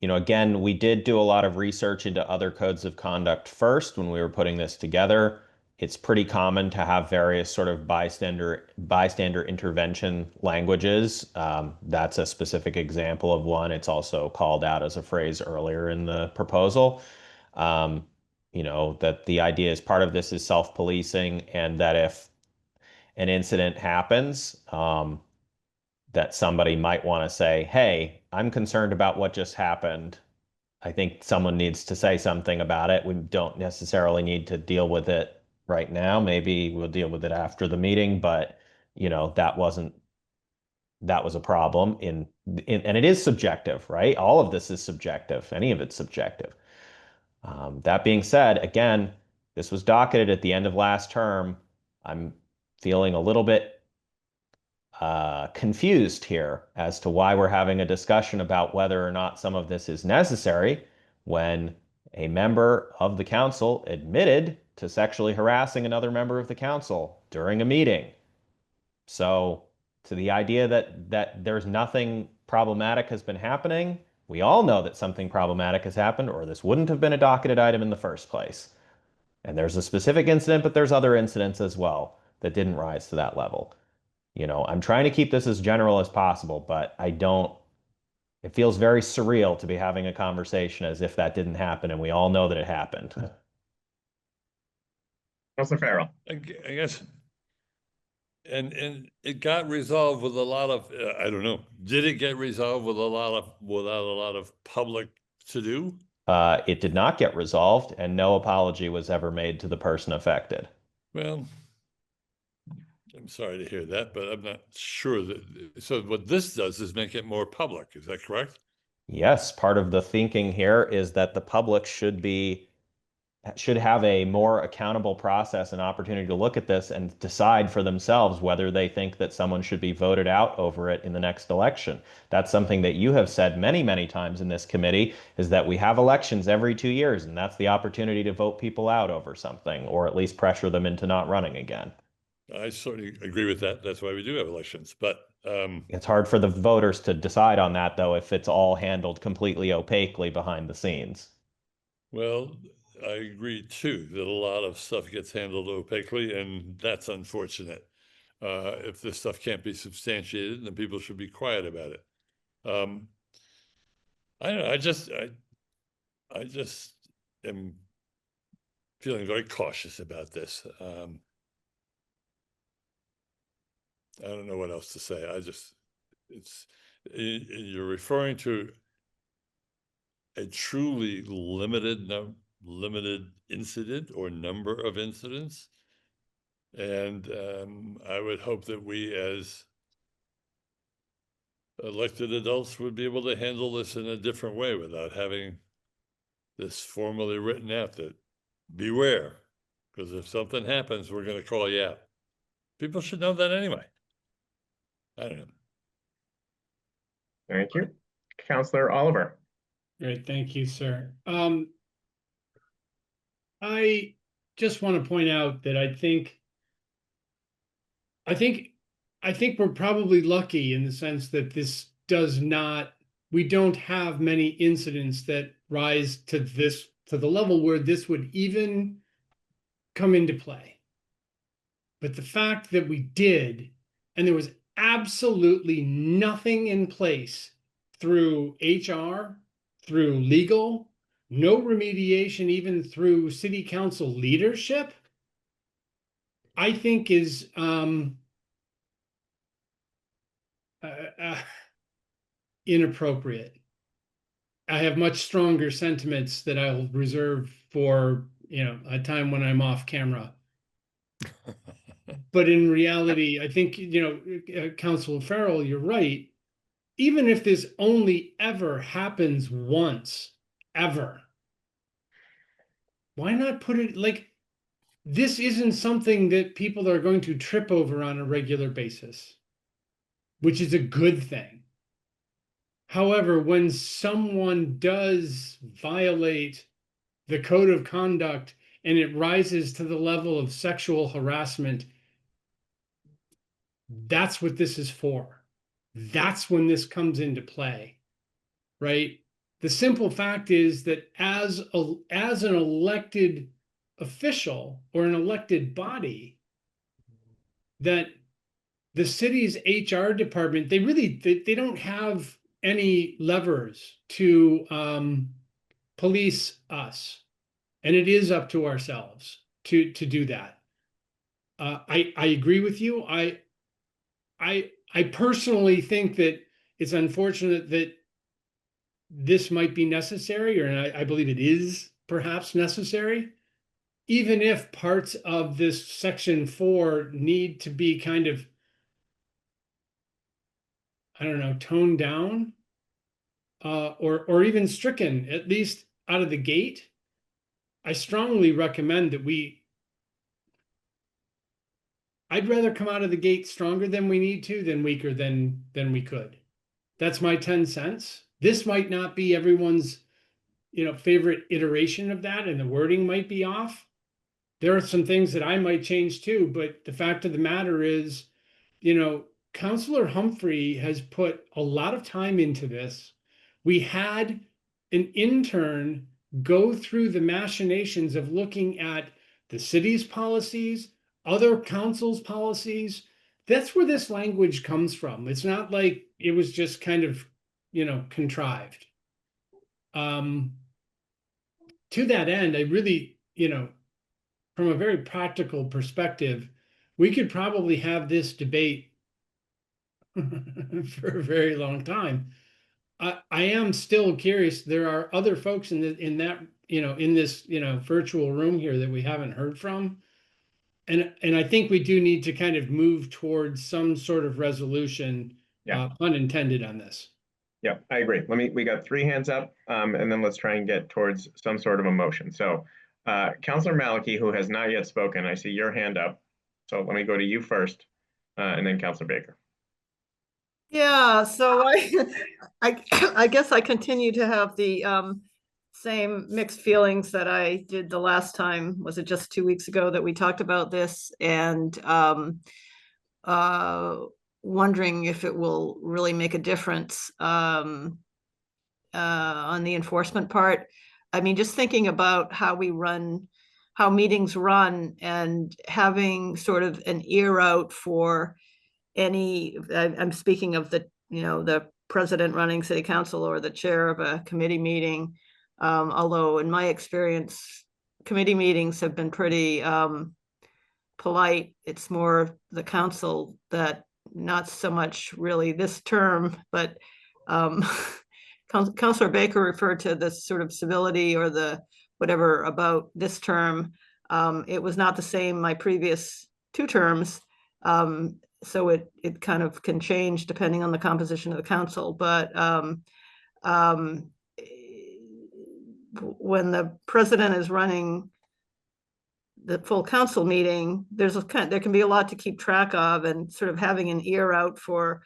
Again, we did do a lot of research into other codes of conduct first when we were putting this together. It's pretty common to have various sort of bystander intervention languages. That's a specific example of one. It's also called out as a phrase earlier in the proposal. That the idea is part of this is self-policing, and that if an incident happens, that somebody might want to say, hey, I'm concerned about what just happened. I think someone needs to say something about it. We don't necessarily need to deal with it right now. Maybe we'll deal with it after the meeting, but that was a problem and it is subjective, right? All of this is subjective. Any of it's subjective. That being said, again, this was docketed at the end of last term. I'm feeling a little bit confused here as to why we're having a discussion about whether or not some of this is necessary when a member of the council admitted to sexually harassing another member of the council during a meeting. So to the idea that there's nothing problematic has been happening, we all know that something problematic has happened, or this wouldn't have been a docketed item in the first place. And there's a specific incident, but there's other incidents as well that didn't rise to that level. I'm trying to keep this as general as possible, but it feels very surreal to be having a conversation as if that didn't happen, and we all know that it happened. Councilor Farrell. I guess, and it got resolved with a lot of, I don't know, did it get resolved with without a lot of public to do? It did not get resolved, and no apology was ever made to the person affected. Well, I'm sorry to hear that, but I'm not sure so what this does is make it more public. Is that correct? Yes, part of the thinking here is that the public should have a more accountable process and opportunity to look at this and decide for themselves whether they think that someone should be voted out over it in the next election. That's something that you have said many, many times in this committee, is that we have elections every 2 years, and that's the opportunity to vote people out over something, or at least pressure them into not running again. I certainly agree with that. That's why we do have elections, but it's hard for the voters to decide on that, though, if it's all handled completely opaquely behind the scenes. Well, I agree too that a lot of stuff gets handled opaquely, and that's unfortunate. If this stuff can't be substantiated, then people should be quiet about it. I don't know. I just am feeling very cautious about this. I don't know what else to say. You're referring to a truly limited incident or number of incidents. And I would hope that we as elected adults would be able to handle this in a different way without having this formally written out that beware, because if something happens, we're going to call you out. People should know that anyway. I don't know. Thank you. Councilor Oliver. Great, thank you, sir. I just want to point out that I think I think we're probably lucky in the sense that this does not, we don't have many incidents that rise to the level where this would even come into play. But the fact that we did, and there was absolutely nothing in place through HR, through legal, no remediation even through city council leadership, I think is inappropriate. I have much stronger sentiments that I'll reserve for, a time when I'm off camera. But in reality, I think, Councilor Farrell, you're right. Even if this only ever happens once, ever, why not put it like, this isn't something that people are going to trip over on a regular basis, which is a good thing. However, when someone does violate the code of conduct and it rises to the level of sexual harassment, that's what this is for. That's when this comes into play, right? The simple fact is that as an elected official or an elected body, that the city's HR department, they don't have any levers to police us, and it is up to ourselves to do that. I agree with you. I personally think that it's unfortunate that this might be necessary, or I believe it is perhaps necessary, even if parts of this section 4 need to be kind of, I don't know, toned down, or even stricken, at least out of the gate. I strongly recommend that I'd rather come out of the gate stronger than we need to than weaker than we could. That's my 10 cents. This might not be everyone's, favorite iteration of that, and the wording might be off. There are some things that I might change too, but the fact of the matter is, Councilor Humphrey has put a lot of time into this. We had an intern go through the machinations of looking at the city's policies, other councils' policies. That's where this language comes from. It's not like it was just kind of, contrived. To that end, I really, from a very practical perspective, we could probably have this debate for a very long time. I am still curious. There are other folks in this virtual room here that we haven't heard from. And I think we do need to kind of move towards some sort of resolution, pun intended, on this. Yeah, I agree. We got 3 hands up, and then let's try and get towards some sort of a motion. So Councilor Malachy, who has not yet spoken, I see your hand up. So let me go to you first, and then Councilor Baker. Yeah, so I guess I continue to have the same mixed feelings that I did the last time. Was it just 2 weeks ago that we talked about this? And wondering if it will really make a difference on the enforcement part. I mean, just thinking about how meetings run, and having sort of an ear out for I'm speaking of the president running city council or the chair of a committee meeting. Although in my experience, committee meetings have been pretty polite. It's more the council that, not so much really this term, but Councilor Baker referred to this sort of civility or the whatever about this term. It was not the same my previous 2 terms. So it kind of can change depending on the composition of the council. But when the president is running the full council meeting, there can be a lot to keep track of, and sort of having an ear out for,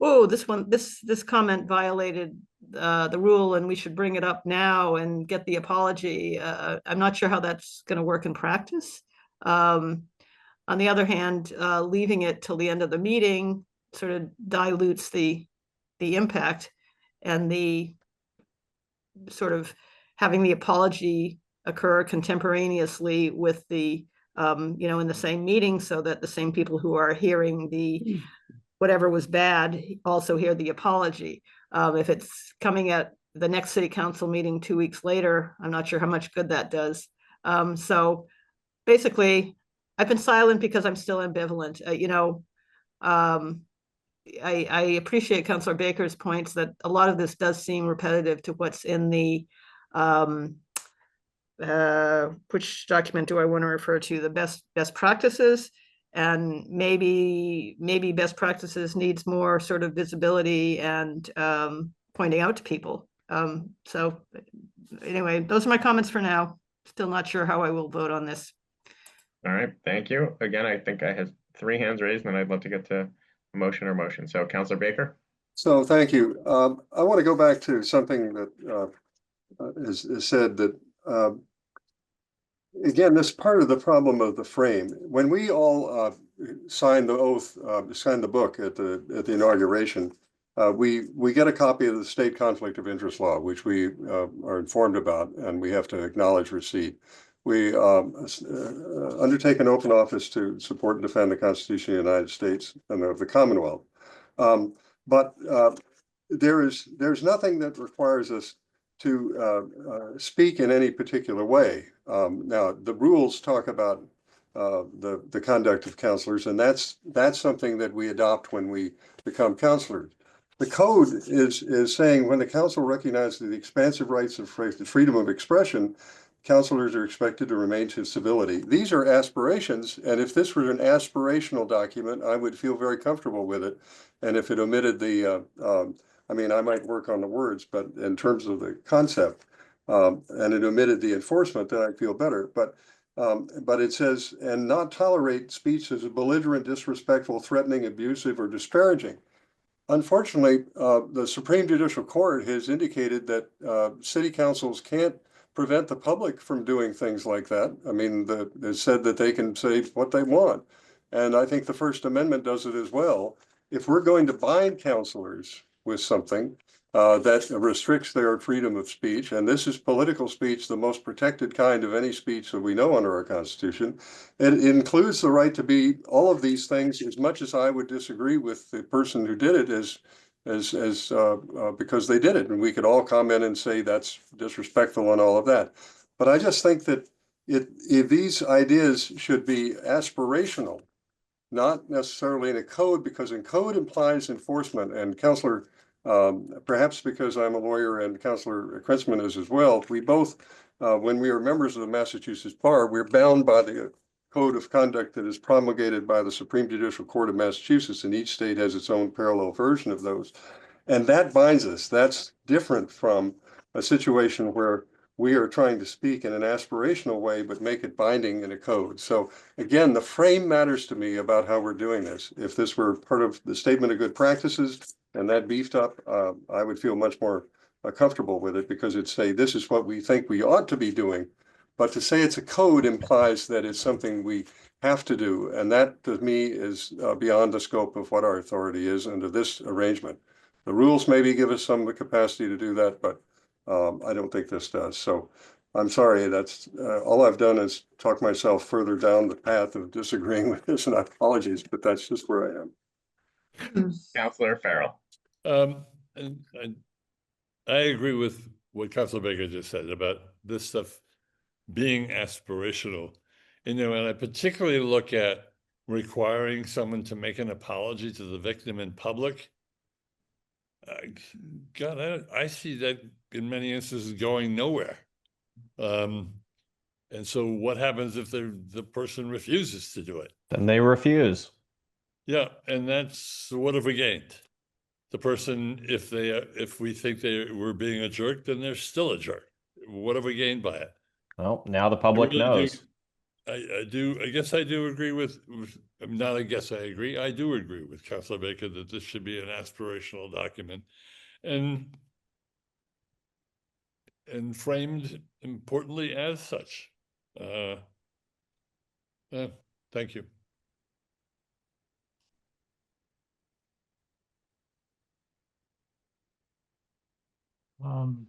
oh, this comment violated the rule, and we should bring it up now and get the apology. I'm not sure how that's going to work in practice. On the other hand, leaving it till the end of the meeting sort of dilutes the impact, and the sort of having the apology occur contemporaneously with the in the same meeting, so that the same people who are hearing the whatever was bad also hear the apology. If it's coming at the next city council meeting 2 weeks later, I'm not sure how much good that does. So basically, I've been silent because I'm still ambivalent. I appreciate Councilor Baker's points that a lot of this does seem repetitive to what's in the which document do I want to refer to? The best practices, and maybe best practices needs more sort of visibility and pointing out to people. So anyway, those are my comments for now. Still not sure how I will vote on this. All right, thank you. Again, I think I have 3 hands raised, and I'd love to get to a motion. So Councilor Baker. So thank you. I want to go back to something that is said that again, this is part of the problem of the frame. When we all signed the oath, signed the book at the inauguration, we get a copy of the state conflict of interest law, which we are informed about, and we have to acknowledge receipt. We undertake an open office to support and defend the Constitution of the United States and of the Commonwealth. But there's nothing that requires us to speak in any particular way. Now, the rules talk about the conduct of counselors, and that's something that we adopt when we become counselors. The code is saying when the council recognizes the expansive rights of freedom of expression, counselors are expected to remain to civility. These are aspirations, and if this were an aspirational document, I would feel very comfortable with it. And if it omitted the I mean, I might work on the words, but in terms of the concept, and it omitted the enforcement, then I'd feel better. But it says, and not tolerate speech as belligerent, disrespectful, threatening, abusive, or disparaging. Unfortunately, the Supreme Judicial Court has indicated that city councils can't prevent the public from doing things like that. I mean, they said that they can say what they want. And I think the First Amendment does it as well. If we're going to bind counselors with something that restricts their freedom of speech, and this is political speech, the most protected kind of any speech that we know under our Constitution. It includes the right to be all of these things, as much as I would disagree with the person who did it as because they did it, and we could all comment and say that's disrespectful and all of that. But I just think that if these ideas should be aspirational, not necessarily in a code, because in code implies enforcement. And Councilor, perhaps because I'm a lawyer and Councilor Krinsman is as well, we both, when we are members of the Massachusetts Bar, we're bound by the code of conduct that is promulgated by the Supreme Judicial Court of Massachusetts, and each state has its own parallel version of those. And that binds us. That's different from a situation where we are trying to speak in an aspirational way, but make it binding in a code. So again, the frame matters to me about how we're doing this. If this were part of the statement of good practices and that beefed up, I would feel much more comfortable with it, because it'd say, this is what we think we ought to be doing. But to say it's a code implies that it's something we have to do. And that, to me, is beyond the scope of what our authority is under this arrangement. The rules maybe give us some of the capacity to do that, but I don't think this does. So I'm sorry, that's all I've done is talk myself further down the path of disagreeing with this, and apologies, but that's just where I am. Councilor Farrell. And I agree with what Councilor Baker just said about this stuff being aspirational. And I particularly look at requiring someone to make an apology to the victim in public. God, I see that in many instances going nowhere. And so what happens if the person refuses to do it? Then they refuse. Yeah, and that's what have we gained? The person, if we think they were being a jerk, then they're still a jerk. What have we gained by it? Well, now the public knows. I guess I do agree with, not I guess I agree, I do agree with Councilor Baker that this should be an aspirational document and framed importantly as such. Thank you. Can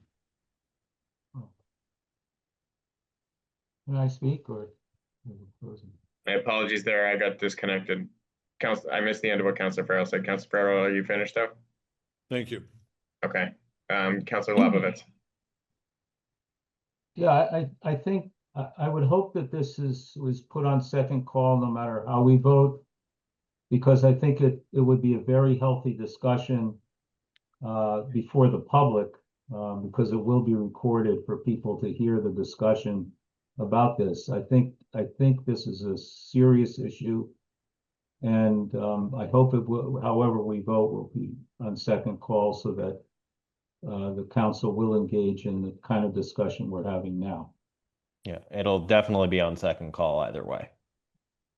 I speak or? My apologies there, I got disconnected. I missed the end of what Councilor Farrell said. Councilor Farrell, are you finished though? Thank you. Okay, Councilor Labovitz. Yeah, I think, I would hope that this was put on second call no matter how we vote. Because I think it would be a very healthy discussion before the public, because it will be recorded for people to hear the discussion about this. I think this is a serious issue. And I hope it will, however we vote, will be on second call so that the council will engage in the kind of discussion we're having now. Yeah, it'll definitely be on second call either way.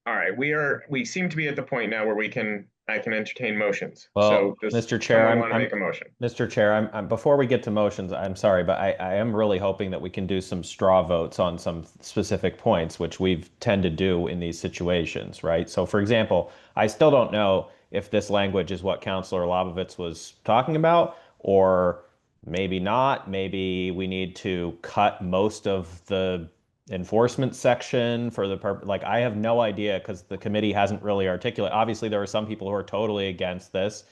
All right, we seem to be at the point now where I can entertain motions. Well, So does Mr. Chair, someone want to make a motion? Mr. Chair, before we get to motions, I'm sorry, but I am really hoping that we can do some straw votes on some specific points, which we've tend to do in these situations, right? So for example, I still don't know if this language is what Councilor Labovitz was talking about, or maybe not. Maybe we need to cut most of the enforcement section for the purpose. Like, I have no idea because the committee hasn't really articulated. Obviously, there are some people who are totally against this.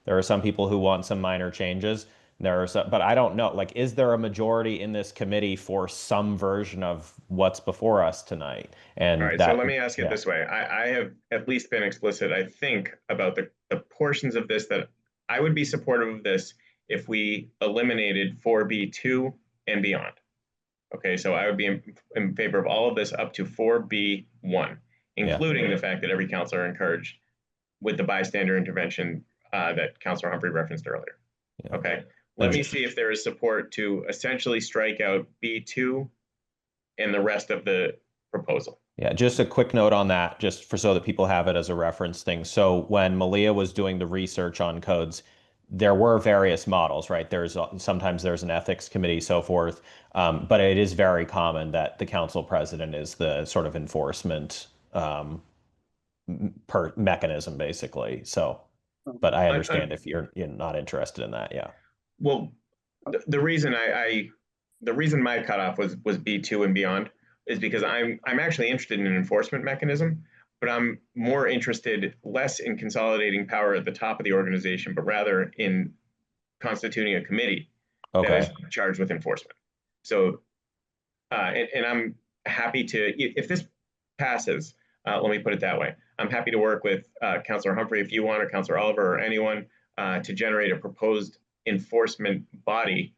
There are some people who want some minor changes. There are some, but I don't know. Like, is there a majority in this committee for some version of what's before us tonight? And all right, so let me ask it this way. I have at least been explicit, I think, about the portions of this that I would be supportive of this if we eliminated 4B2 and beyond. Okay, so I would be in favor of all of this up to 4B1, including the fact that every councilor encouraged with the bystander intervention that Councilor Humphrey referenced earlier. Yeah. Okay, let me see if there is support to essentially strike out B2 and the rest of the proposal. Yeah, just a quick note on that, just for so that people have it as a reference thing. So when Malia was doing the research on codes, there were various models, right? Sometimes there's an ethics committee, so forth, but it is very common that the council president is the sort of enforcement mechanism, basically. So, but I understand if you're not interested in that, yeah. Well, the reason the reason my cutoff was B2 and beyond is because I'm actually interested in an enforcement mechanism, but I'm more interested less in consolidating power at the top of the organization, but rather in constituting a committee that is charged with enforcement. So, and I'm happy to, if this passes, let me put it that way, I'm happy to work with Councilor Humphrey if you want, or Councilor Oliver, or anyone to generate a proposed enforcement body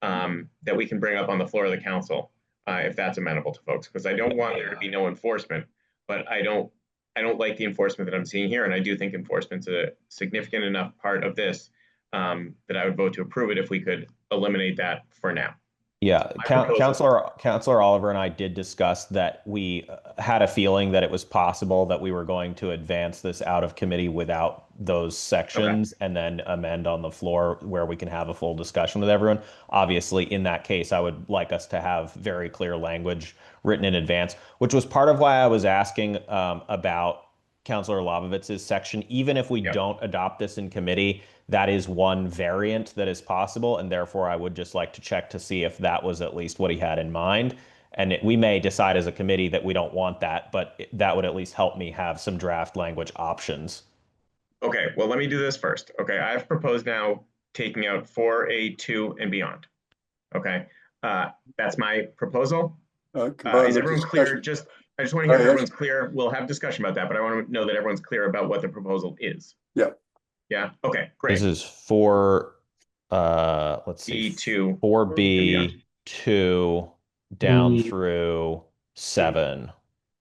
that we can bring up on the floor of the council, if that's amenable to folks, because I don't want there to be no enforcement, but I don't like the enforcement that I'm seeing here, and I do think enforcement's a significant enough part of this that I would vote to approve it if we could eliminate that for now. Yeah, Councilor Oliver and I did discuss that we had a feeling that it was possible that we were going to advance this out of committee without those sections and then amend on the floor where we can have a full discussion with everyone. Obviously, in that case, I would like us to have very clear language written in advance, which was part of why I was asking about Councilor Labovitz's section. Even if we don't adopt this in committee, that is one variant that is possible, and therefore I would just like to check to see if that was at least what he had in mind. And we may decide as a committee that we don't want that, but that would at least help me have some draft language options. Okay, well, let me do this first. Okay, I've proposed now taking out 4A2 and beyond. Okay, that's my proposal. Is everyone clear? I just want to hear everyone's clear. We'll have discussion about that, but I want to know that everyone's clear about what the proposal is. Yeah. Yeah. Okay, great. This is for, let's see, B2. 4B2 down through 7.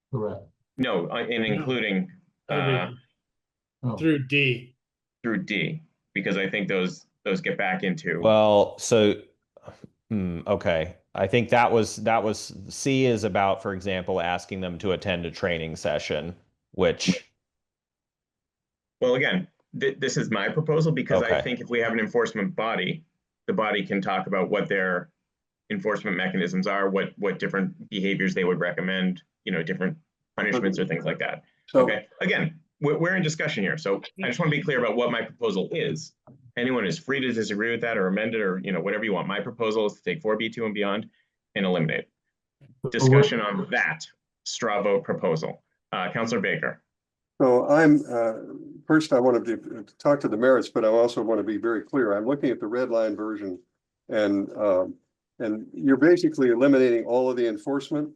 Correct. No, and including through D. Through D, because I think those get back into. Well, so, okay. I think that was C is about, for example, asking them to attend a training session, which. Well, again, this is my proposal because I think if we have an enforcement body, the body can talk about what their enforcement mechanisms are, what different behaviors they would recommend, different punishments or things like that. So, okay, again, we're in discussion here, so I just want to be clear about what my proposal is. Anyone is free to disagree with that or amend it or, whatever you want. My proposal is to take 4B2 and beyond and eliminate. Discussion on that straw vote proposal. Councilor Baker. So first I want to talk to the merits, but I also want to be very clear. I'm looking at the red line version and you're basically eliminating all of the enforcement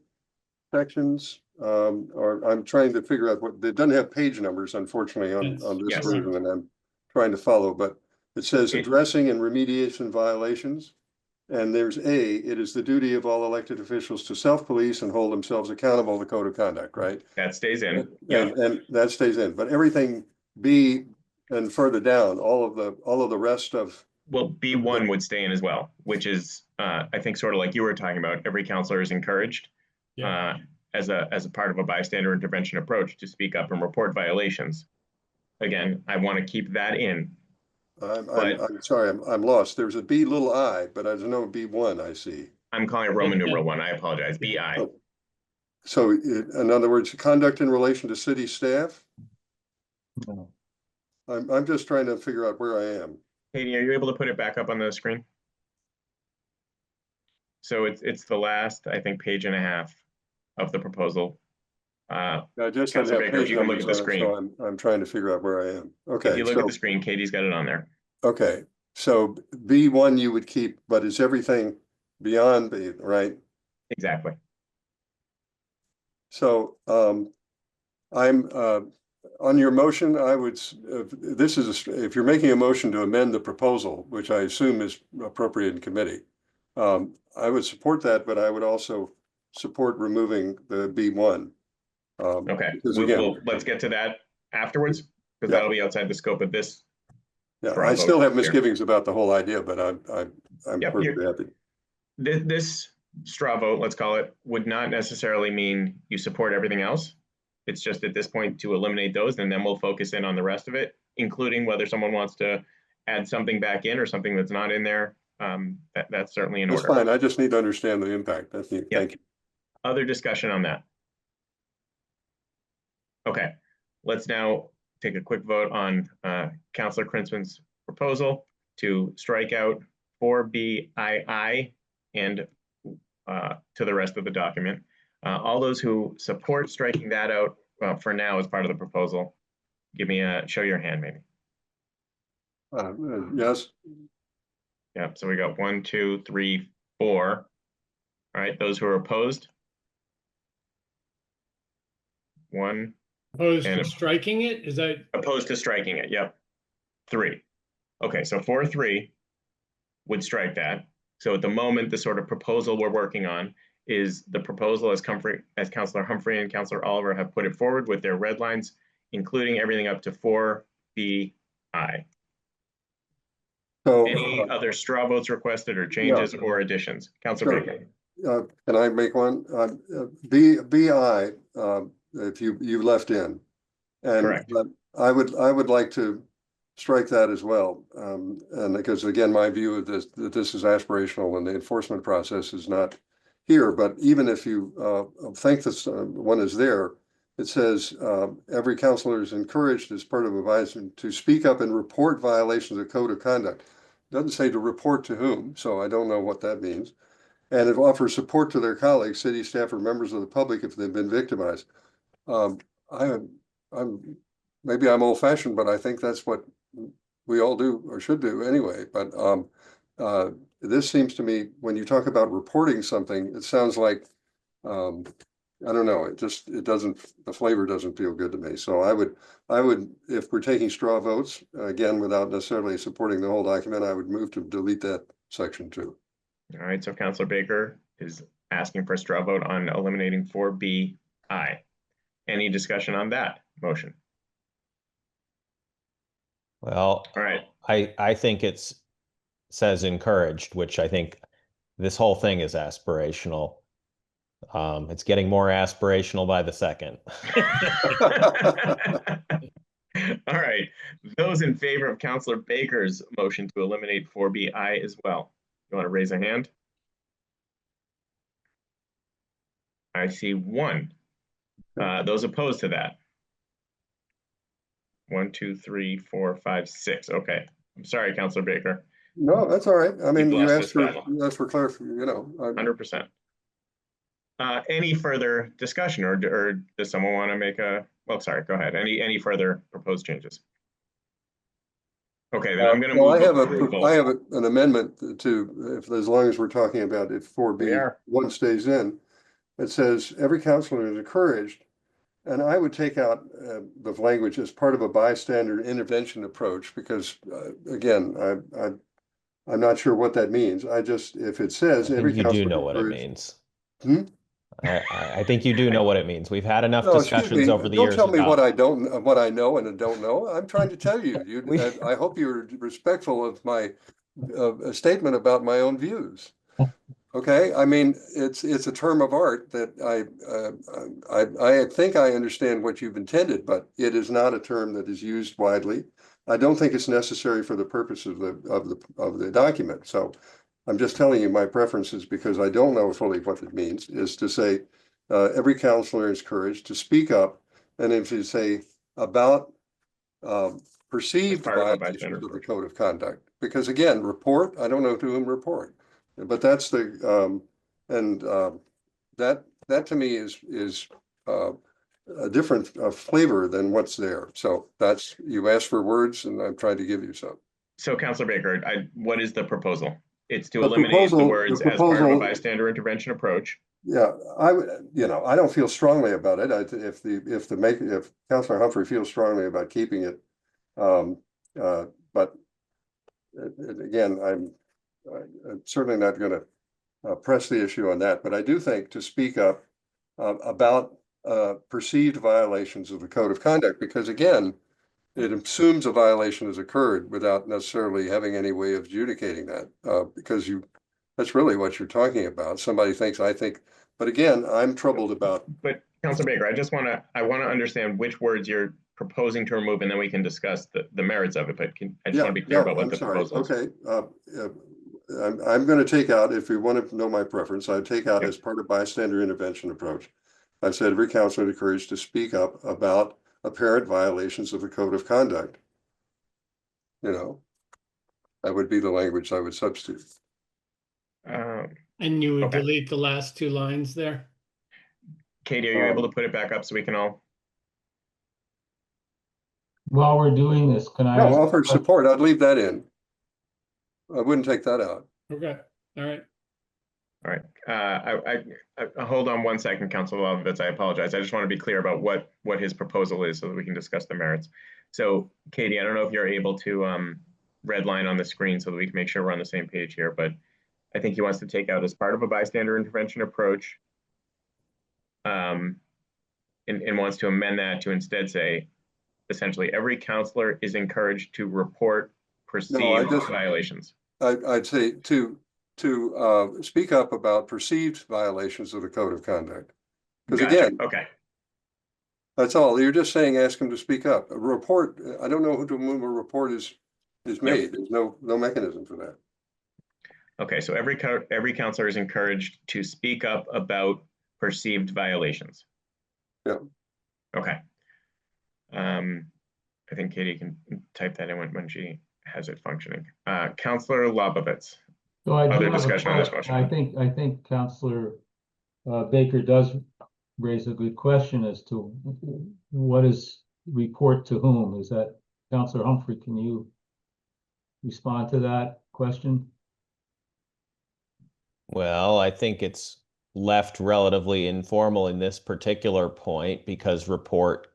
sections. Or I'm trying to figure out what, it doesn't have page numbers, unfortunately, on this Yes. version, and I'm trying to follow, but it says addressing and remediation violations. And there's it is the duty of all elected officials to self-police and hold themselves accountable to code of conduct, right? That stays in. And that stays in, but everything B and further down, all of the rest of. Well, B1 would stay in as well, which is, I think, sort of like you were talking about, every counselor is encouraged as a part of a bystander intervention approach to speak up and report violations. Again, I want to keep that in. I'm sorry, I'm lost. There's a B little I, but I don't know B1 I see. I'm calling it Roman numeral 1. I apologize. BI. Oh. So in other words, conduct in relation to city staff? No. I'm just trying to figure out where I am. Katie, are you able to put it back up on the screen? So it's the last, I think, page and a half of the proposal. I just don't Councilor have Baker, if page you can look numbers at the on it, screen. so I'm trying to figure out where I am. Okay. If you look at the screen, Katie's got it on there. Okay, so B1 you would keep, but is everything beyond B, right? Exactly. So I'm on your motion, I would, if you're making a motion to amend the proposal, which I assume is appropriate in committee, I would support that, but I would also support removing the B1. Okay, because again, let's get to that afterwards, because Yeah. that'll be outside the scope of this. yeah, straw I vote still have here. misgivings about the whole idea, but I'm Yep, perfectly happy. This straw vote, let's call it, would not necessarily mean you support everything else. It's just at this point to eliminate those, and then we'll focus in on the rest of it, including whether someone wants to add something back in or something that's not in there. That's certainly in That's order. fine. I just need to understand the impact. That's neat. Yeah. Thank you. Other discussion on that? Okay, let's now take a quick vote on Councilor Krinsman's proposal to strike out 4BII and to the rest of the document. All those who support striking that out for now as part of the proposal, give me show your hand maybe. Yes. Yeah, so we got 1, 2, 3, 4. All right, those who are opposed? 1. Opposed to And- striking it? Is that, Opposed to striking it, yep. 3. Okay, so 4-3 would strike that. So at the moment, the sort of proposal we're working on is the proposal as Councilor Humphrey and Councilor Oliver have put it forward with their red lines, including everything up to 4BI. So Any other straw votes requested or changes or additions? Councilor Sure. Baker. Can I make one? BI, if you left in. And Correct. I would like to strike that as well. And because again, my view of this, that this is aspirational and the enforcement process is not here, but even if you think this one is there, it says every counselor is encouraged as part of advising to speak up and report violations of code of conduct. It doesn't say to report to whom, so I don't know what that means. And it offers support to their colleagues, city staff, or members of the public if they've been victimized. Maybe I'm old fashioned, but I think that's what we all do or should do anyway. But this seems to me, when you talk about reporting something, it sounds like, I don't know, it doesn't, the flavor doesn't feel good to me. So I would, if we're taking straw votes, again, without necessarily supporting the whole document, I would move to delete that section too. All right, so Councilor Baker is asking for a straw vote on eliminating 4BI. Any discussion on that motion? Well, All right. I think says encouraged, which I think this whole thing is aspirational. It's getting more aspirational by the second. All right, those in favor of Councilor Baker's motion to eliminate 4BI as well, you want to raise a hand? I see 1. Those opposed to that? 1, 2, 3, 4, 5, 6. Okay, I'm sorry, Counselor Baker. No, that's all right. I mean, You've you lost asked this for, battle. you asked for clarification, 100%. Any further discussion, or does someone want to make a, well, sorry, go ahead. Any further proposed changes? Okay, then I'm going to well, move I have approval. an amendment to, if, as long as we're talking about if We are. 4B1 stays in. It says every counselor is encouraged, and I would take out the language as part of a bystander intervention approach, because again, I'm not sure what that means. I just, if it says I every think you do counselor know what it encouraged. means. Hmm? I think you do know what it means. We've had enough No, excuse discussions me, over the don't years tell me what about. I don't, what I know and don't know. I'm trying to tell you. I hope you're respectful of my statement about my own views. Okay, I mean, it's a term of art that I think I understand what you've intended, but it is not a term that is used widely. I don't think it's necessary for the purpose of the document. So I'm just telling you my preferences, because I don't know fully what it means, is to say every counselor is encouraged to speak up, and if you say about perceived part of a violations bystander of the approach. code of conduct, because again, report, I don't know to whom report, but that's the that to me is a different flavor than what's there. So that's, you asked for words, and I've tried to give you some. So Counselor Baker, what is the proposal? It's to The eliminate the proposal- words the as part of a proposal- bystander intervention approach. Yeah, I don't feel strongly about it. If Councilor Humphrey feels strongly about keeping it, but again, I'm certainly not going to press the issue on that. But I do think to speak up about perceived violations of the code of conduct, because again, it assumes a violation has occurred without necessarily having any way of adjudicating that, because that's really what you're talking about. Somebody thinks, I think, but again, I'm troubled about. But Councilor Baker, I want to understand which words you're proposing to remove, and then we can discuss the merits of it. But I just want to be clear about what the proposal is. Okay, I'm going to take out, if you want to know my preference, I'd take out as part of bystander intervention approach. I said every counselor encouraged to speak up about apparent violations of the code of conduct. That would be the language I would substitute. And you would delete the last two lines there? Katie, are you able to put it back up so we can all? While we're doing this, can I? No, offer support, I'd leave that in. I wouldn't take that out. Okay, all right. All right. I hold on one second, Councilor Lovitz. I apologize. I just want to be clear about what his proposal is so that we can discuss the merits. So, Katie, I don't know if you're able to red line on the screen so that we can make sure we're on the same page here, but I think he wants to take out as part of a bystander intervention approach, and wants to amend that to instead say, essentially, every counselor is encouraged to report perceived violations. I'd say to speak up about perceived violations of the code of conduct. Because again, that's all. You're just saying, ask him to speak up. A report, I don't know to whom a report is made. There's no mechanism for that. Okay, so every counselor is encouraged to speak up about perceived violations. Yeah. Okay. I think Katie can type that in when she has it functioning. Councilor Lovitz. So I Other discussion on this motion. I think Councilor Baker does raise a good question as to what is report to whom. Is that Councilor Humphrey? Can you respond to that question? Well, I think it's left relatively informal in this particular point because report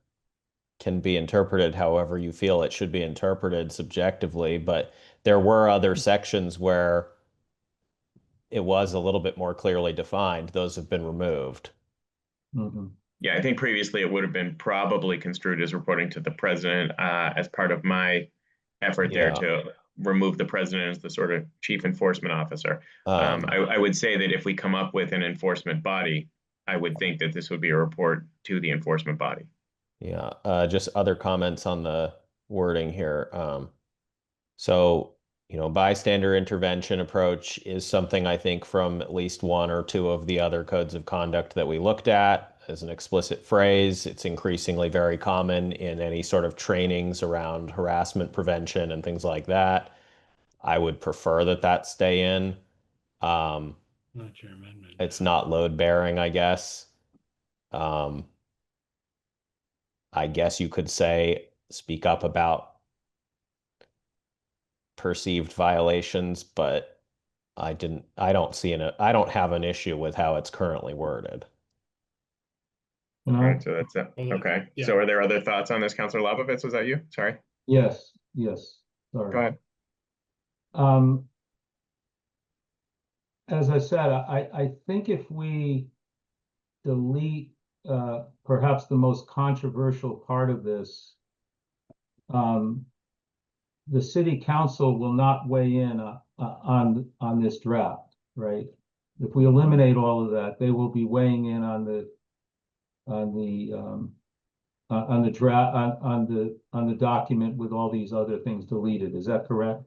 can be interpreted however you feel it should be interpreted subjectively, but there were other sections where it was a little bit more clearly defined. Those have been removed. Mm-hmm. Yeah, I think previously it would have been probably construed as reporting to the president as part of my effort there to remove the president as the sort of chief enforcement officer. I would say that if we come up with an enforcement body, I would think that this would be a report to the enforcement body. Yeah, just other comments on the wording here. So, bystander intervention approach is something I think from at least one or two of the other codes of conduct that we looked at. as an explicit phrase. It's increasingly very common in any sort of trainings around harassment prevention and things like that. I would prefer that that stay in. Not your amendment. It's not load bearing, I guess. I guess you could say speak up about perceived violations, but I don't have an issue with how it's currently worded. All right, so that's it. Well, Okay. yeah. So are there other thoughts on this? Councilor Labovitz, was that you? Sorry. Yes, sorry. Go ahead. As I said, I think if we delete perhaps the most controversial part of this, the city council will not weigh in on this draft, right? If we eliminate all of that, they will be weighing in on the document with all these other things deleted. Is that correct?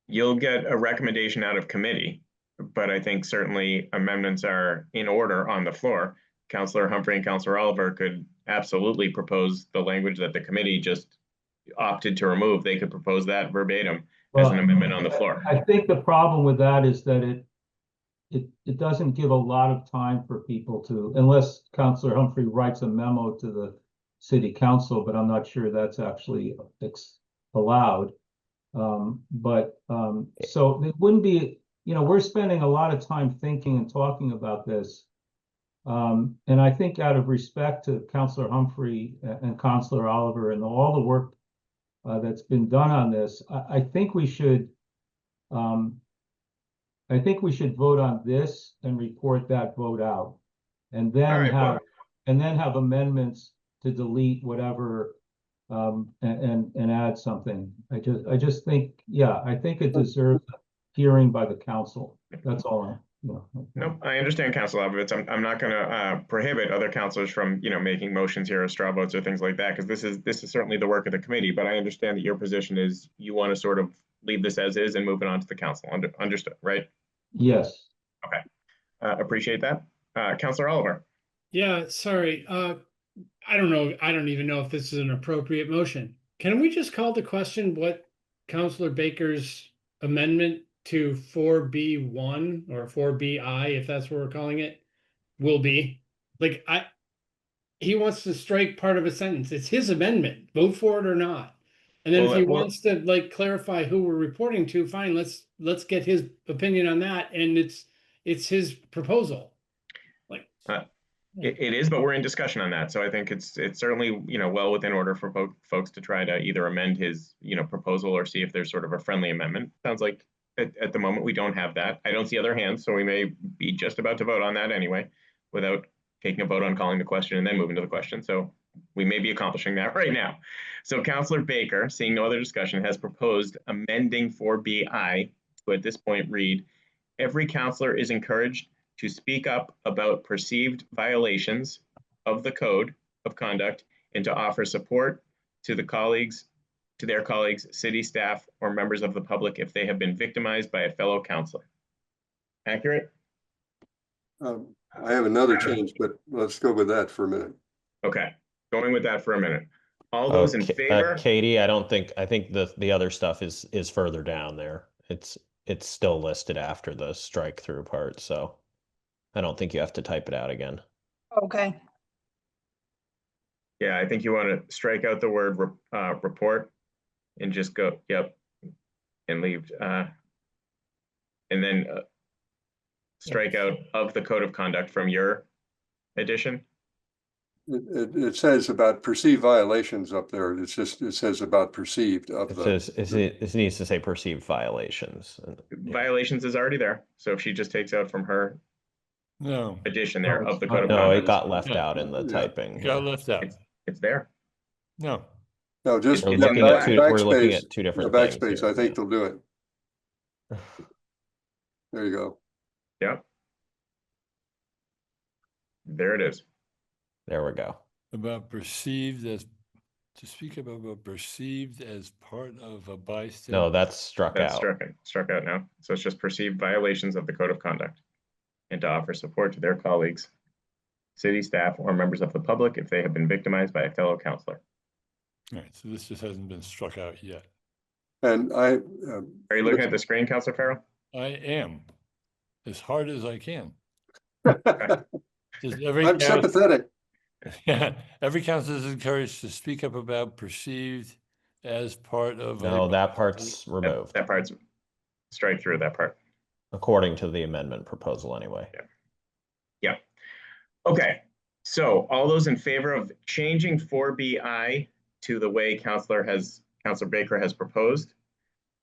You'll get a recommendation out of committee, but I think certainly amendments are in order on the floor. Councilor Humphrey and Councilor Oliver could absolutely propose the language that the committee just opted to remove. They could propose that verbatim as an amendment on the floor. I think the problem with that is that it doesn't give a lot of time for people to, unless Councilor Humphrey writes a memo to the city council, but I'm not sure that's actually allowed. So it wouldn't be, we're spending a lot of time thinking and talking about this. And I think out of respect to Councilor Humphrey and Councilor Oliver and all the work that's been done on this, I think we should vote on this and report that vote out, and then have amendments to delete whatever and add something. I just think, I think it deserves a hearing by the council. That's all. No, I understand, Councilor Labovitz. I'm not going to prohibit other councilors from making motions here or straw votes or things like that, because this is certainly the work of the committee. But I understand that your position is you want to sort of leave this as is and move it on to the council. Understood, right? Yes. Okay. Appreciate that. Councilor Oliver. Yeah, sorry. I don't know. I don't even know if this is an appropriate motion. Can we just call the question what Councilor Baker's amendment to 4B1 or 4BI, if that's what we're calling it, will be? Like, he wants to strike part of a sentence. It's his amendment. Vote for it or not. And then if he wants to like clarify who we're reporting to, fine, let's get his opinion on that. And it's his proposal. Like it is, but we're in discussion on that. So I think it's certainly, well within order for folks to try to either amend his, proposal or see if there's sort of a friendly amendment. Sounds like at the moment we don't have that. I don't see other hands, so we may be just about to vote on that anyway, without taking a vote on calling the question and then moving to the question. So we may be accomplishing that right now. So Councilor Baker, seeing no other discussion, has proposed amending 4BI to at this point read, every councilor is encouraged to speak up about perceived violations of the code of conduct and to offer support to their colleagues, city staff, or members of the public if they have been victimized by a fellow councilor. Accurate? I have another change, but let's go with that for a minute. Okay, going with that for a minute. All those in favor? Katie, I think the other stuff is further down there. It's still listed after the strike through part, so I don't think you have to type it out again. Okay. Yeah, I think you want to strike out the word report and just go, yep, and leave, and then strike out of the code of conduct from your addition. It says about perceived violations up there. It says about perceived of it needs to say perceived violations. Violations is already there. So if she just takes out from her addition there of the code of conduct. No, it got left out in the typing. It got left out. It's there. No, just we're looking at two different the things backspace. here. I think they'll do it. There you go. Yep. There it is. There we go. about perceived as, to speak about perceived as part of a bystander. No, that's struck That's out. struck out now. So it's just perceived violations of the code of conduct and to offer support to their colleagues city staff, or members of the public if they have been victimized by a fellow counselor. All right, so this just hasn't been struck out yet. And Are you looking at the screen, Counselor Farrell? I am, as hard as I can. I'm Just every council, sympathetic. yeah, every council is encouraged to speak up about perceived as part of. No, that part's removed, That part's strike through that part. according to the amendment proposal anyway. Yeah. Okay. So all those in favor of changing 4BI to the way Counselor Baker has proposed,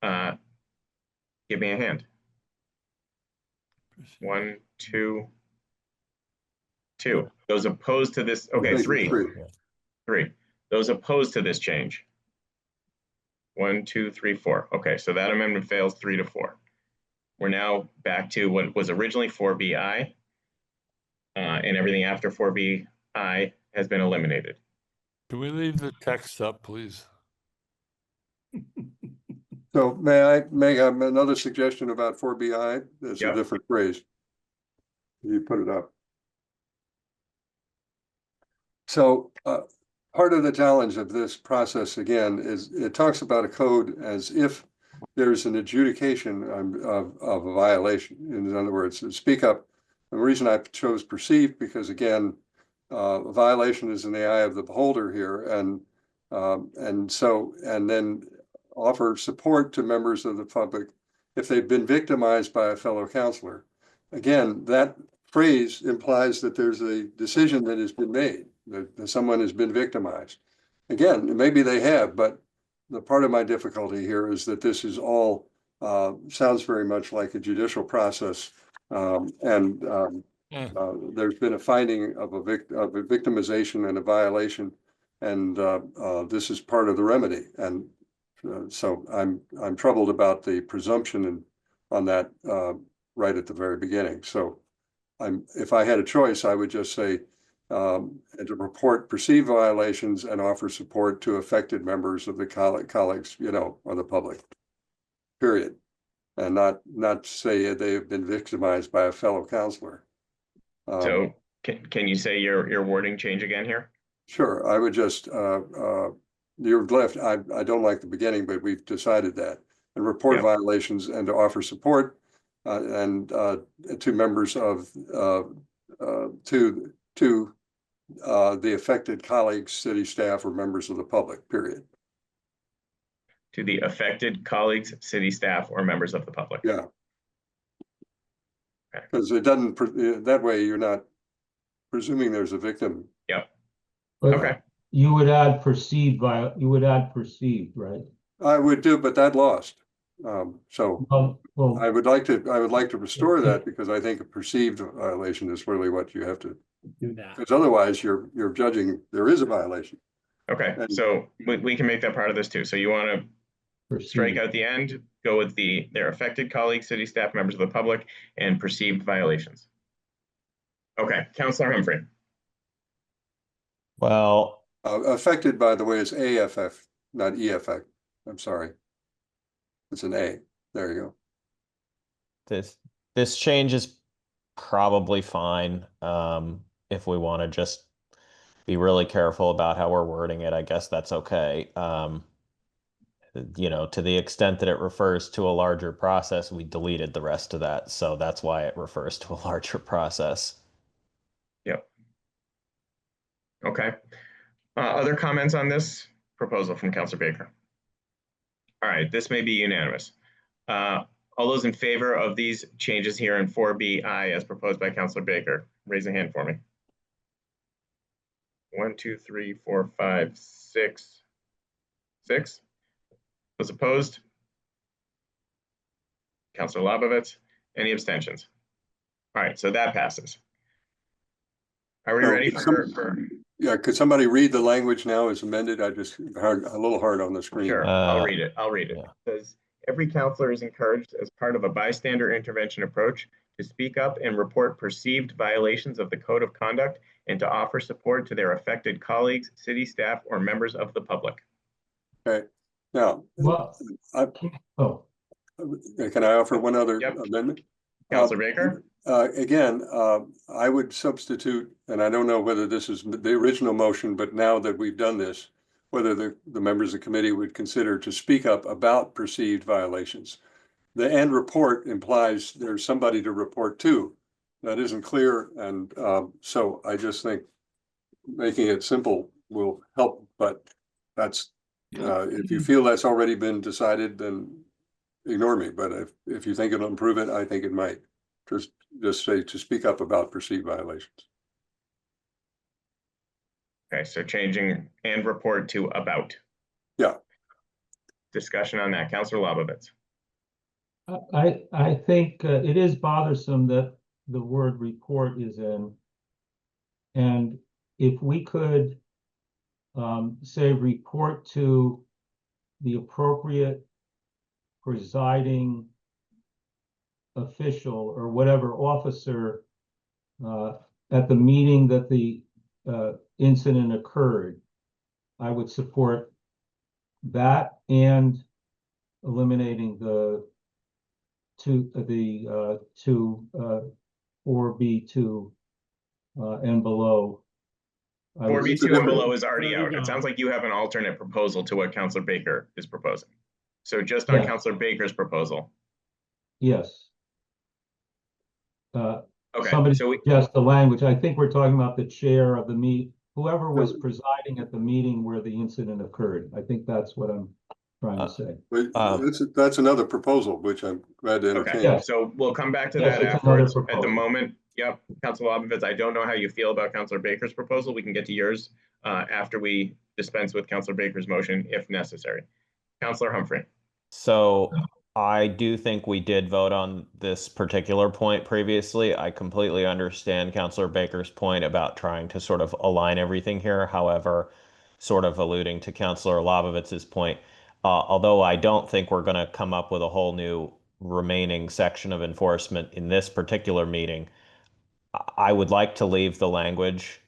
give me a hand. 1, 2, 2. Those opposed to this, okay, 3. 3. Those opposed to this change. 1, 2, 3, 4. Okay, so that amendment fails 3 to 4. We're now back to what was originally 4BI, and everything after 4BI has been eliminated. Can we leave the text up, please? So may I make another suggestion about 4BI? It's a different phrase. You put it up. So part of the challenge of this process, again, is it talks about a code as if there's an adjudication of a violation. In other words, speak up. The reason I chose perceived, because again, a violation is in the eye of the beholder here, and then offer support to members of the public if they've been victimized by a fellow counselor. Again, that phrase implies that there's a decision that has been made, that someone has been victimized. Again, maybe they have, but the part of my difficulty here is that this is all sounds very much like a judicial process, there's been a finding of a victimization and a violation, and this is part of the remedy. And so I'm troubled about the presumption on that right at the very beginning. So if I had a choice, I would just say and to report perceived violations and offer support to affected members of the colleagues, or the public. Period, and not say they have been victimized by a fellow counselor. So can you say your wording change again here? Sure, I would just you're left. I don't like the beginning, but we've decided that, and report violations and to offer support and to members of to the affected colleagues, city staff, or members of the public. Period. To the affected colleagues, city staff, or members of the public. Yeah. Because it doesn't, that way you're not presuming there's a victim. Yep. But Okay. You would add perceived, right? I would do, but that lost. So Well, I would like to restore that, because I think a perceived violation is really what you have to Do that. because otherwise you're judging there is a violation. Okay, so we can make that part of this too. So you want to strike out the end, go with their affected colleagues, city staff, members of the public, and perceived violations. Okay, Councilor Humphrey. Well, Affected, by the way, is AFF, not EFF. I'm sorry. It's an A. There you go. this change is probably fine. If we want to just be really careful about how we're wording it, I guess that's okay. To the extent that it refers to a larger process, we deleted the rest of that. So that's why it refers to a larger process. Yep. Okay. Other comments on this proposal from Councilor Baker? All right, this may be unanimous. All those in favor of these changes here in 4BI as proposed by Councilor Baker, raise a hand for me. 1, 2, 3, 4, 5, 6. 6. Those opposed? Councilor Labovitz. Any abstentions? All right, so that passes. Are we ready for? Yeah, could somebody read the language now as amended? I just a little hard on the screen. Sure, I'll read it. Yeah. It says, every counselor is encouraged as part of a bystander intervention approach to speak up and report perceived violations of the code of conduct and to offer support to their affected colleagues, city staff, or members of the public. Okay, now, well, can I offer one other amendment? Counselor Baker? Again, I would substitute, and I don't know whether this is the original motion, but now that we've done this, whether the members of the committee would consider to speak up about perceived violations. The end report implies there's somebody to report to. That isn't clear, and so I just think making it simple will help, but that's, if you feel that's already been decided, then ignore me, but if you think it'll improve it, I think it might. Just say to speak up about perceived violations. Okay, so changing and report to about. Yeah. Discussion on that, Counselor Lobovitz. I think it is bothersome that the word report is in. And if we could say report to the appropriate presiding official or whatever officer at the meeting that the incident occurred, I would support that and eliminating the 4B2 and below. 4B2 and below is already out. It sounds like you have an alternate proposal to what Counselor Baker is proposing. So just on Counselor Baker's proposal. Yes. Okay, Somebody so suggest the language. I think we're talking about the chair of the meet, whoever was presiding at the meeting where the incident occurred. I think that's what I'm trying to say. That's another proposal, which I'm glad to entertain. Okay, so we'll come back to that afterwards. At the moment, yep, Counselor Lobovitz, I don't know how you feel about Counselor Baker's proposal. We can get to yours after we dispense with Counselor Baker's motion if necessary. Counselor Humphrey. So I do think we did vote on this particular point previously. I completely understand Counselor Baker's point about trying to sort of align everything here. However, sort of alluding to Counselor Lobovitz's point, although I don't think we're going to come up with a whole new remaining section of enforcement in this particular meeting, I would like to leave the language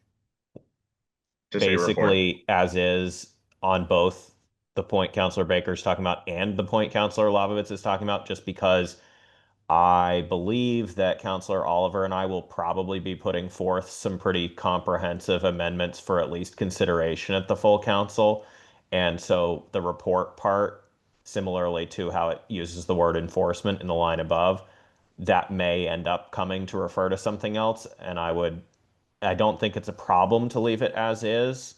basically as is on both the point Counselor Baker is talking about and the point Counselor Lobovitz is talking about, just because I believe that Counselor Oliver and I will probably be putting forth some pretty comprehensive amendments for at least consideration at the full council. And so the report part, similarly to how it uses the word enforcement in the line above, that may end up coming to refer to something else. And I don't think it's a problem to leave it as is,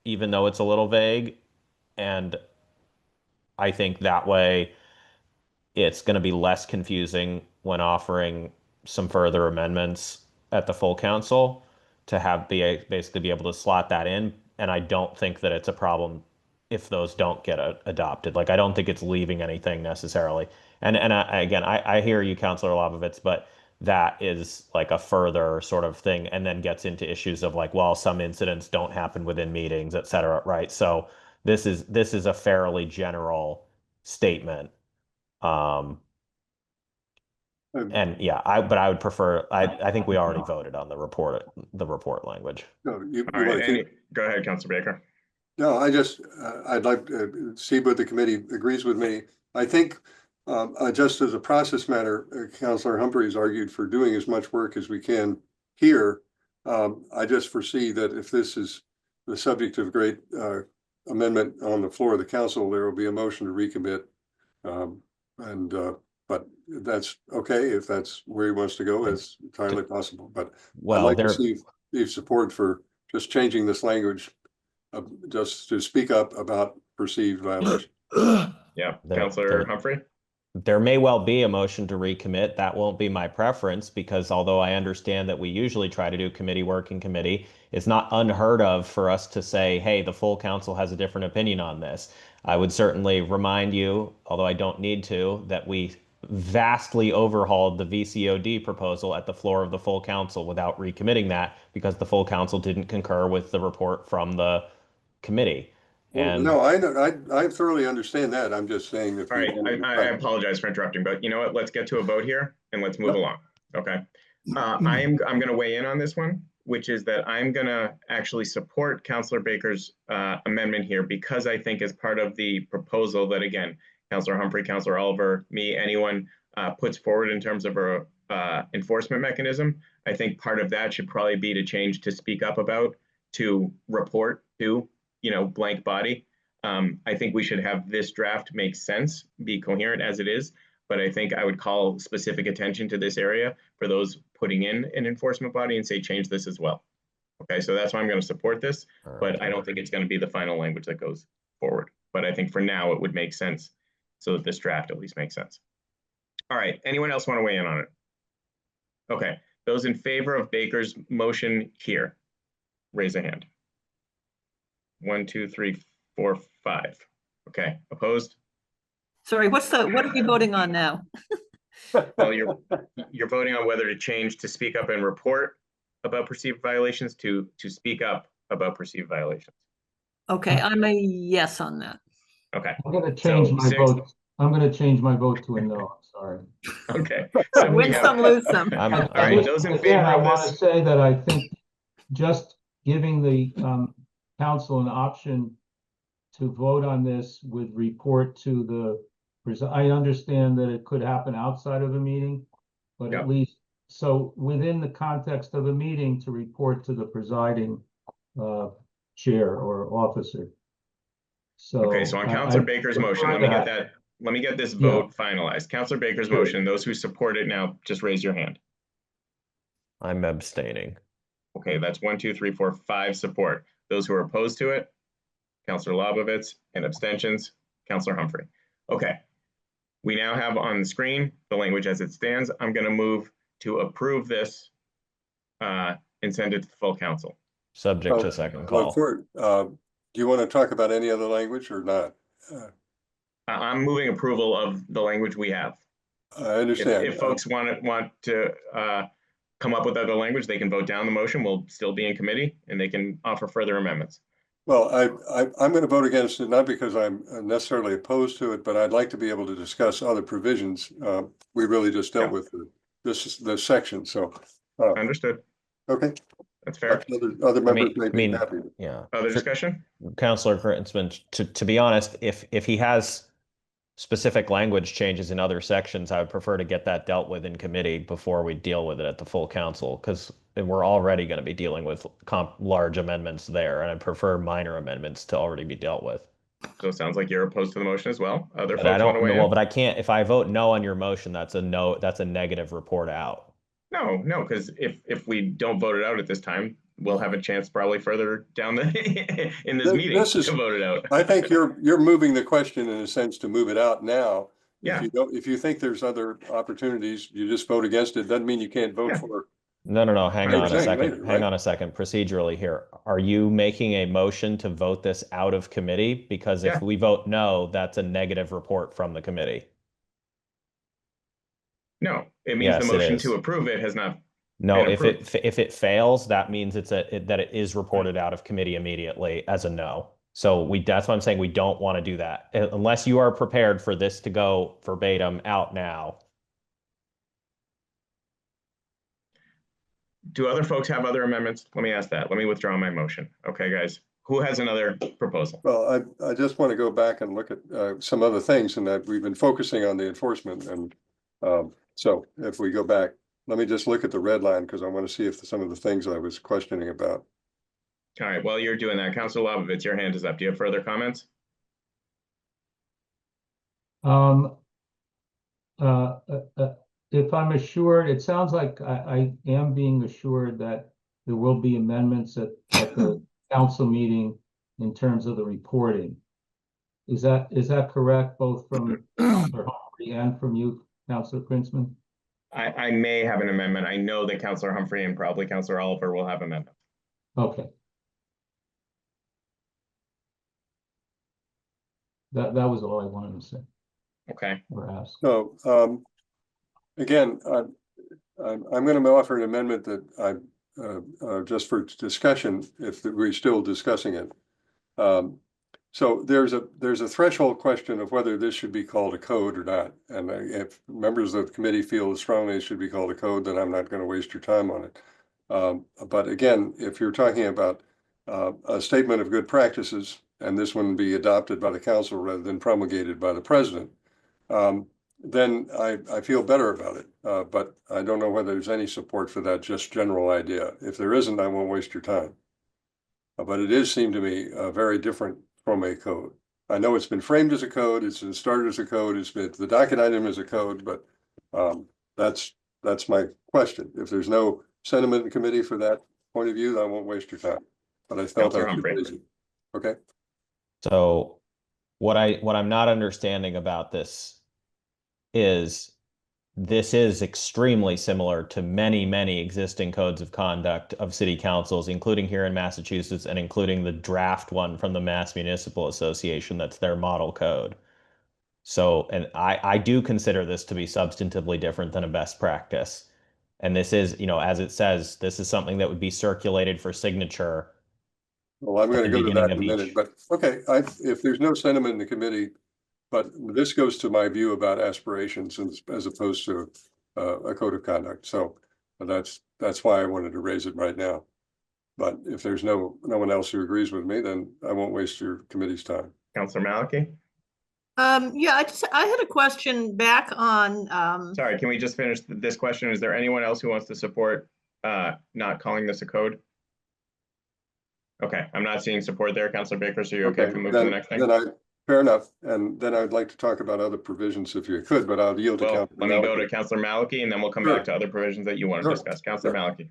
even though it's a little vague. And I think that way it's going to be less confusing when offering some further amendments at the full council to basically be able to slot that in. And I don't think that it's a problem if those don't get adopted. Like, I don't think it's leaving anything necessarily. And I hear you, Counselor Lobovitz, but that is like a further sort of thing, and then gets into issues of like, well, some incidents don't happen within meetings, et cetera, right? So this is a fairly general statement. And yeah, but I would prefer, I think we already voted on the report language. No, all right, go ahead, Counselor Baker. No, I'd like to see what the committee agrees with me. I think just as a process matter, Counselor Humphreys argued for doing as much work as we can here. I just foresee that if this is the subject of great amendment on the floor of the council, there will be a motion to recommit. But that's okay if that's where he wants to go. It's entirely possible. But I'd like to see support for just changing this language, just to speak up about perceived violation. Yeah, Counselor Humphrey. There may well be a motion to recommit. That won't be my preference, because although I understand that we usually try to do committee work in committee, it's not unheard of for us to say, hey, the full council has a different opinion on this. I would certainly remind you, although I don't need to, that we vastly overhauled the VCOD proposal at the floor of the full council without recommitting that, because the full council didn't concur with the report from the committee. And no, I thoroughly understand that. I'm just saying that. All right, I apologize for interrupting, but you know what? Let's get to a vote here and let's move along. Okay. I'm going to weigh in on this one, which is that I'm going to actually support Counselor Baker's amendment here, because I think as part of the proposal that, again, Counselor Humphrey, Counselor Oliver, me, anyone puts forward in terms of a enforcement mechanism. I think part of that should probably be to change to speak up about, to report to, blank body. I think we should have this draft make sense, be coherent as it is, but I think I would call specific attention to this area for those putting in an enforcement body and say, change this as well. Okay, so that's why I'm going to support this, but I don't think it's going to be the final language that goes forward. But I think for now it would make sense so that this draft at least makes sense. All right, anyone else want to weigh in on it? Okay, those in favor of Baker's motion here, raise a hand. 1, 2, 3, 4, 5. Okay, opposed? Sorry, what are we voting on now? Well, you're voting on whether to change to speak up and report about perceived violations to speak up about perceived violations. Okay, I'm a yes on that. Okay. I'm going to change my vote. I'm going to change my vote to a no. I'm sorry. Okay. So win some, lose some. All right, those in favor I of want to this. say that I think just giving the council an option to vote on this with report to the, I understand that it could happen outside of the meeting, but at least, so within the context of a meeting to report to the presiding chair or officer. So okay, so on Councilor Baker's motion, let me get this vote finalized. Councilor Baker's motion, those who support it now, just raise your hand. I'm abstaining. Okay, that's 1, 2, 3, 4, 5 support. Those who are opposed to it, Councilor Lobovitz, and abstentions, Councilor Humphrey. Okay, we now have on the screen the language as it stands. I'm going to move to approve this and send it to the full council. Subject to second call. Do you want to talk about any other language or not? I'm moving approval of the language we have. I understand. If folks want to come up with other language, they can vote down the motion. We'll still be in committee and they can offer further amendments. Well, I'm going to vote against it, not because I'm necessarily opposed to it, but I'd like to be able to discuss other provisions. We really just dealt with this section, so. Understood. Okay. That's fair. Other members may be happy. Yeah. Other discussion? Councilor Krinsman, to be honest, if he has specific language changes in other sections, I would prefer to get that dealt with in committee before we deal with it at the full council, because we're already going to be dealing with large amendments there, and I prefer minor amendments to already be dealt with. So it sounds like you're opposed to the motion as well. Other But folks want to weigh in? Well, but I can't. If I vote no on your motion, that's a no. That's a negative report out. No, because if we don't vote it out at this time, we'll have a chance probably further down in this meeting to vote it out. I think you're moving the question in a sense to move it out now. Yeah. If you think there's other opportunities, you just vote against it. Doesn't mean you can't vote for. No. Hang on a second. Later, Hang on a second. Procedurally here, are you making a motion to vote this out of committee? Because if we vote no, that's a negative report from the committee. No, it means the motion to approve it has not. No, if it fails, that means that it is reported out of committee immediately as a no. So that's why I'm saying we don't want to do that unless you are prepared for this to go verbatim out now. Do other folks have other amendments? Let me ask that. Let me withdraw my motion. Okay, guys, who has another proposal? Well, I just want to go back and look at some other things, and that we've been focusing on the enforcement, and so if we go back, let me just look at the red line because I want to see if some of the things I was questioning about. All right, while you're doing that, Councilor Lobovitz, your hand is up. Do you have further comments? If I'm assured, it sounds like I am being assured that there will be amendments at the council meeting in terms of the reporting. Is that correct, both from Councilor Humphrey and from you, Councilor Krinsman? I may have an amendment. I know that Councilor Humphrey and probably Councilor Oliver will have amendments. Okay. That was all I wanted to say. Okay. Or ask. So again, I'm going to offer an amendment that just for discussion, if we're still discussing it. So there's a threshold question of whether this should be called a code or not. And if members of the committee feel strongly it should be called a code, then I'm not going to waste your time on it. But again, if you're talking about a statement of good practices, and this one be adopted by the council rather than promulgated by the president, then I feel better about it. But I don't know whether there's any support for that just general idea. If there isn't, I won't waste your time. But it is seemed to me very different from a code. I know it's been framed as a code, it's been started as a code, it's been the docket item as a code, but that's my question. If there's no sentiment in committee for that point of view, I won't waste your time. But I felt Councilor I should Humphrey. raise it. Okay. So what I'm not understanding about this is extremely similar to many, many existing codes of conduct of city councils, including here in Massachusetts and including the draft one from the Mass Municipal Association. That's their model code. So, and I do consider this to be substantively different than a best practice. And this is, as it says, this is something that would be circulated for signature. Well, I'm going to at the go to that beginning in a of minute, each. but okay, if there's no sentiment in the committee, but this goes to my view about aspirations as opposed to a code of conduct. So that's why I wanted to raise it right now. But if there's no one else who agrees with me, then I won't waste your committee's time. Councilor Maliki? Yeah, I had a question back on, Sorry, can we just finish this question? Is there anyone else who wants to support not calling this a code? Okay, I'm not seeing support there. Councilor Baker, so you okay if we move to the next thing? Fair enough. And then I'd like to talk about other provisions if you could, but I'll yield to Well, Councilor let me go Maliki. to Councilor Maliki and then we'll come Sure. back to other provisions that you want to Sure. discuss. Councilor Maliki.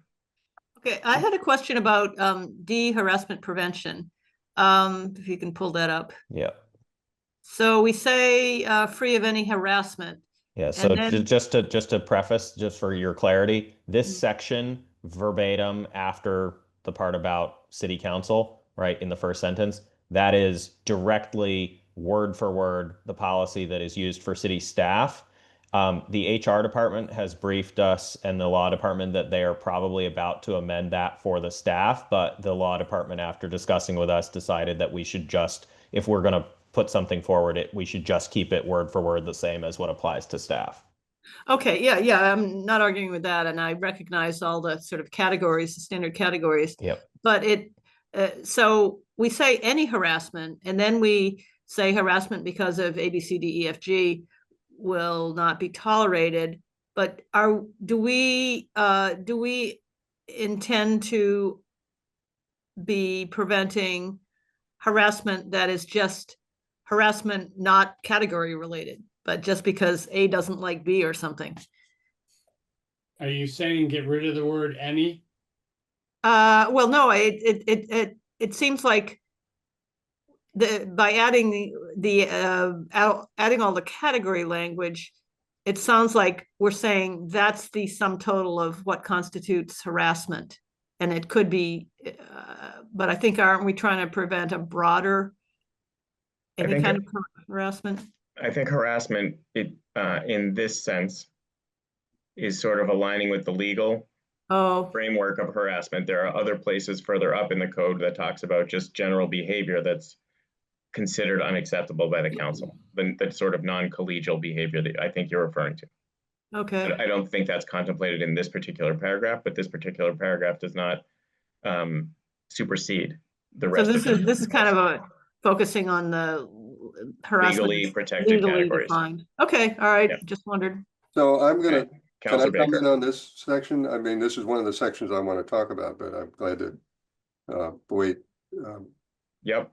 okay, I had a question about de-harassment prevention. If you can pull that up. Yeah. So we say free of any harassment. Yeah, so then- just to preface, just for your clarity, this section verbatim after the part about city council, right, in the first sentence, that is directly word for word the policy that is used for city staff. The HR department has briefed us and the law department that they are probably about to amend that for the staff, but the law department, after discussing with us, decided that we should just, if we're going to put something forward, we should just keep it word for word the same as what applies to staff. Okay, yeah, I'm not arguing with that, and I recognize all the sort of categories, the standard categories. Yep. But so we say any harassment, and then we say harassment because of A, B, C, D, E, F, G will not be tolerated. But do we intend to be preventing harassment that is just harassment, not category related, but just because A doesn't like B or something? Are you saying get rid of the word any? Well, no, it seems like by adding adding all the category language, it sounds like we're saying that's the sum total of what constitutes harassment, and it could be. But I think, aren't we trying to prevent a broader any kind of harassment? I think harassment, in this sense, is sort of aligning with the legal framework of harassment. There are other places further up in the code that talks about just general behavior that's considered unacceptable by the council, the sort of non-collegial behavior that I think you're referring to. Okay. I don't think that's contemplated in this particular paragraph, but this particular paragraph does not supersede the rest So of this is kind of focusing on the harassment legally protected categories. defined. Okay, all right, just wondered. So I'm going to, can I Councilor Baker. comment on this section? I mean, this is one of the sections I want to talk about, but I'm glad to wait. Yep.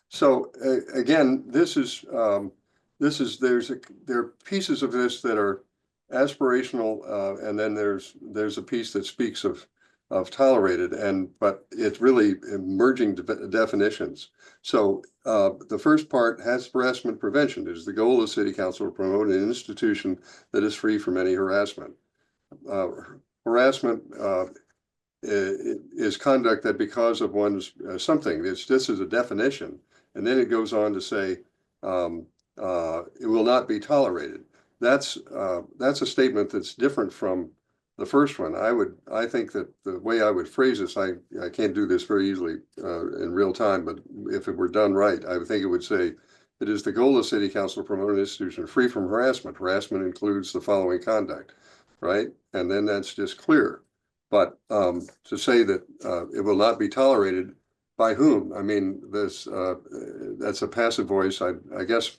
So again, there are pieces of this that are aspirational, and then there's a piece that speaks of tolerated, but it's really merging definitions. So the first part has harassment prevention. It is the goal of City Council to promote an institution that is free from any harassment. Harassment is conduct that because of one's something. This is a definition, and then it goes on to say it will not be tolerated. That's a statement that's different from the first one. I think that the way I would phrase this, I can't do this very easily in real time, but if it were done right, I would think it would say, it is the goal of City Council to promote an institution free from harassment. Harassment includes the following conduct, right? And then that's just clear. But to say that it will not be tolerated, by whom? I mean, that's a passive voice. I guess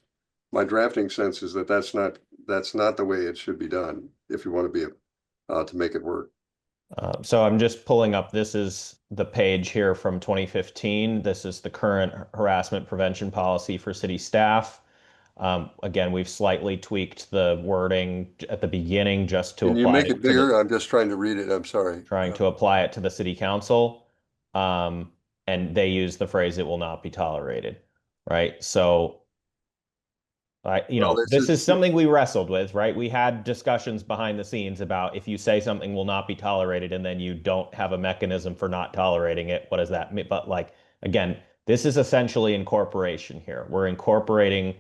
my drafting sense is that that's not that's not the way it should be done if you want to be to make it work. So I'm just pulling up, this is the page here from 2015. This is the current harassment prevention policy for city staff. Again, we've slightly tweaked the wording at the beginning just to Can you apply make it it to the, bigger? I'm just trying to read it. I'm sorry. trying to apply it to the city council. And they use the phrase, "it will not be tolerated," right? So Well, this is something we wrestled with, right? We had discussions behind the scenes about if you say something will not be tolerated and then you don't have a mechanism for not tolerating it, what does that mean? But like, again, this is essentially incorporation here. We're incorporating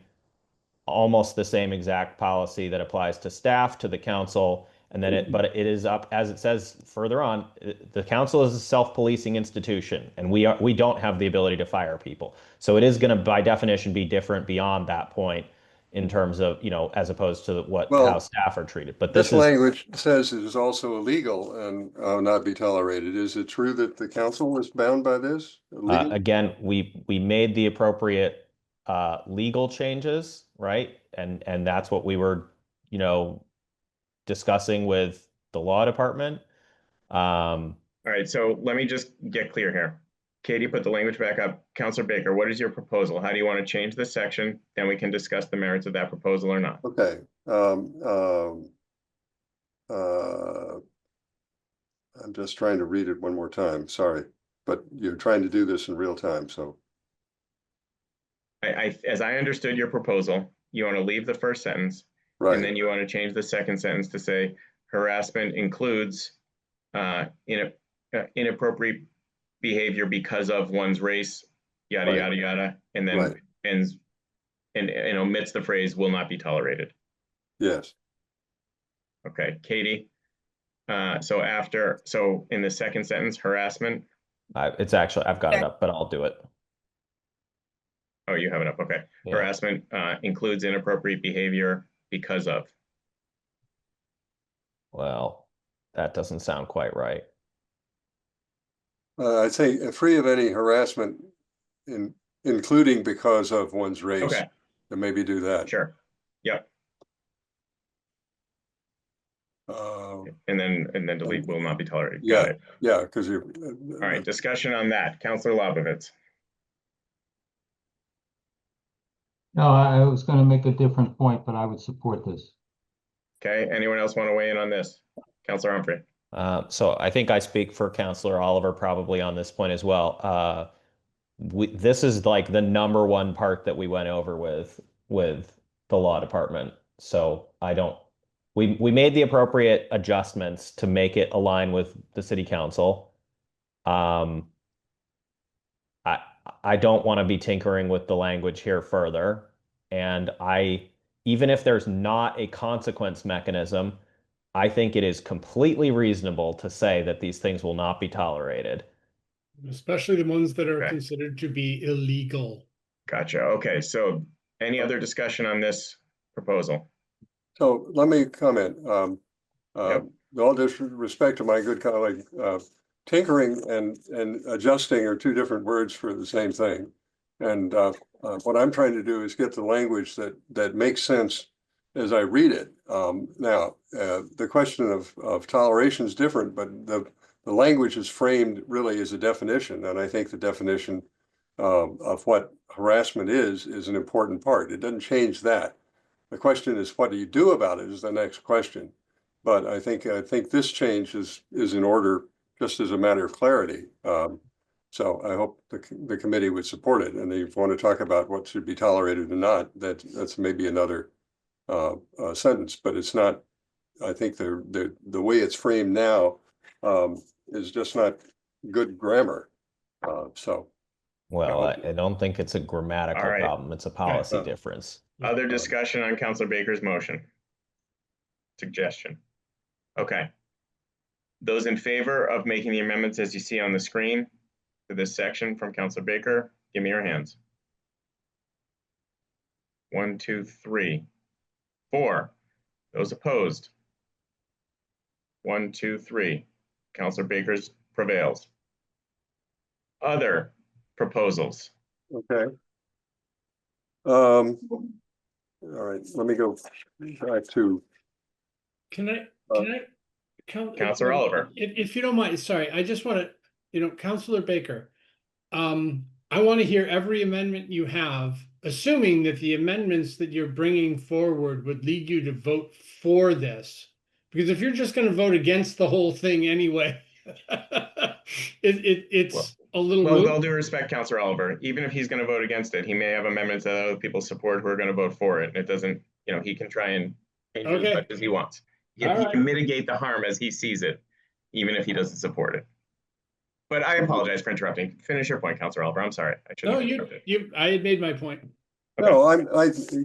almost the same exact policy that applies to staff, to the council, and then but it is up, as it says further on, the council is a self-policing institution, and we don't have the ability to fire people. So it is going to, by definition, be different beyond that point in terms of, as opposed to how staff are treated. But this language says it is also illegal and not be tolerated. Is it true that the council is bound by this? Again, we made the appropriate legal changes, right? And that's what we were, discussing with the law department. All right, so let me just get clear here. Katie, put the language back up. Councilor Baker, what is your proposal? How do you want to change this section? Then we can discuss the merits of that proposal or not. Okay. I'm just trying to read it one more time. Sorry, but you're trying to do this in real time, so. As I understood your proposal, you want to leave the first sentence, right, and then you want to change the second sentence to say harassment includes inappropriate behavior because of one's race, yada, yada, yada, and then ends and omits the phrase will not be tolerated. Yes. Okay, Katie. So in the second sentence, harassment. It's actually, I've got it up, but I'll do it. Oh, you have it up. Okay. Yeah. Harassment includes inappropriate behavior because of. Well, that doesn't sound quite right. I'd say free of any harassment, including because of one's race. Okay. And maybe do that. Sure. Yep. And then delete will not be tolerated. Yeah. Got it. Yeah. Because you're. All right. Discussion on that. Councilor Lobovitz. No, I was going to make a different point, but I would support this. Okay. Anyone else want to weigh in on this? Councilor Humphrey. So I think I speak for Councilor Oliver probably on this point as well. This is like the number one part that we went over with the law department. So we made the appropriate adjustments to make it align with the city council. I don't want to be tinkering with the language here further. And even if there's not a consequence mechanism, I think it is completely reasonable to say that these things will not be tolerated. Especially the ones that are considered to be illegal. Gotcha. Okay. So any other discussion on this proposal? So let me comment. With all due respect to my good colleague, tinkering and adjusting are two different words for the same thing. And what I'm trying to do is get the language that makes sense as I read it. Now, the question of toleration is different, but the language is framed really as a definition. And I think the definition of what harassment is an important part. It doesn't change that. The question is, what do you do about it is the next question. But I think this change is in order just as a matter of clarity. So I hope the committee would support it. And if you want to talk about what should be tolerated or not, that's maybe another sentence, but it's not. I think the way it's framed now is just not good grammar. Well, I don't think it's a grammatical problem. It's a policy difference. Other discussion on Councilor Baker's motion? Suggestion? Okay. Those in favor of making the amendments as you see on the screen to this section from Councilor Baker, give me your hands. 1, 2, 3, 4. Those opposed? 1, 2, 3. Councilor Baker's prevails. Other proposals? Okay. all right, let me go back to, Can I, Counselor Oliver. If you don't mind, sorry, I just want to, Counselor Baker. I want to hear every amendment you have, assuming that the amendments that you're bringing forward would lead you to vote for this. Because if you're just going to vote against the whole thing anyway, it's a little. Well, with all due respect, Counselor Oliver, even if he's going to vote against it, he may have amendments that other people support who are going to vote for it. And it doesn't, he can try and change it as much as he wants. He can mitigate the harm as he sees it, even if he doesn't support it. But I apologize for interrupting. Finish your point, Counselor Oliver. I'm sorry. I shouldn't have interrupted. I had made my point. Okay. No,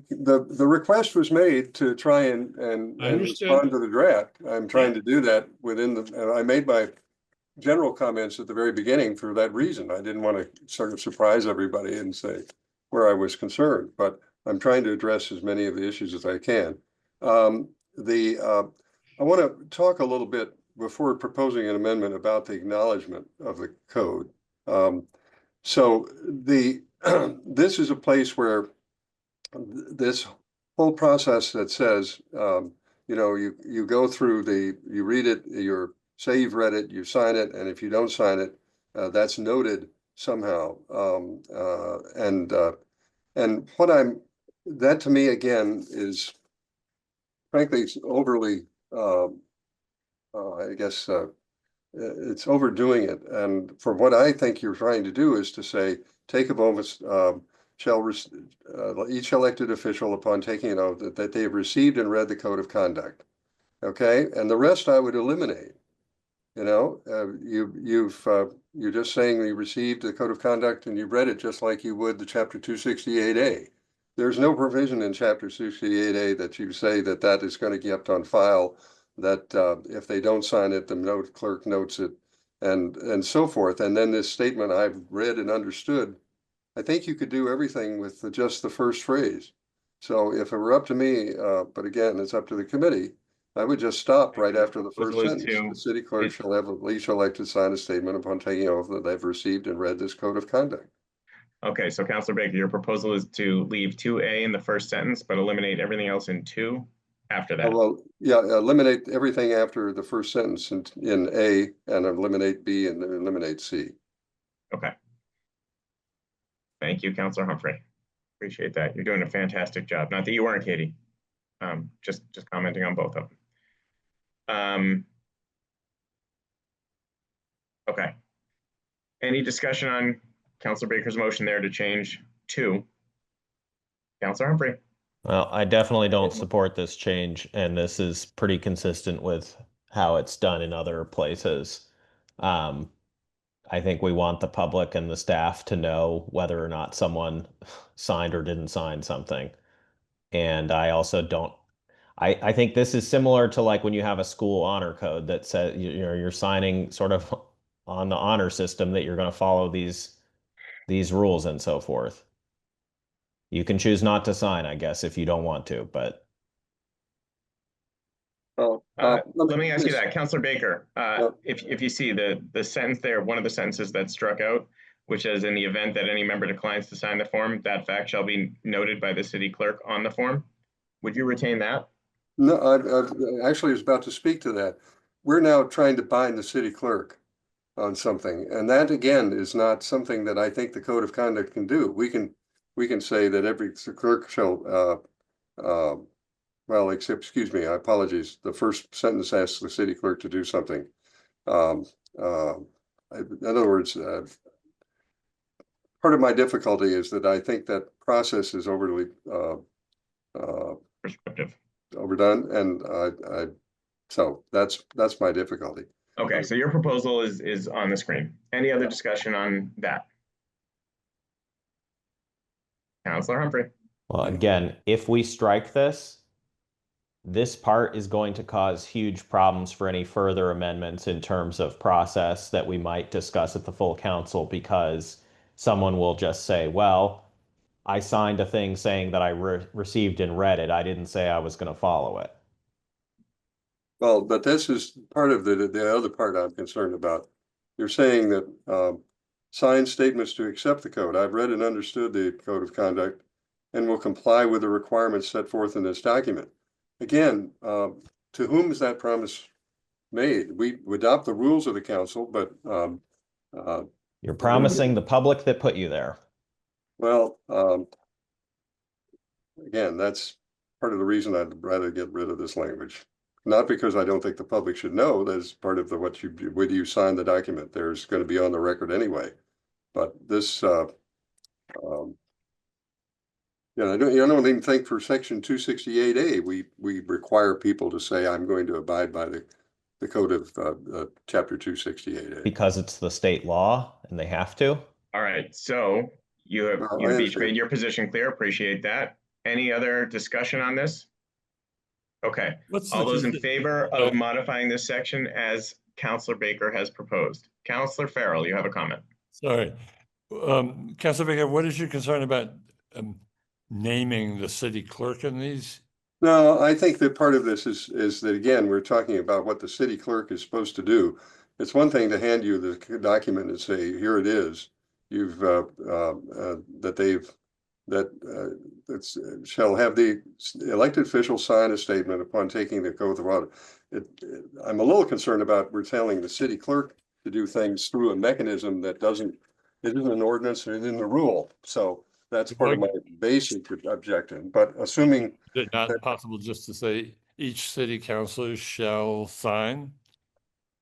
the request was made to try and respond to the draft. I'm trying to do that within and I made my general comments at the very beginning for that reason. I didn't want to sort of surprise everybody and say where I was concerned, but I'm trying to address as many of the issues as I can. I want to talk a little bit before proposing an amendment about the acknowledgement of the code. So this is a place where this whole process that says, you go through you read it, say you've read it, you sign it, and if you don't sign it, that's noted somehow. And that to me again is, frankly, overly. I guess it's overdoing it. And for what I think you're trying to do is to say, take a moment, each elected official upon taking an oath that they have received and read the code of conduct. Okay, and the rest I would eliminate. You're just saying you received the code of conduct and you've read it just like you would the chapter 268A. There's no provision in chapter 268A that you say that is going to be kept on file, that if they don't sign it, the clerk notes it, and so forth. And then this statement I've read and understood, I think you could do everything with just the first phrase. So if it were up to me, but again, it's up to the committee, I would just stop right after the first sentence. The city clerk shall have each elected sign a statement upon taking oath that they've received and read this code of conduct. Okay, so Councilor Baker, your proposal is to leave 2A in the first sentence, but eliminate everything else in 2 after that. Well, yeah, eliminate everything after the first sentence in A and eliminate B and eliminate C. Okay. Thank you, Councilor Humphrey. Appreciate that. You're doing a fantastic job. Not that you weren't, Katie. Just commenting on both of them. Okay. Any discussion on Councilor Baker's motion there to change 2? Councilor Humphrey. Well, I definitely don't support this change, and this is pretty consistent with how it's done in other places. I think we want the public and the staff to know whether or not someone signed or didn't sign something. And I also don't, I think this is similar to like when you have a school honor code that says, you're signing sort of on the honor system that you're going to follow these rules and so forth. You can choose not to sign, I guess, if you don't want to, but. Let me ask you that, Councilor Baker, if you see the sentence there, one of the sentences that struck out, which is in the event that any member declines to sign the form, that fact shall be noted by the city clerk on the form. Would you retain that? No, I actually was about to speak to that. We're now trying to bind the city clerk on something, and that again is not something that I think the code of conduct can do. We can say that every clerk shall, well, excuse me, I apologize. The first sentence asks the city clerk to do something. In other words, part of my difficulty is that I think that process is overly prescriptive, overdone, and so that's my difficulty. Okay, so your proposal is on the screen. Any other discussion on that? Councilor Humphrey. Well, again, if we strike this part is going to cause huge problems for any further amendments in terms of process that we might discuss at the full council, because someone will just say, well, I signed a thing saying that I received and read it. I didn't say I was going to follow it. Well, but this is part of the other part I'm concerned about. You're saying that signed statements to accept the code. I've read and understood the code of conduct. and will comply with the requirements set forth in this document. Again, to whom is that promise made? We adopt the rules of the council, but You're promising the public that put you there. well, again, that's part of the reason I'd rather get rid of this language. Not because I don't think the public should know, that's part of the when you sign the document, there's going to be on the record anyway. But this, I don't even think for section 268A, we require people to say, I'm going to abide by the code of chapter 268A. Because it's the state law and they have to. All right, so you've each made your position clear. Appreciate that. Any other discussion on this? Okay, all those in favor of modifying this section as Councilor Baker has proposed? Councilor Farrell, you have a comment. Sorry. Councilor Baker, what is your concern about naming the city clerk in these? No, I think that part of this is that, again, we're talking about what the city clerk is supposed to do. It's one thing to hand you the document and say, here it is. You've shall have the elected official sign a statement upon taking the oath of office. I'm a little concerned about we're telling the city clerk to do things through a mechanism that it isn't an ordinance and in the rule. So that's part of my basic objection. But assuming is it not possible just to say each city councilor shall sign?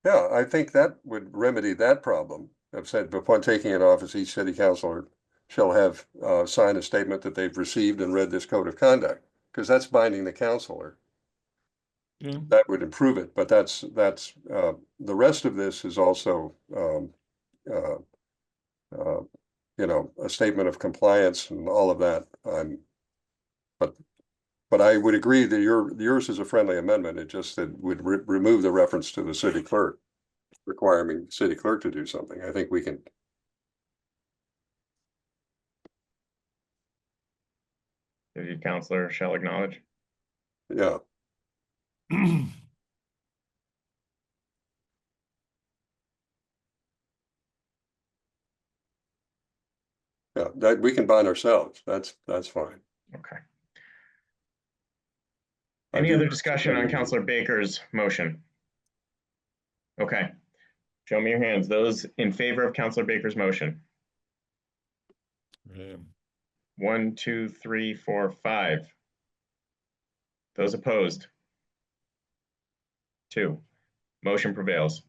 Yeah, I think that would remedy that problem. I've said upon taking an office, each city councilor shall have signed a statement that they've received and read this code of conduct, because that's binding the councilor. Yeah. That would improve it, but that's the rest of this is also a statement of compliance and all of that. But I would agree that yours is a friendly amendment. It just that would remove the reference to the city clerk, requiring the city clerk to do something. I think we can. The councilor shall acknowledge. Yeah. Yeah, that we can bind ourselves. That's fine. Okay. Any other discussion on Councilor Baker's motion? Okay. Show me your hands. Those in favor of Councilor Baker's motion. 1, 2, 3, 4, 5. Those opposed? 2. Motion prevails.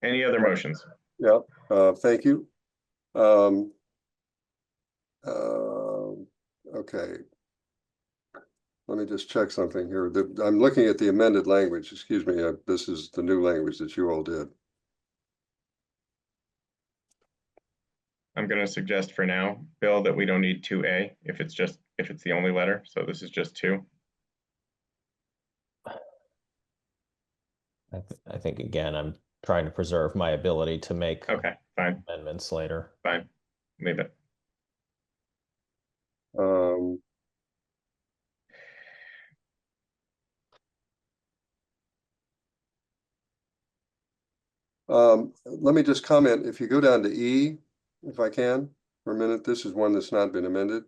Any other motions? Yeah, thank you. Okay. Let me just check something here. I'm looking at the amended language. Excuse me. This is the new language that you all did. I'm going to suggest for now, Bill, that we don't need 2A if it's the only letter. So this is just 2. I think again, I'm trying to preserve my ability to make amendments later. Fine, leave it. Let me just comment, if you go down to E, if I can, for a minute, this is one that's not been amended.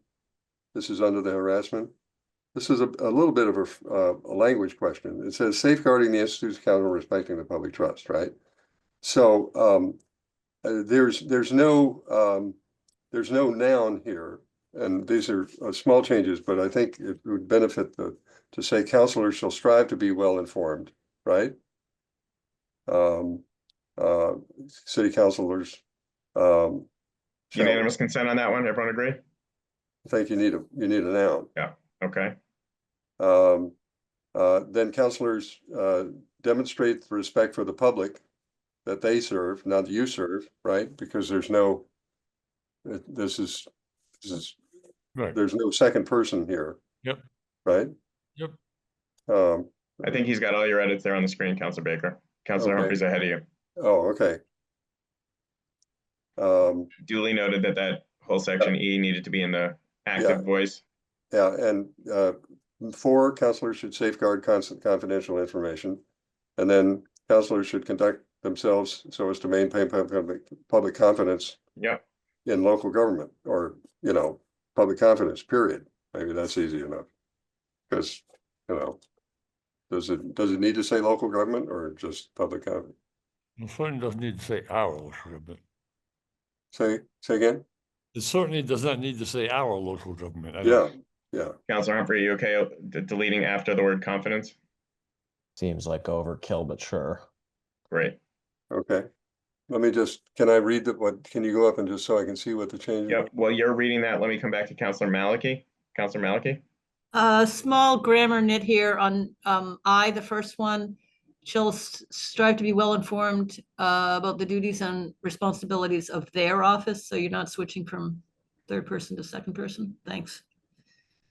This is under the harassment. This is a little bit of a language question. It says safeguarding the institute's account and respecting the public trust, right? So there's no noun here, and these are small changes, but I think it would benefit to say councilors shall strive to be well informed, right? City councilors. Unanimous consent on that one. Everyone agree? I think you need a noun. Yeah. Okay. Then councilors demonstrate the respect for the public that they serve, not that you serve, right? Because there's no. This is right. There's no second person here. Yep. Right. Yep. I think he's got all your edits there on the screen, Councilor Baker. Councilor Humphrey's ahead of you. Oh, okay. Duly noted that whole section E needed to be in the active voice. Yeah, and 4, councilors should safeguard confidential information, and then councilors should conduct themselves so as to maintain public confidence. Yeah. In local government, or public confidence, period. Maybe that's easy enough. Because, does it need to say local government or just public confidence? It certainly doesn't need to say our local government. Say again? It certainly does not need to say our local government. Yeah. Councilor Humphrey, you okay deleting after the word confidence? Seems like overkill, but sure. Great. Okay. Can I read can you go up and just so I can see what the changes are? Yep. While you're reading that, let me come back to Councilor Maliki. Councilor Maliki? Small grammar nit here on I, the first one. Shall strive to be well informed about the duties and responsibilities of their office. So you're not switching from third person to second person. Thanks.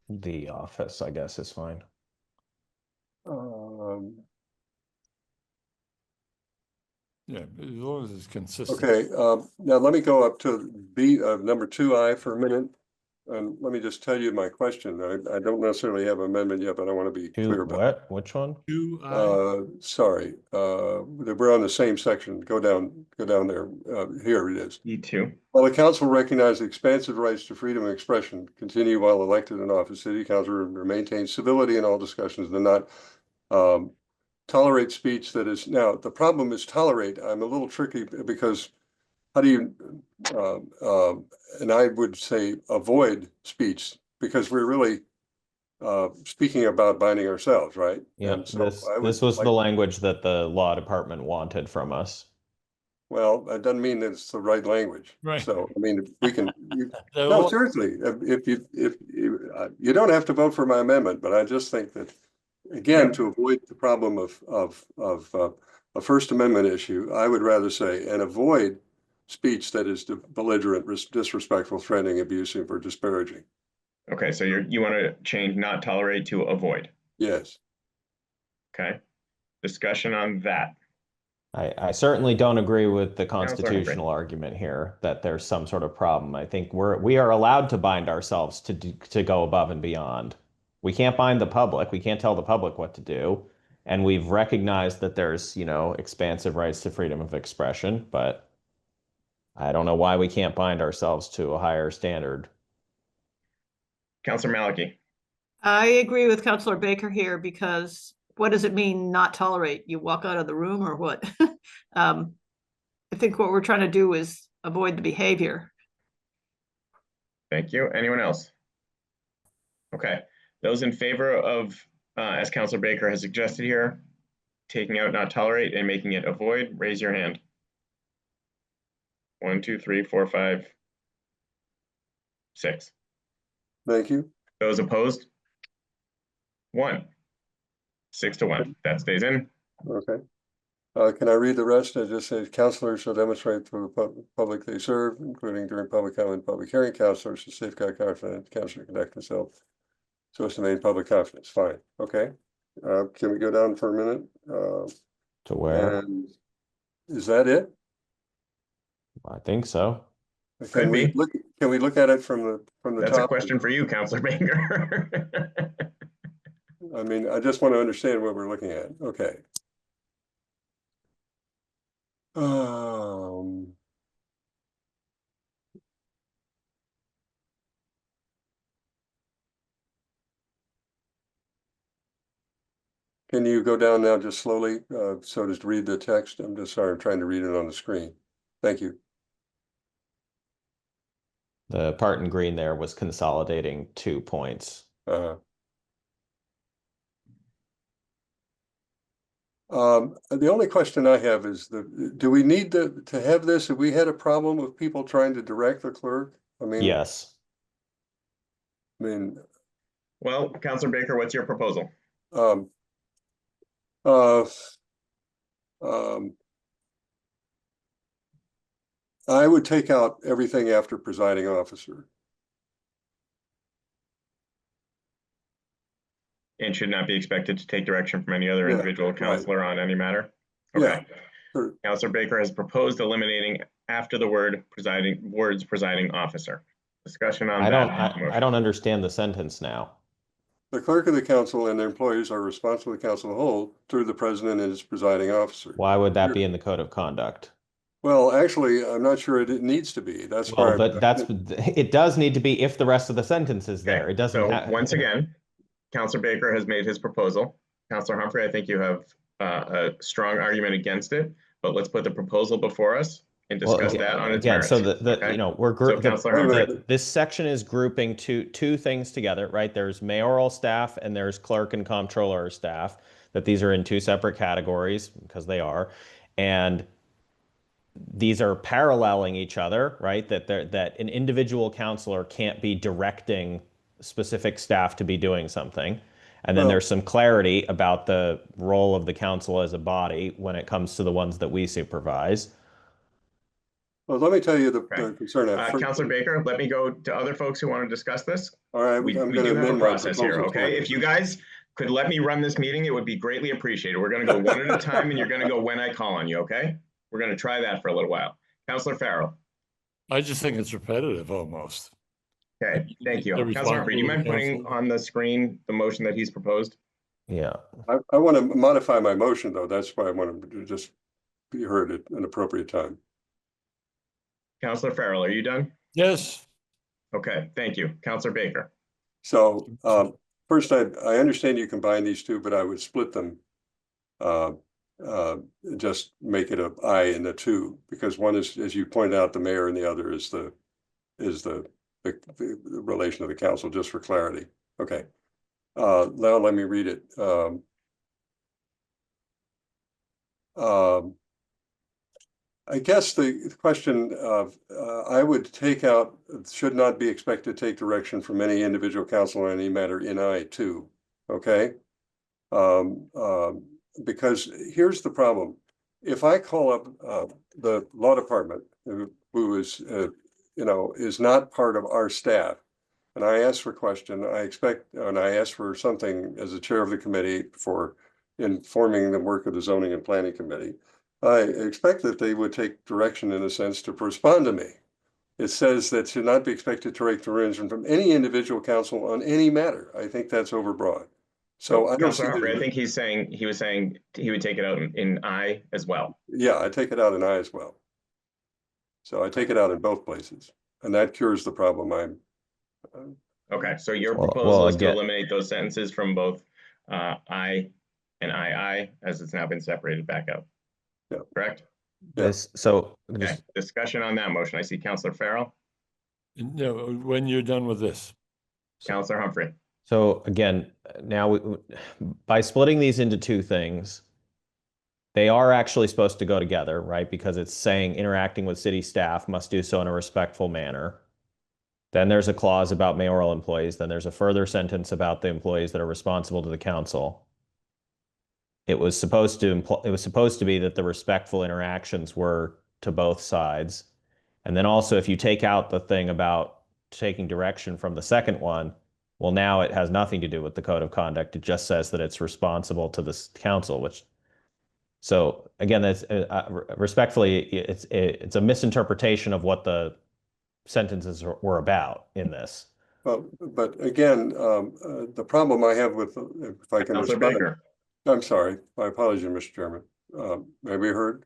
The office, I guess, is fine. Yeah, as long as it's consistent. Okay, now let me go up to number 2I for a minute. And let me just tell you my question. I don't necessarily have an amendment yet, but I want to be clear about it. Which one? Sorry, we're on the same section. Go down there. Here it is. E2. While the council recognizes expansive rights to freedom of expression, continue while elected in office, city council maintain civility in all discussions and not tolerate speech that is. Now, the problem is tolerate. I'm a little tricky because how do you, and I would say avoid speech because we're really speaking about binding ourselves, right? Yeah, so this was the language that the law department wanted from us. Well, that doesn't mean that it's the right language. Right. So, I mean, we can, no, seriously, if you don't have to vote for my amendment, but I just think that, again, to avoid the problem of a First Amendment issue, I would rather say, and avoid speech that is belligerent, disrespectful, threatening, abusive, or disparaging. Okay, so you want to change not tolerate to avoid. Yes. Okay. Discussion on that. I certainly don't agree with the constitutional argument here that there's some sort of problem. I think we are allowed to bind ourselves to go above and beyond. We can't bind the public. We can't tell the public what to do. And we've recognized that there's, expansive rights to freedom of expression, but I don't know why we can't bind ourselves to a higher standard. Councilor Maliki. I agree with Councilor Baker here because what does it mean not tolerate? You walk out of the room or what? I think what we're trying to do is avoid the behavior. Thank you. Anyone else? Okay. Those in favor of, as Councilor Baker has suggested here, taking out not tolerate and making it avoid, raise your hand. 1, 2, 3, 4, 5, 6. Thank you. Those opposed? 1. 6 to 1. That stays in. Okay. Can I read the rest? It just says councilors shall demonstrate to the public they serve, including during public comment, public hearing, councilors to safeguard confidence, councilor conduct themselves so as to maintain public confidence. Fine. Okay. Can we go down for a minute? To where? And is that it? I think so. Can we look at it from the That's top? a question for you, Councilor Baker. I mean, I just want to understand what we're looking at. Okay. Can you go down now just slowly, so just read the text? I'm just sorry, I'm trying to read it on the screen. Thank you. The part in green there was consolidating 2 points. The only question I have is do we need to have this? Have we had a problem with people trying to direct the clerk? I mean, yes. Well, Councilor Baker, what's your proposal? I would take out everything after presiding officer. And should not be expected to take direction from any other individual councilor on any matter? Okay. Yeah, sure. Councilor Baker has proposed eliminating after the words presiding officer. Discussion on that. I don't understand the sentence now. The clerk of the council and their employees are responsible to the council as a whole through the president and its presiding officer. Why would that be in the code of conduct? Well, actually, I'm not sure it needs to be. That's Well, why. but it does need to be if the rest of the sentence is there. Okay, It doesn't so have. once again, Counselor Baker has made his proposal. Counselor Humphrey, I think you have a strong argument against it, but let's put the proposal before us and discuss that on its again, merits. so the okay? you know, we're So Counselor Humphrey, this section is grouping two things together, right? There's mayoral staff and there's clerk and comptroller staff, that these are in two separate categories because they are. And these are paralleling each other, right? That an individual counselor can't be directing specific staff to be doing something. And then Well- there's some clarity about the role of the council as a body when it comes to the ones that we supervise. Well, let me tell you the Okay. concern I have. Counselor Baker, let me go to other folks who want to discuss this. All right, We I'm do going to have a amend my process here, proposal. okay? If you guys could let me run this meeting, it would be greatly appreciated. We're going to go one at a time, and you're going to go when I call on you, okay? We're going to try that for a little while. Counselor Farrell. I just think it's repetitive almost. Okay, thank you. The Counselor Humphrey, do you mind responsibility putting on the screen the motion that he's proposed? Yeah. I want to modify my motion, though. That's why I want to just be heard at an appropriate time. Counselor Farrell, are you done? Yes. Okay, thank you. Counselor Baker. So first, I understand you combine these two, but I would split them. Just make it a I and a two, because one is, as you pointed out, the mayor, and the other is the relation of the council, just for clarity. Okay. Now let me read it. I guess the question of, I would take out, should not be expected to take direction from any individual council on any matter in I too, okay? Because here's the problem. If I call up the law department, who is, is not part of our staff, and I ask for a question, and I ask for something as the chair of the committee for informing the work of the zoning and planning committee, I expect that they would take direction in a sense to respond to me. It says that should not be expected to take direction from any individual council on any matter. I think that's overbroad. So I don't see. Counselor Humphrey, I think he was saying he would take it out in I as well. Yeah, I take it out in I as well. So I take it out in both places, and that cures the problem. Okay, so your Well, proposal is to again- eliminate those sentences from both I and II, as it's now been separated back out. Yeah. Correct? Okay, discussion on that motion. I see Counselor Farrell, No, when you're done with this. Counselor Humphrey. So again, now by splitting these into two things, they are actually supposed to go together, right? Because it's saying interacting with city staff must do so in a respectful manner. Then there's a clause about mayoral employees. Then there's a further sentence about the employees that are responsible to the council. It was supposed to be that the respectful interactions were to both sides. And then also, if you take out the thing about taking direction from the second one, well, now it has nothing to do with the code of conduct. It just says that it's responsible to the council, which. So again, that's respectfully, it's a misinterpretation of what the sentences were about in this. Well, but again, the problem I have with, if I can Counselor respond. Baker. I'm sorry, my apologies, Mr. Chairman. May I be heard?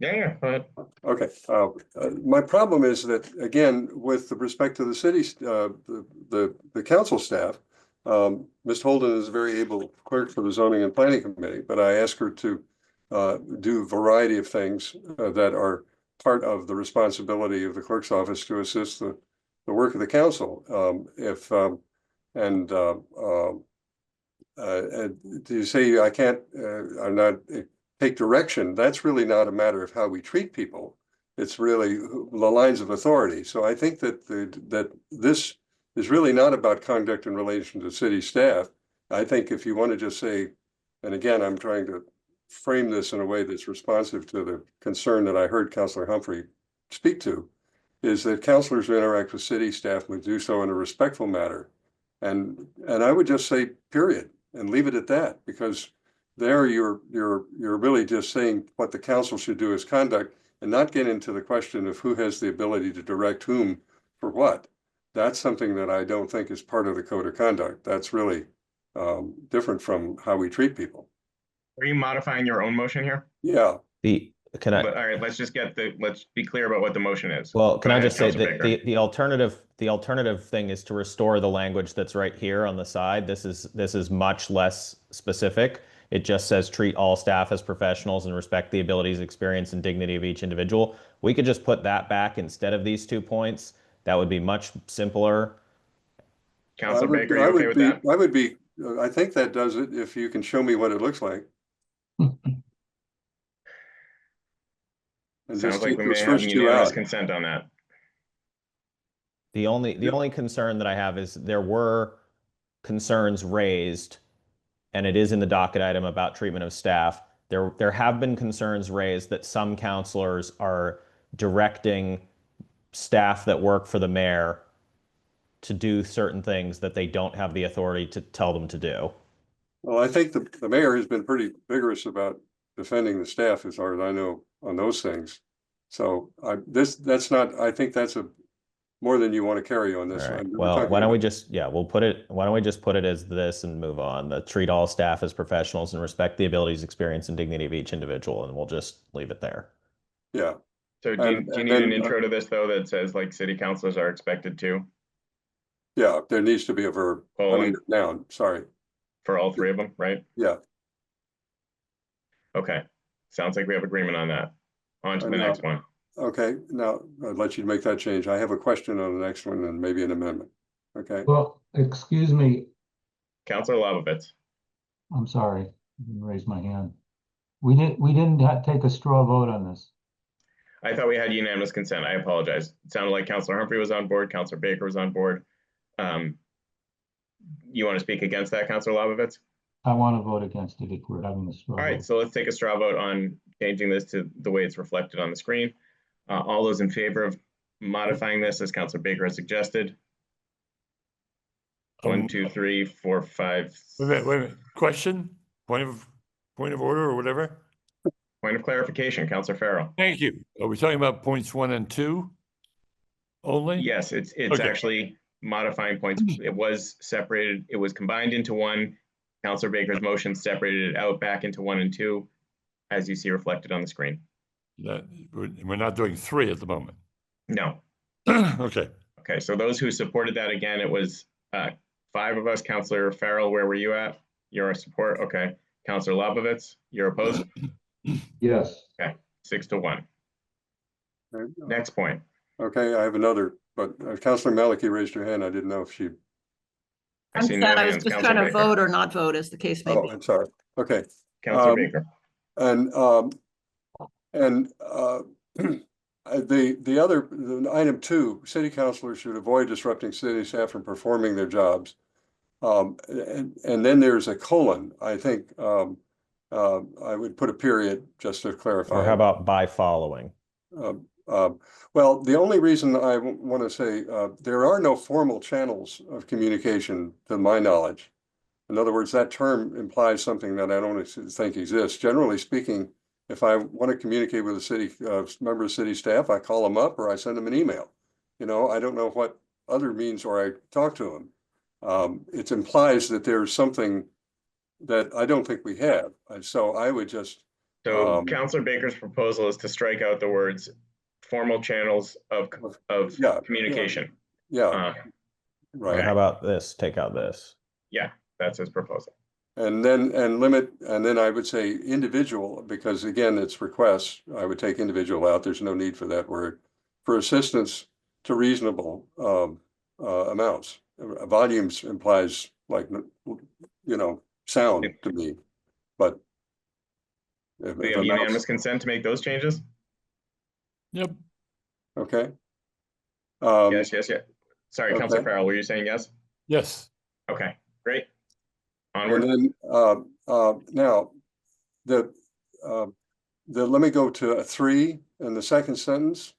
Yeah, go ahead. Okay, my problem is that, again, with respect to the city's, the council staff, Ms. Holden is a very able clerk for the zoning and planning committee, but I ask her to do a variety of things that are part of the responsibility of the clerk's office to assist the work of the council. Do you say I can't, I'm not take direction? That's really not a matter of how we treat people. It's really the lines of authority. So I think that that this is really not about conduct in relation to city staff. I think if you want to just say, and again, I'm trying to frame this in a way that's responsive to the concern that I heard Councilor Humphrey speak to, is that councilors who interact with city staff would do so in a respectful manner. And I would just say, period, and leave it at that, because there you're really just saying what the council should do as conduct and not get into the question of who has the ability to direct whom for what. That's something that I don't think is part of the code of conduct. That's really different from how we treat people. Are you modifying your own motion here? Yeah. Can I? But all right, let's be clear about what the motion is. Well, can Go I ahead, just say Councilor that Baker. the alternative thing is to restore the language that's right here on the side. This is much less specific. It just says treat all staff as professionals and respect the abilities, experience, and dignity of each individual. We could just put that back instead of these 2 points. That would be much simpler. Councilor Baker, you okay with that? I think that does it, if you can show me what it looks like. And Sounds just like take we those may have first two unanimous out. consent on that. The only concern that I have is there were concerns raised, and it is in the docket item about treatment of staff. There have been concerns raised that some counselors are directing staff that work for the mayor to do certain things that they don't have the authority to tell them to do. Well, I think the mayor has been pretty vigorous about defending the staff, as far as I know, on those things. So I think that's more than you want to carry on this. All right. We're Well, talking why don't we about- just, why don't we just put it as this and move on? The treat all staff as professionals and respect the abilities, experience, and dignity of each individual, and we'll just leave it there. Yeah. So do you And need then, an intro to this, though, that says like city councilors are expected to, Yeah, there needs to be a verb. I mean, Colon. noun, sorry. for all three of them, right? Yeah. Okay, sounds like we have agreement on that. On to the And, next one. Okay, now I'd let you make that change. I have a question on the next one and maybe an amendment. Okay, Well, excuse me, Councilor Labovitz. I'm sorry, I didn't raise my hand. We didn't take a straw vote on this. I thought we had unanimous consent. I apologize. It sounded like Councilor Humphrey was on board, Councilor Baker was on board. You want to speak against that, Councilor Labovitz? I want to vote against it if we're having a straw All right, vote. so let's take a straw vote on changing this to the way it's reflected on the screen. All those in favor of modifying this as Councilor Baker has suggested? 1, 2, 3, 4, 5. Wait a minute. Question? Point of order or whatever? Point of clarification, Councilor Farrell. Thank you. Are we talking about points 1 and 2 only? Yes, it's Okay. actually modifying points. It was separated, it was combined into one. Councilor Baker's motion separated it out back into 1 and 2, as you see reflected on the screen. We're not doing 3 at the moment. No. Okay. Okay, so those who supported that, again, it was 5 of us. Councilor Farrell, where were you at? Your support? Okay. Councilor Labovitz, you're opposed? Yes. Okay, 6-1. Okay, Next point. okay, I have another, but Councilor Maliki raised her hand. I didn't know if she, I see no I was hands. just Councilor trying to Baker. vote or not vote, as the case may oh, be. I'm sorry. Okay, Councilor Um, Baker. and the item 2, city councilors should avoid disrupting city staff from performing their jobs. And then there's a colon, I think, I would put a period just to clarify. Or how about by following? Well, the only reason I want to say, there are no formal channels of communication to my knowledge. In other words, that term implies something that I don't think exists. Generally speaking, if I want to communicate with a city member of city staff, I call them up or I send them an email. You know, I don't know what other means, or I talk to them. It implies that there's something that I don't think we have. So I would just. So Councilor Baker's proposal is to strike out the words formal channels of Yeah, communication. Yeah, Or right. how about this? Take out this. Yeah, that's his proposal. And then I would say individual, because again, it's requests. I would take individual out. There's no need for that word. For assistance to reasonable amounts. Volumes implies like, you know, sound to me, but. Do we have unanimous consent to make those changes? Yep. Okay. Yes. Sorry, okay. Councilor Farrell, were you saying yes? Yes. Okay, great. And Onward. then now let me go to 3 in the second sentence.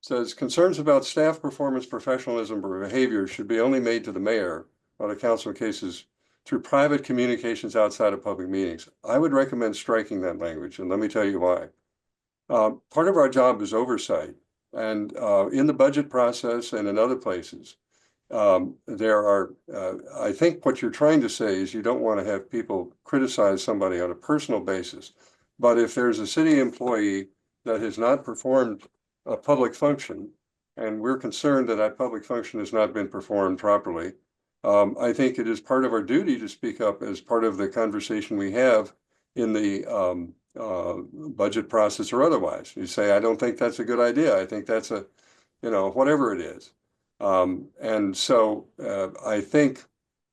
Says concerns about staff performance, professionalism, or behavior should be only made to the mayor on a council cases through private communications outside of public meetings. I would recommend striking that language, and let me tell you why. Part of our job is oversight, and in the budget process and in other places, there are, I think what you're trying to say is you don't want to have people criticize somebody on a personal basis. But if there's a city employee that has not performed a public function, and we're concerned that that public function has not been performed properly, I think it is part of our duty to speak up as part of the conversation we have in the budget process or otherwise. You say, I don't think that's a good idea. I think that's a, you know, whatever it is. And so I think,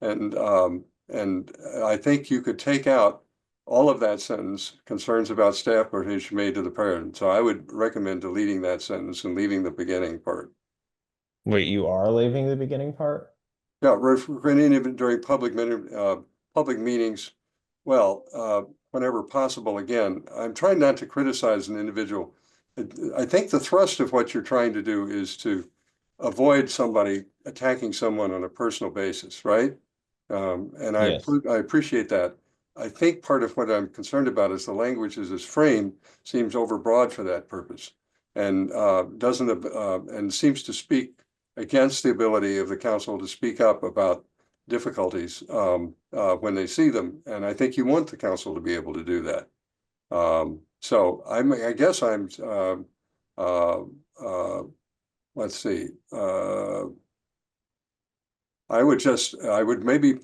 and I think you could take out all of that sentence, concerns about staff participation made to the parent. So I would recommend deleting that sentence and leaving the beginning part. Wait, you are leaving the beginning part? Yeah, referencing during public meetings. Well, whenever possible. Again, I'm trying not to criticize an individual. I think the thrust of what you're trying to do is to avoid somebody attacking someone on a personal basis, right? And I Yes. I appreciate that. I think part of what I'm concerned about is the language as it's framed seems overbroad for that purpose, and doesn't and seems to speak against the ability of the council to speak up about difficulties when they see them. And I think you want the council to be able to do that. So I guess I'm let's see. I would maybe,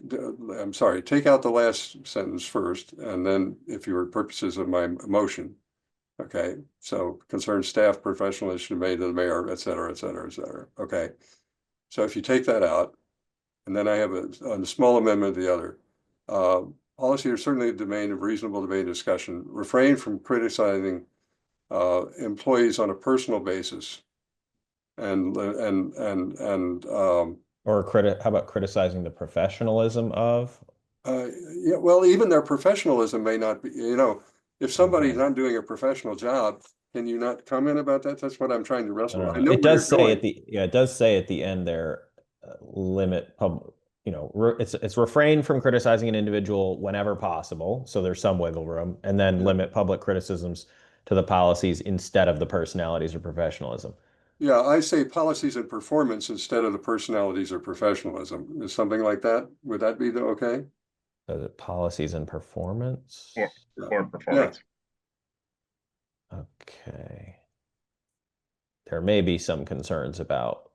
I'm sorry, take out the last sentence first, and then if you were purposes of my motion. Okay, so concerned staff professionals should be made to the mayor, et cetera, et cetera, et cetera. Okay. So if you take that out, and then I have a small amendment of the other. Policy is certainly a domain of reasonable debate and discussion. Refrain from criticizing employees on a personal basis. Or how about criticizing the professionalism of? Yeah, well, even their professionalism may not be, you know, if somebody's not doing a professional job, can you not comment about that? That's what I'm trying to wrestle with. I know It where does you're say going. at the, yeah, it does say at the end there, limit you know, it's refrain from criticizing an individual whenever possible. So there's some wiggle room, and then limit public criticisms to the policies instead of the personalities or professionalism. Yeah, I say policies and performance instead of the personalities or professionalism. Is something like that? Would that be okay? Policies and performance? Or performance. Yeah. Okay. There may be some concerns about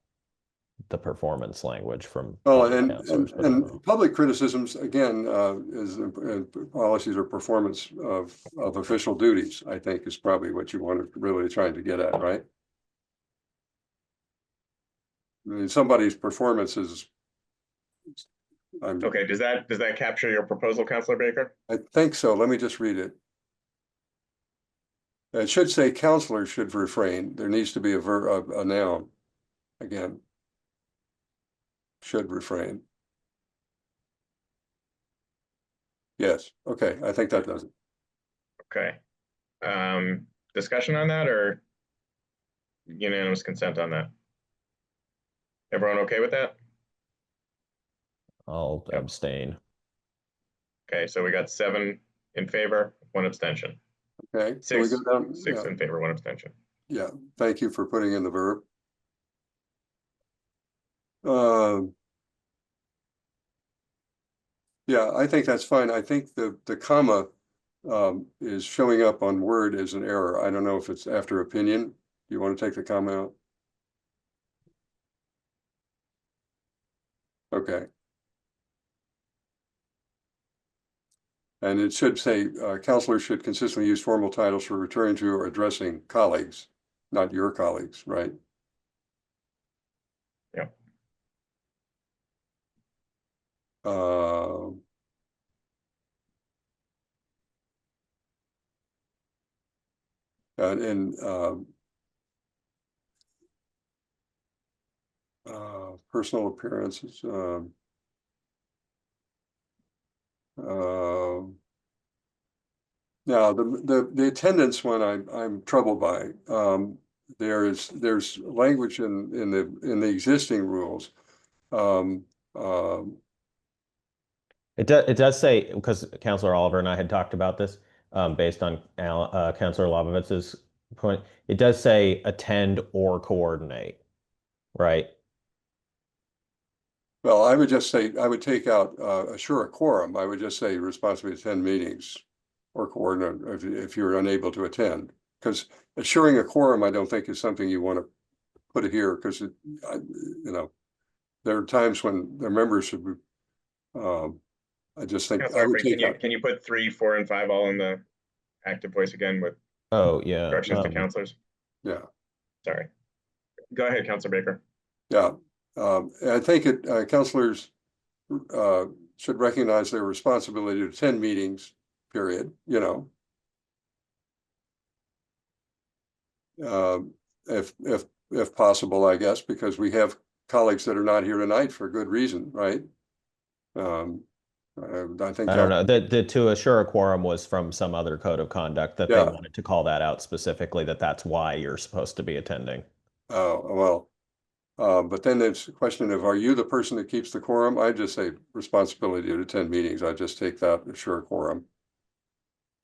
the performance language from and public criticisms again is policies or performance of official duties. I think is probably what you want to really trying to get at, right? I mean, somebody's performance is. Okay, does that capture your proposal, Councilor Baker? I think so. Let me just read it. It should say counselors should refrain. There needs to be a noun again. Should refrain. Yes. Okay. I think that does it. Okay. Discussion on that or unanimous consent on that? Everyone okay with that? I'll abstain. Okay, so we got 7 in favor, 1 abstention. Okay. 6, so we go down, 6 in favor, 1 abstention. Yeah. Thank you for putting in the verb. Yeah, I think that's fine. I think the comma is showing up on Word as an error. I don't know if it's after opinion. Do you want to take the comma out? Okay. And it should say counselors should consistently use formal titles for referring to or addressing colleagues, not your colleagues, right? Yeah. Personal appearances. Now the attendance one I'm troubled by. There's language in the existing rules. It does say, because Councilor Oliver and I had talked about this based on Councilor Lobovitz's point, it does say attend or coordinate, right? Well, I would just say, I would take out assure a quorum. I would just say responsibility to attend meetings or coordinate if you're unable to attend. Because assuring a quorum, I don't think is something you want to put here, because there are times when the members should be, I just think I would take out. Can you put 3, 4, and 5 all in the active voice again with Oh, yeah. instructions to counselors? Yeah. Sorry. Go ahead, Councilor Baker. Yeah. I think counselors should recognize their responsibility to attend meetings, period, if possible, I guess, because we have colleagues that are not here tonight for good reason, right? I think I don't know. The to assure a quorum was from some other code of conduct that they wanted to call that out specifically, that's why you're supposed to be attending. Oh, well, but then it's a question of, are you the person that keeps the quorum? I just say responsibility to attend meetings. I just take that, assure a quorum.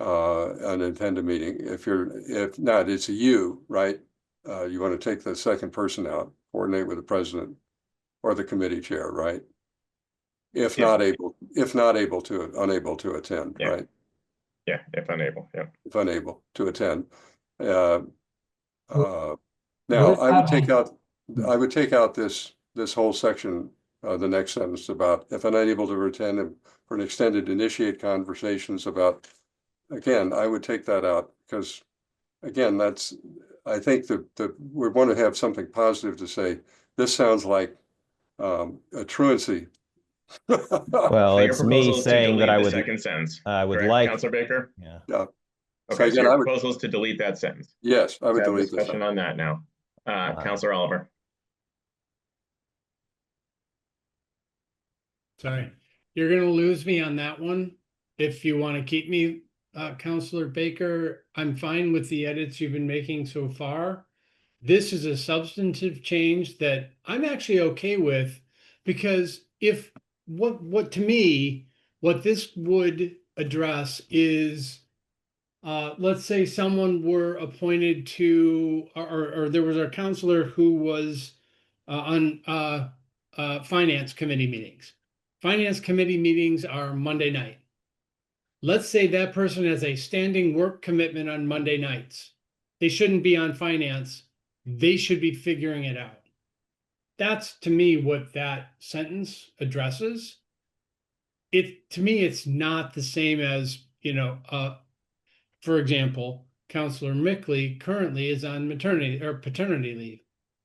And attend a meeting. If not, it's a you, right? You want to take the second person out, coordinate with the president or the committee chair, right? If not able to attend, right? Yeah, if unable, yeah. If unable to attend. Now I would take out this whole section, the next sentence about if unable to attend for an extended, initiate conversations about. Again, I would take that out because, again, I think that we want to have something positive to say. This sounds like a truancy. Well, it's me saying that I would. Second sentence. I would like. Councilor Baker. Yeah. Okay, so again, your proposal is to delete that sentence. Yes, I would Let's have delete discussion on that now. Councilor Oliver. Sorry, you're going to lose me on that one. If you want to keep me, Councilor Baker, I'm fine with the edits you've been making so far. This is a substantive change that I'm actually okay with, because if what to me, what this would address is, let's say someone were appointed to, or there was a counselor who was on finance committee meetings. Finance committee meetings are Monday night. Let's say that person has a standing work commitment on Monday nights. They shouldn't be on finance. They should be figuring it out. That's, to me, what that sentence addresses. To me, it's not the same as, for example, Councilor Mickley currently is on maternity or paternity leave.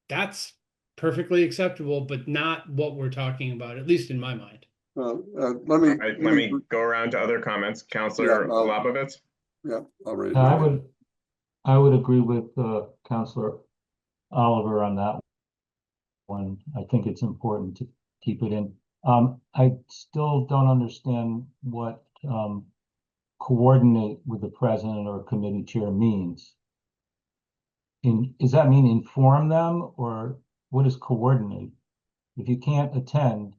That's perfectly acceptable, but not what we're talking about, at least in my mind. Let me go around to other comments. Councilor Lobovitz. Yeah, I'll read it. I would agree with Councilor Oliver on that one. I think it's important to keep it in. I still don't understand what coordinate with the president or committee chair means. Does that mean inform them, or what is coordinate? If you can't attend,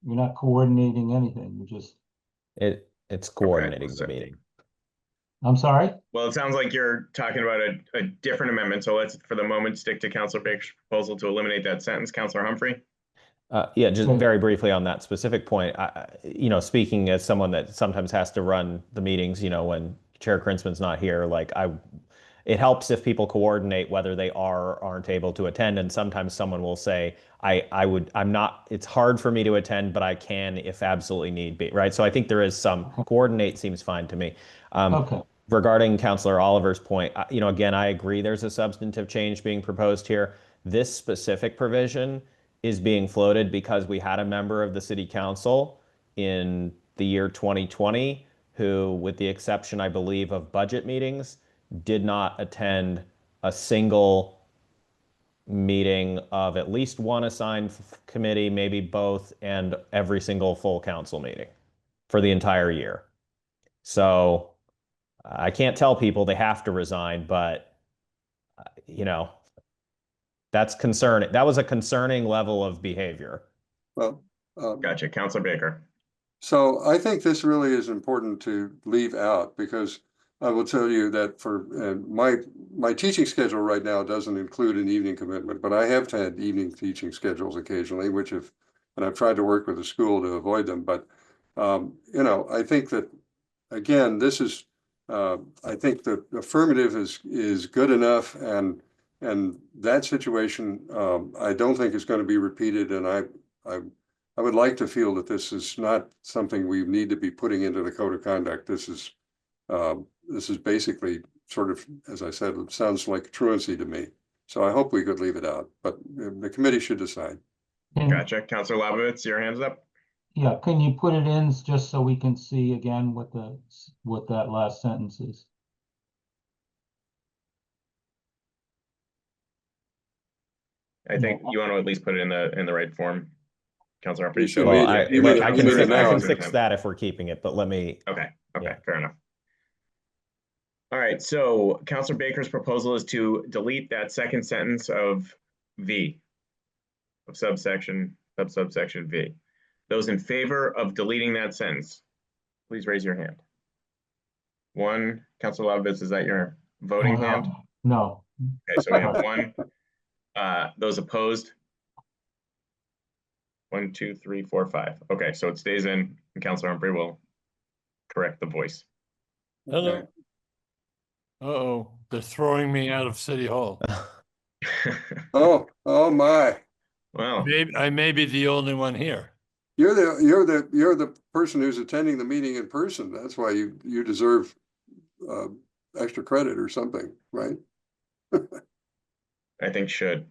you're not coordinating anything. You're just it's coordinating the meeting. I'm sorry? Well, it sounds like you're talking about a different amendment. So let's, for the moment, stick to Councilor Baker's proposal to eliminate that sentence. Councilor Humphrey? Yeah, just very briefly on that specific point. Speaking as someone that sometimes has to run the meetings, when Chair Krinsman's not here, it helps if people coordinate whether they are or aren't able to attend. And sometimes someone will say, it's hard for me to attend, but I can if absolutely need be, right? So I think there is some coordinate seems fine to me. Okay. Regarding Councilor Oliver's point, again, I agree there's a substantive change being proposed here. This specific provision is being floated because we had a member of the city council in the year 2020 who, with the exception, I believe, of budget meetings, did not attend a single meeting of at least one assigned committee, maybe both, and every single full council meeting for the entire year. So I can't tell people they have to resign, but that's concerning. That was a concerning level of behavior. Well, gotcha. Councilor Baker. So I think this really is important to leave out, because I will tell you that for my teaching schedule right now doesn't include an evening commitment, but I have had evening teaching schedules occasionally, and I've tried to work with the school to avoid them. But I think that again, this is, I think the affirmative is good enough, and that situation, I don't think is going to be repeated, and I would like to feel that this is not something we need to be putting into the code of conduct. This is basically sort of, as I said, it sounds like truancy to me. So I hope we could leave it out, but the committee should decide. Gotcha. Counselor Labovitz, your hand's up. Yeah, can you put it in just so we can see again what that last sentence is? I think you want to at least put it in the right form, Counselor Humphrey. should So be- Well, I you need it now. can fix that if we're keeping it, but let me, okay, Yeah. fair enough. All right, so Counselor Baker's proposal is to delete that second sentence of V, of subsection V. Those in favor of deleting that sentence, please raise your hand. One, Counselor Labovitz, is that your voting hand? No. Okay, so we have one. Those opposed? 1, 2, 3, 4, 5. Okay, so it stays in, and Counselor Humphrey will correct the voice. Hello. Uh-oh, they're throwing me out of City Hall. Oh my! Well, Maybe I may be the only one here. You're the person who's attending the meeting in person. That's why you deserve extra credit or something, right? I think the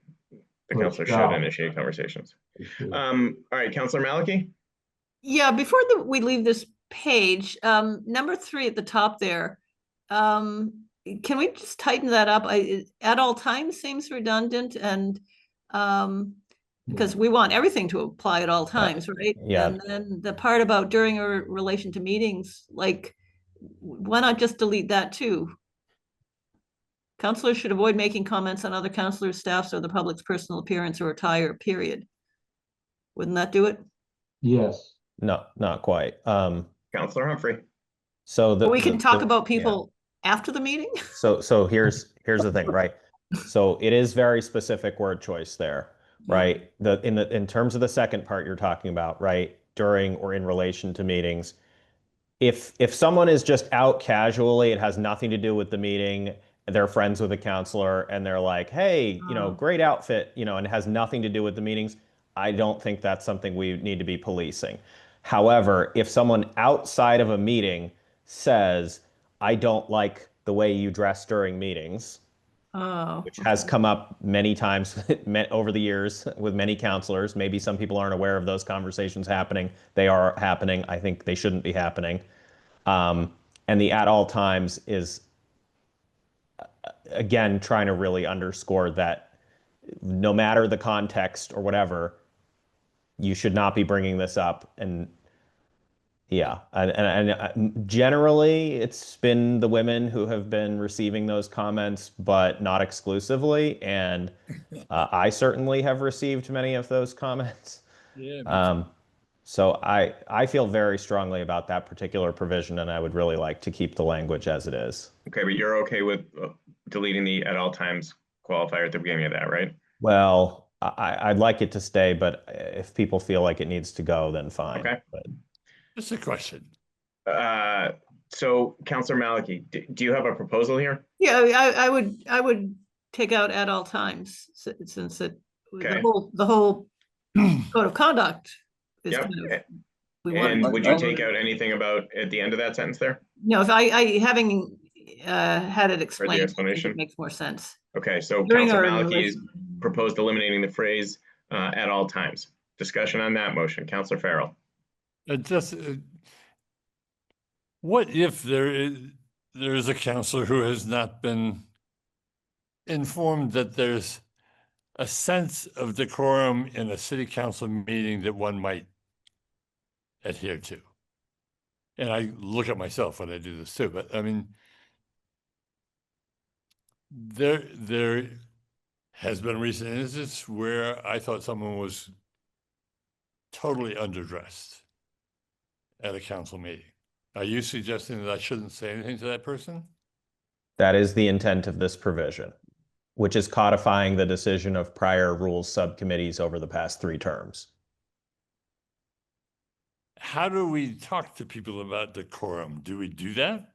Good counselor should job. initiate conversations. All right, Counselor Maliki? Yeah, before we leave this page, number 3 at the top there, can we just tighten that up? At all times seems redundant, and because we want everything to apply at all times, right? yeah. And then the part about during or relation to meetings, like, why not just delete that too? Counselors should avoid making comments on other counselors, staffs, or the public's personal appearance or attire, period. Wouldn't that do it? Yes. no, not quite. Counselor Humphrey? So But we can talk the- about yeah. people after the meeting? So here's the thing, right? So it is very specific word choice there, right? In terms of the second part you're talking about, right? During or in relation to meetings. If someone is just out casually, it has nothing to do with the meeting, they're friends with a counselor and they're like, hey, great outfit, and it has nothing to do with the meetings, I don't think that's something we need to be policing. However, if someone outside of a meeting says, I don't like the way you dress during meetings, which has come up many times over the years with many counselors. Maybe some people aren't aware of those conversations happening. They are happening. I think they shouldn't be happening. And the at all times is, again, trying to really underscore that no matter the context or whatever, you should not be bringing this up. And yeah, and generally it's been the women who have been receiving those comments, but not exclusively. And I certainly have received many of those comments. Yeah. So I feel very strongly about that particular provision, and I would really like to keep the language as it is. Okay, but you're okay with deleting the at all times qualifier at the beginning of that, right? Well, I'd like it to stay, but if people feel like it needs to go, then fine. Okay. But Just a question. So Counselor Maliki, do you have a proposal here? Yeah, I would take out at all times, since Okay. the whole code of conduct is Yep. kind of, And would you take out anything about at the end of that sentence there? No, if I having had it explained, I think explanation? it makes more sense. Okay, so During Counselor our Maliki has proposed eliminating the phrase at all times. Discussion on that motion. Counselor Farrell. What if there is a counselor who has not been informed that there's a sense of decorum in a city council meeting that one might adhere to? And I look at myself when I do this too, but I mean, there has been recent instances where I thought someone was totally underdressed at a council meeting. Are you suggesting that I shouldn't say anything to that person? that is the intent of this provision, which is codifying the decision of prior rules subcommittees over the past 3 terms. how do we talk to people about decorum? Do we do that?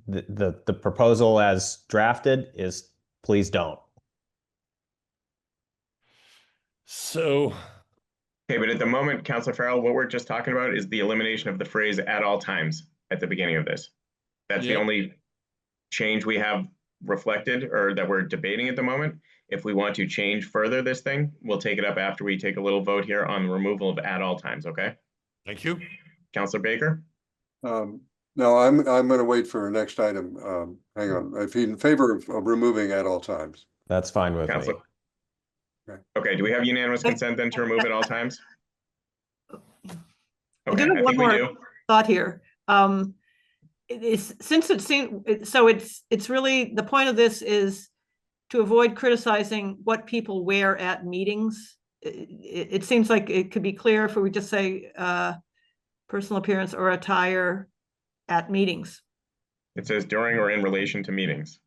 The proposal as drafted is please don't. So, Okay, but at the moment, Councilor Farrell, what we're just talking about is the elimination of the phrase "at all times" at the beginning of this. That's the Yeah. only change we have reflected or that we're debating at the moment. If we want to change further this thing, we'll take it up after we take a little vote here on the removal of "at all times," okay? thank you. Councilor Baker? No, I'm gonna wait for the next item. Hang on. If he's in favor of removing at all times. That's fine with me. Councilor? Okay, do we have unanimous consent then to remove at all times? I Okay, do I have one think we more do. thought here. It is, since it seems, so it's really, the point of this is to avoid criticizing what people wear at meetings. It seems like it could be clear if we just say personal appearance or attire at meetings. It says during or in relation to meetings.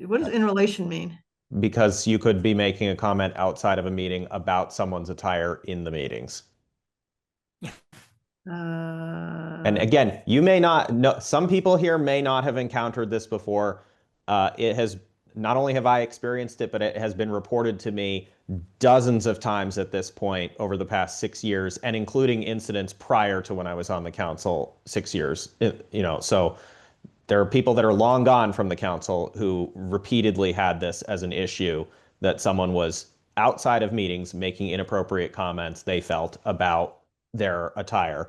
What does in relation mean? Because you could be making a comment outside of a meeting about someone's attire in the meetings. And again, you may not know, some people here may not have encountered this before. It has, not only have I experienced it, but it has been reported to me dozens of times at this point over the past 6 years, and including incidents prior to when I was on the council 6 years. So there are people that are long gone from the council who repeatedly had this as an issue, that someone was outside of meetings making inappropriate comments they felt about their attire.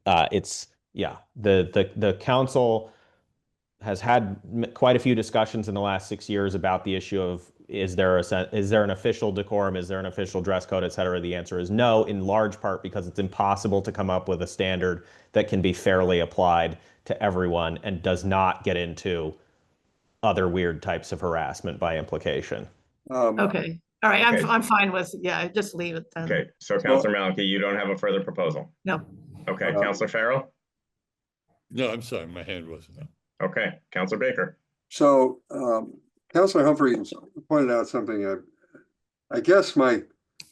The council has had quite a few discussions in the last 6 years about the issue of is there an official decorum, is there an official dress code, et cetera. The answer is no, in large part because it's impossible to come up with a standard that can be fairly applied to everyone and does not get into other weird types of harassment by implication. Okay, all right, Okay. I'm fine with, yeah, just leave it then. Okay, so Councilor Malinky, you don't have a further proposal? No. Okay, Councilor Farrell? No, I'm sorry, my hand wasn't up. Okay, Councilor Baker? So, Councilor Humphries pointed out something. I guess my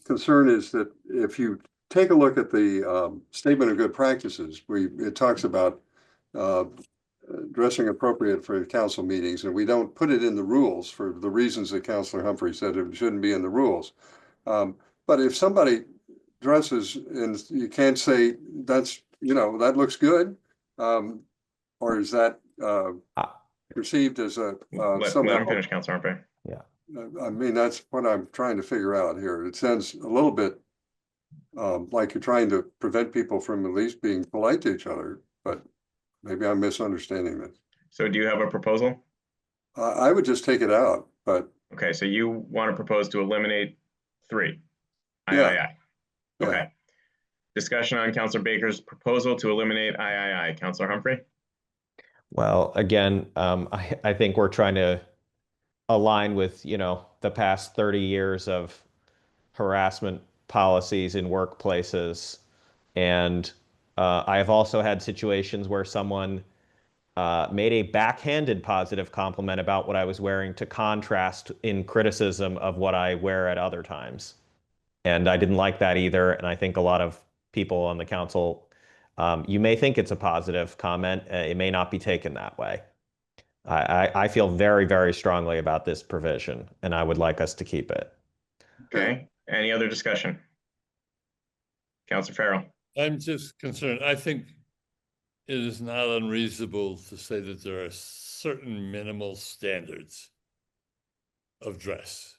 concern is that if you take a look at the statement of good practices, it talks about dressing appropriate for council meetings, and we don't put it in the rules for the reasons that Councilor Humphries said it shouldn't be in the rules. But if somebody dresses and you can't say that's, that looks good, or is that perceived as a Let somehow? him finish, Councilor Humphrey. Yeah. I mean, that's what I'm trying to figure out here. It sounds a little bit like you're trying to prevent people from at least being polite to each other, but maybe I'm misunderstanding this. So do you have a proposal? I would just take it out, but. Okay, so you want to propose to eliminate 3? Yeah. Okay. Yeah. Discussion on Councilor Baker's proposal to eliminate III. Councilor Humphrey? Well, again, I think we're trying to align with, the past 30 years of harassment policies in workplaces. And I have also had situations where someone made a backhanded positive compliment about what I was wearing to contrast in criticism of what I wear at other times. And I didn't like that either. And I think a lot of people on the council, you may think it's a positive comment. It may not be taken that way. I feel very, very strongly about this provision, and I would like us to keep it. Okay, any other discussion? Councilor Farrell? I'm just concerned. I think it is not unreasonable to say that there are certain minimal standards of dress.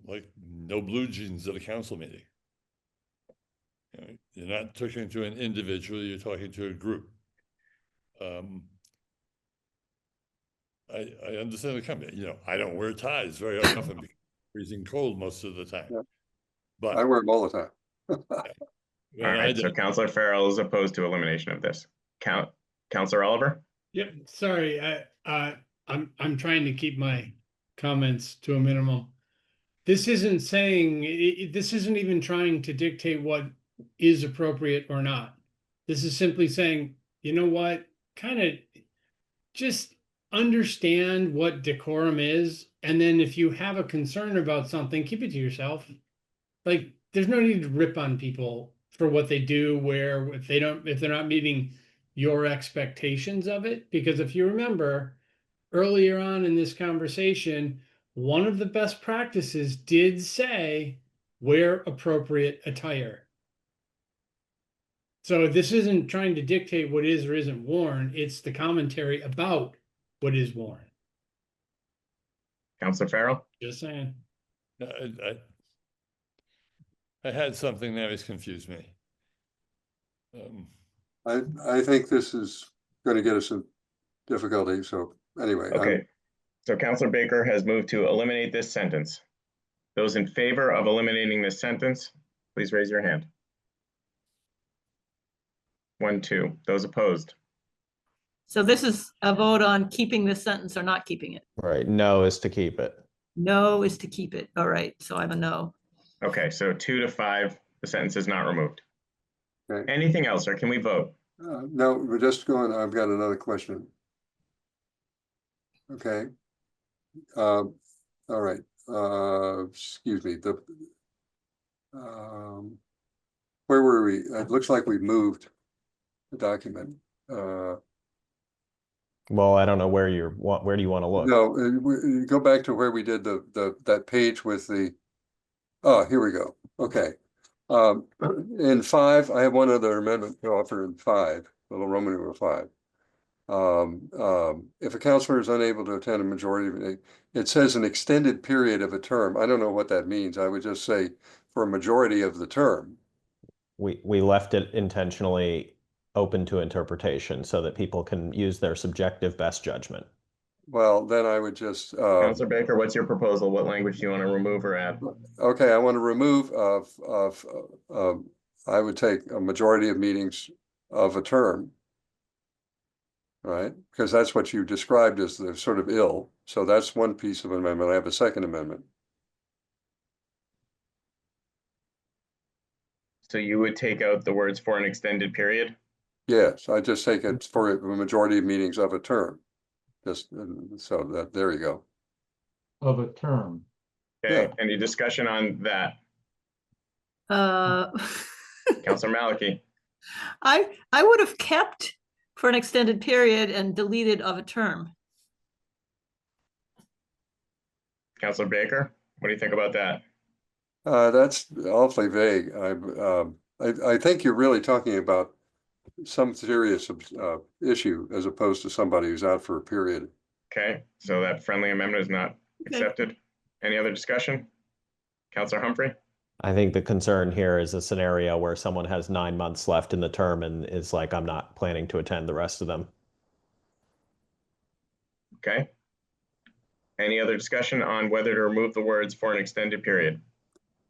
Like no blue jeans at a council meeting. You're not talking to an individual, you're talking to a group. I understand the comment. I don't wear ties very often because it's freezing cold most of the time. Yeah. But I wear them all the time. All right, so Councilor Farrell is opposed to elimination of this. Councilor Oliver? Yep, sorry, I'm trying to keep my comments to a minimum. This isn't saying, this isn't even trying to dictate what is appropriate or not. This is simply saying, you know what, kind of just understand what decorum is, and then if you have a concern about something, keep it to yourself. Like, there's no need to rip on people for what they do, where if they're not meeting your expectations of it. Because if you remember earlier on in this conversation, one of the best practices did say wear appropriate attire. So this isn't trying to dictate what is or isn't worn, it's the commentary about what is worn. Counselor Farrell? Just saying. No, I had something that has confused me. I think this is going to get us in difficulty. So anyway. Okay. So Counselor Baker has moved to eliminate this sentence. Those in favor of eliminating this sentence, please raise your hand. 1, 2. Those opposed? So this is a vote on keeping this sentence or not keeping it. Right. No is to keep it. No is to keep it. All right, so I'm a no. Okay, so 2 to 5, the sentence is not removed. Okay. Anything else, or can we vote? No, we're just going, I've got another question. Okay. All right, excuse me, where were we? It looks like we moved the document. Well, I don't know where where do you want to look? No, go back to where we did that page with the, oh, here we go. Okay. In 5, I have one other amendment to offer in 5, little Roman numeral 5. If a counselor is unable to attend a majority, it says an extended period of a term. I don't know what that means. I would just say for a majority of the term. We left it intentionally open to interpretation so that people can use their subjective best judgment. Well, then I would just Counselor Baker, what's your proposal? What language do you want to remove or add? Okay, I want to remove I would take a majority of meetings of a term. Right, because that's what you described as the sort of ill. So that's one piece of amendment. I have a second amendment. So you would take out the words for an extended period? Yes, I just take it for a majority of meetings of a term. Just so that, there you go. Of a term. Okay, Yeah. Any discussion on that? Counselor Malachy? I would have kept for an extended period and deleted of a term. Counselor Baker, what do you think about that? That's awfully vague. I think you're really talking about some serious issue as opposed to somebody who's out for a period. Okay, so that friendly amendment is not accepted. Any other discussion? Counselor Humphrey? I think the concern here is a scenario where someone has 9 months left in the term and is like, I'm not planning to attend the rest of them. Okay. Any other discussion on whether to remove the words for an extended period?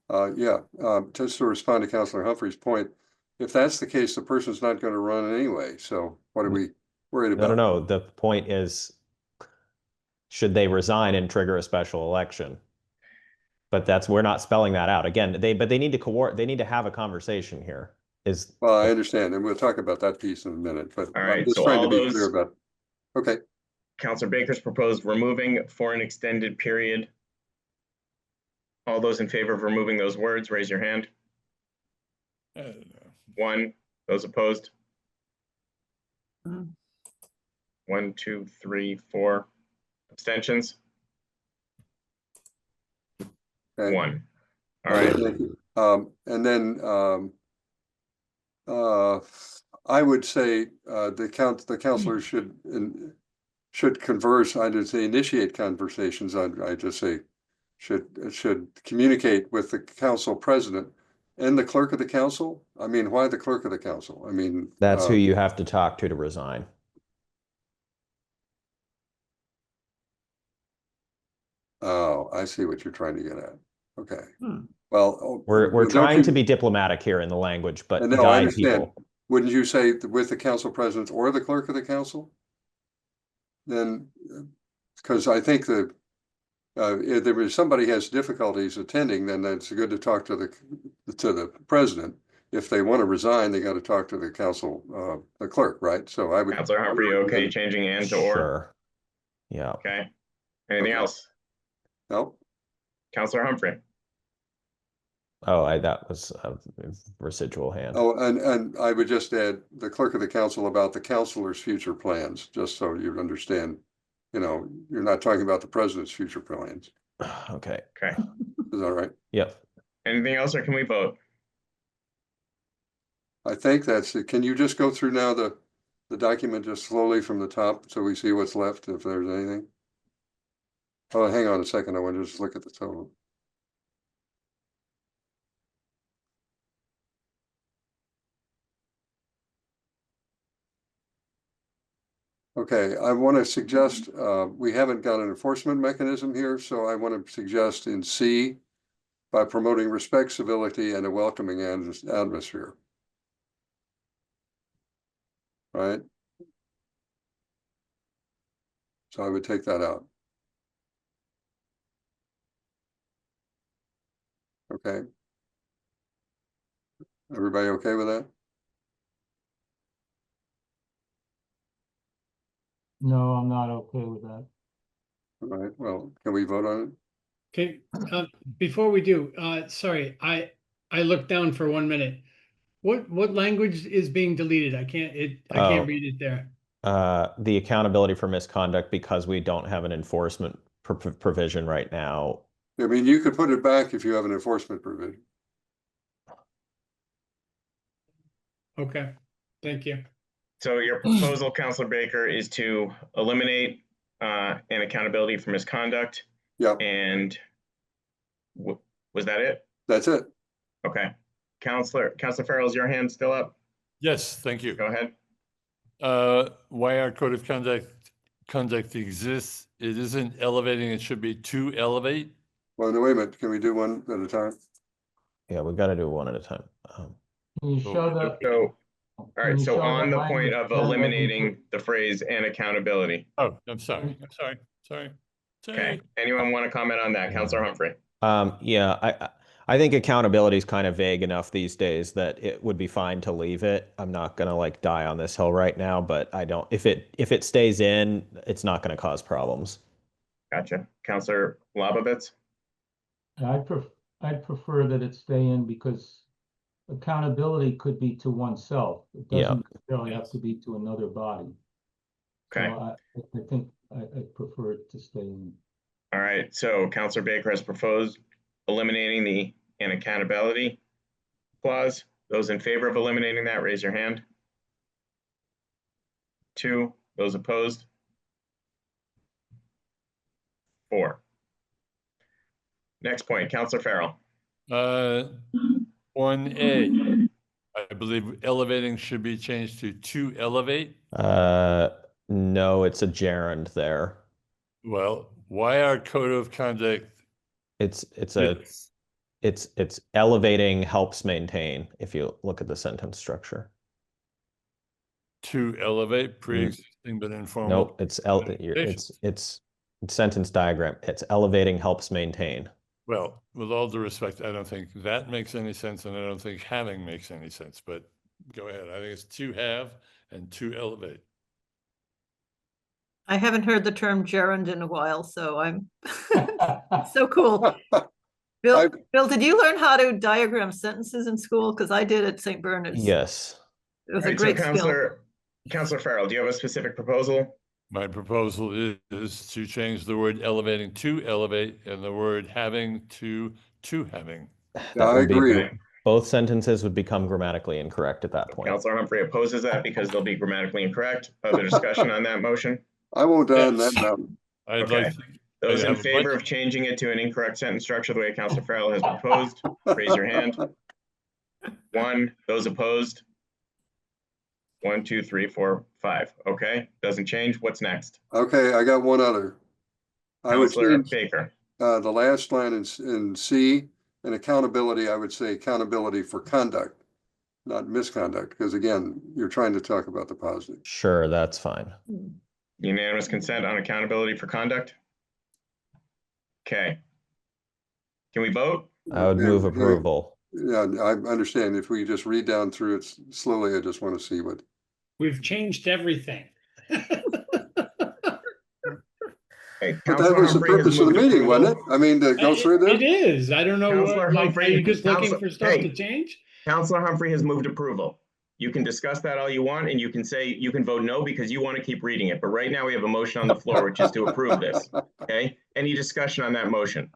Just to respond to Counselor Humphrey's point, if that's the case, the person's not going to run anyway. So what are we worried about? No. The point is, should they resign and trigger a special election? But we're not spelling that out. Again, they need to have a conversation here. Well, I understand, and we'll talk about that piece in a minute, but all right, I'm just so trying to be clear about. Okay. Counselor Baker's proposed removing for an extended period. All those in favor of removing those words, raise your hand. 1. Those opposed? 1, 2, 3, 4. Abstentions? Okay. 1. All right. Thank you. And then I would say the counselor should converse. I did say initiate conversations. I just say should communicate with the council president and the clerk of the council. I mean, why the clerk of the council? I mean, that's who you have to talk to resign. Oh, I see what you're trying to get at. Okay. Well, we're trying to be diplomatic here in the language, but no, I understand. People. Wouldn't you say with the council president or the clerk of the council? Then, because I think that if somebody has difficulties attending, then it's good to talk to the president. If they want to resign, they got to talk to the council, the clerk, right? So I would. Counselor Humphrey, okay, changing and to or? Sure. Yeah. Okay. Anything Okay. else? No, Counselor Humphrey? Oh, that was a residual hand. oh, and I would just add the clerk of the council about the councilor's future plans, just so you understand. You know, you're not talking about the president's future plans. Okay. Okay. Is that right? Yep. Anything else, or can we vote? I think that's it. Can you just go through now the document just slowly from the top so we see what's left, if there's anything? Oh, hang on a second. I want to just look at the total. Okay, I want to suggest, we haven't got an enforcement mechanism here, so I want to suggest in C, by promoting respect, civility, and a welcoming atmosphere. Right? So I would take that out. Okay. Everybody okay with that? No, I'm not okay with that. All right, well, can we vote on it? Okay, before we do, sorry, I looked down for 1 minute. What language is being deleted? I can't read it there. The accountability for misconduct, because we don't have an enforcement provision right now. I mean, you could put it back if you have an enforcement provision. Okay, thank you. So your proposal, Counselor Baker, is to eliminate an accountability for misconduct. Yep. And was that it? That's it. Okay. Counselor Farrell, is your hand still up? Yes, thank you. Go ahead. Why our code of conduct exists, it isn't elevating, it should be to elevate. Well, no, wait a minute. Can we do one at a time? Yeah, we've got to do one at a time. Can you show the? So, all right, can you so show on the point language of then that we eliminating put- the phrase and accountability. Oh, I'm sorry. Sorry. Okay, anyone want to comment on that? Counselor Humphrey? Yeah, I think accountability is kind of vague enough these days that it would be fine to leave it. I'm not gonna like die on this hill right now, but I don't, if it stays in, it's not gonna cause problems. Gotcha. Counselor Labovitz? I'd prefer that it stay in because accountability could be to oneself. It Yeah. doesn't necessarily have to be to another body. Okay. So I think I prefer it to stay in. All right, so Counselor Baker has proposed eliminating the and accountability clause. Those in favor of eliminating that, raise your hand. 2. Those opposed? 4. Next point, Counselor Farrell. 1A, I believe elevating should be changed to elevate. No, it's a gerund there. Well, why our code of conduct? It's It's elevating helps maintain, if you look at the sentence structure. to elevate pre-existing but informal. Nope, it's sentence diagram. It's elevating helps maintain. Well, with all due respect, I don't think that makes any sense, and I don't think having makes any sense, but go ahead. I think it's to have and to elevate. I haven't heard the term gerund in a while, so I'm so cool. Bill, did you learn how to diagram sentences in school? Because I did at St. Bernard's. Yes. It was All a right, so great skill. Counselor Farrell, do you have a specific proposal? My proposal is to change the word elevating to elevate and the word having to having. Yeah, I agree. Both sentences would become grammatically incorrect at that point. Counselor Humphrey opposes that because they'll be grammatically incorrect. Other discussion on that motion? I won't on Yes. that mountain. I'd Okay. like to- Those I in have a favor bunch- of changing it to an incorrect sentence structure the way Counselor Farrell has proposed, raise your hand. 1. Those opposed? 1, 2, 3, 4, 5. Okay, doesn't change. What's next? Okay, I got one other. I would Counselor change Baker. the last line in C, and accountability, I would say accountability for conduct, not misconduct, because again, you're trying to talk about the positive. Sure, that's fine. Unanimous consent on accountability for conduct? Okay. Can we vote? I would move approval. Yeah, I understand. If we just read down through it slowly, I just want to see what. We've changed everything. Okay, But that Counselor was the Humphrey has purpose of the moved meeting, approval. wasn't it? I mean, to go through It this? is. I don't know Counselor what, like, are Humphrey, you just looking Counsel- for stuff hey. to change? Counselor Humphrey has moved approval. You can discuss that all you want, and you can say, you can vote no because you want to keep reading it. But right now we have a motion on the floor, which is to approve this. Okay? Any discussion on that motion?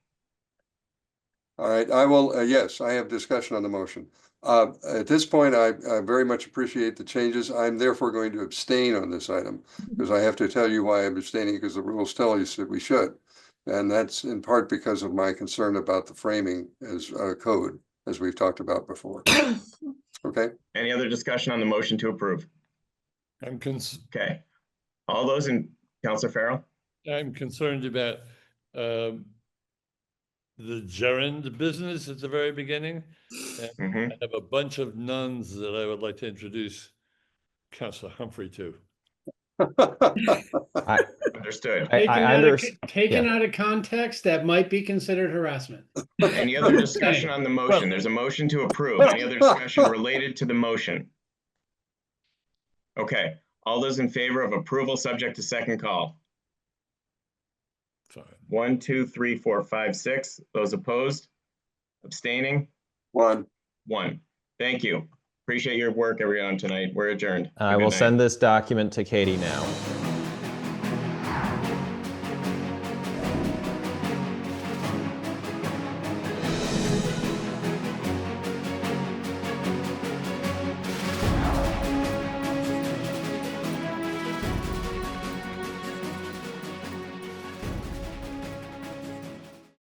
All right, I will, yes, I have discussion on the motion. At this point, I very much appreciate the changes. I'm therefore going to abstain on this item because I have to tell you why I'm abstaining, because the rules tell us that we should. And that's in part because of my concern about the framing as code, as we've talked about before. Okay, Any other discussion on the motion to approve? Okay. All those in, Counselor Farrell? I'm concerned about the gerund business at the very beginning. And Mhm. I have a bunch of nuns that I would like to introduce Councilor Humphrey to. Understood. Taken out of context, that might be considered harassment. Any other discussion on the motion? There's a motion to approve. Any other discussion related to the motion? Okay, all those in favor of approval subject to second call? Fine. 1, 2, 3, 4, 5, 6. Those opposed? Abstaining? 1. Thank you. Appreciate your work, everyone, tonight. We're adjourned. I will send this document to Katie now.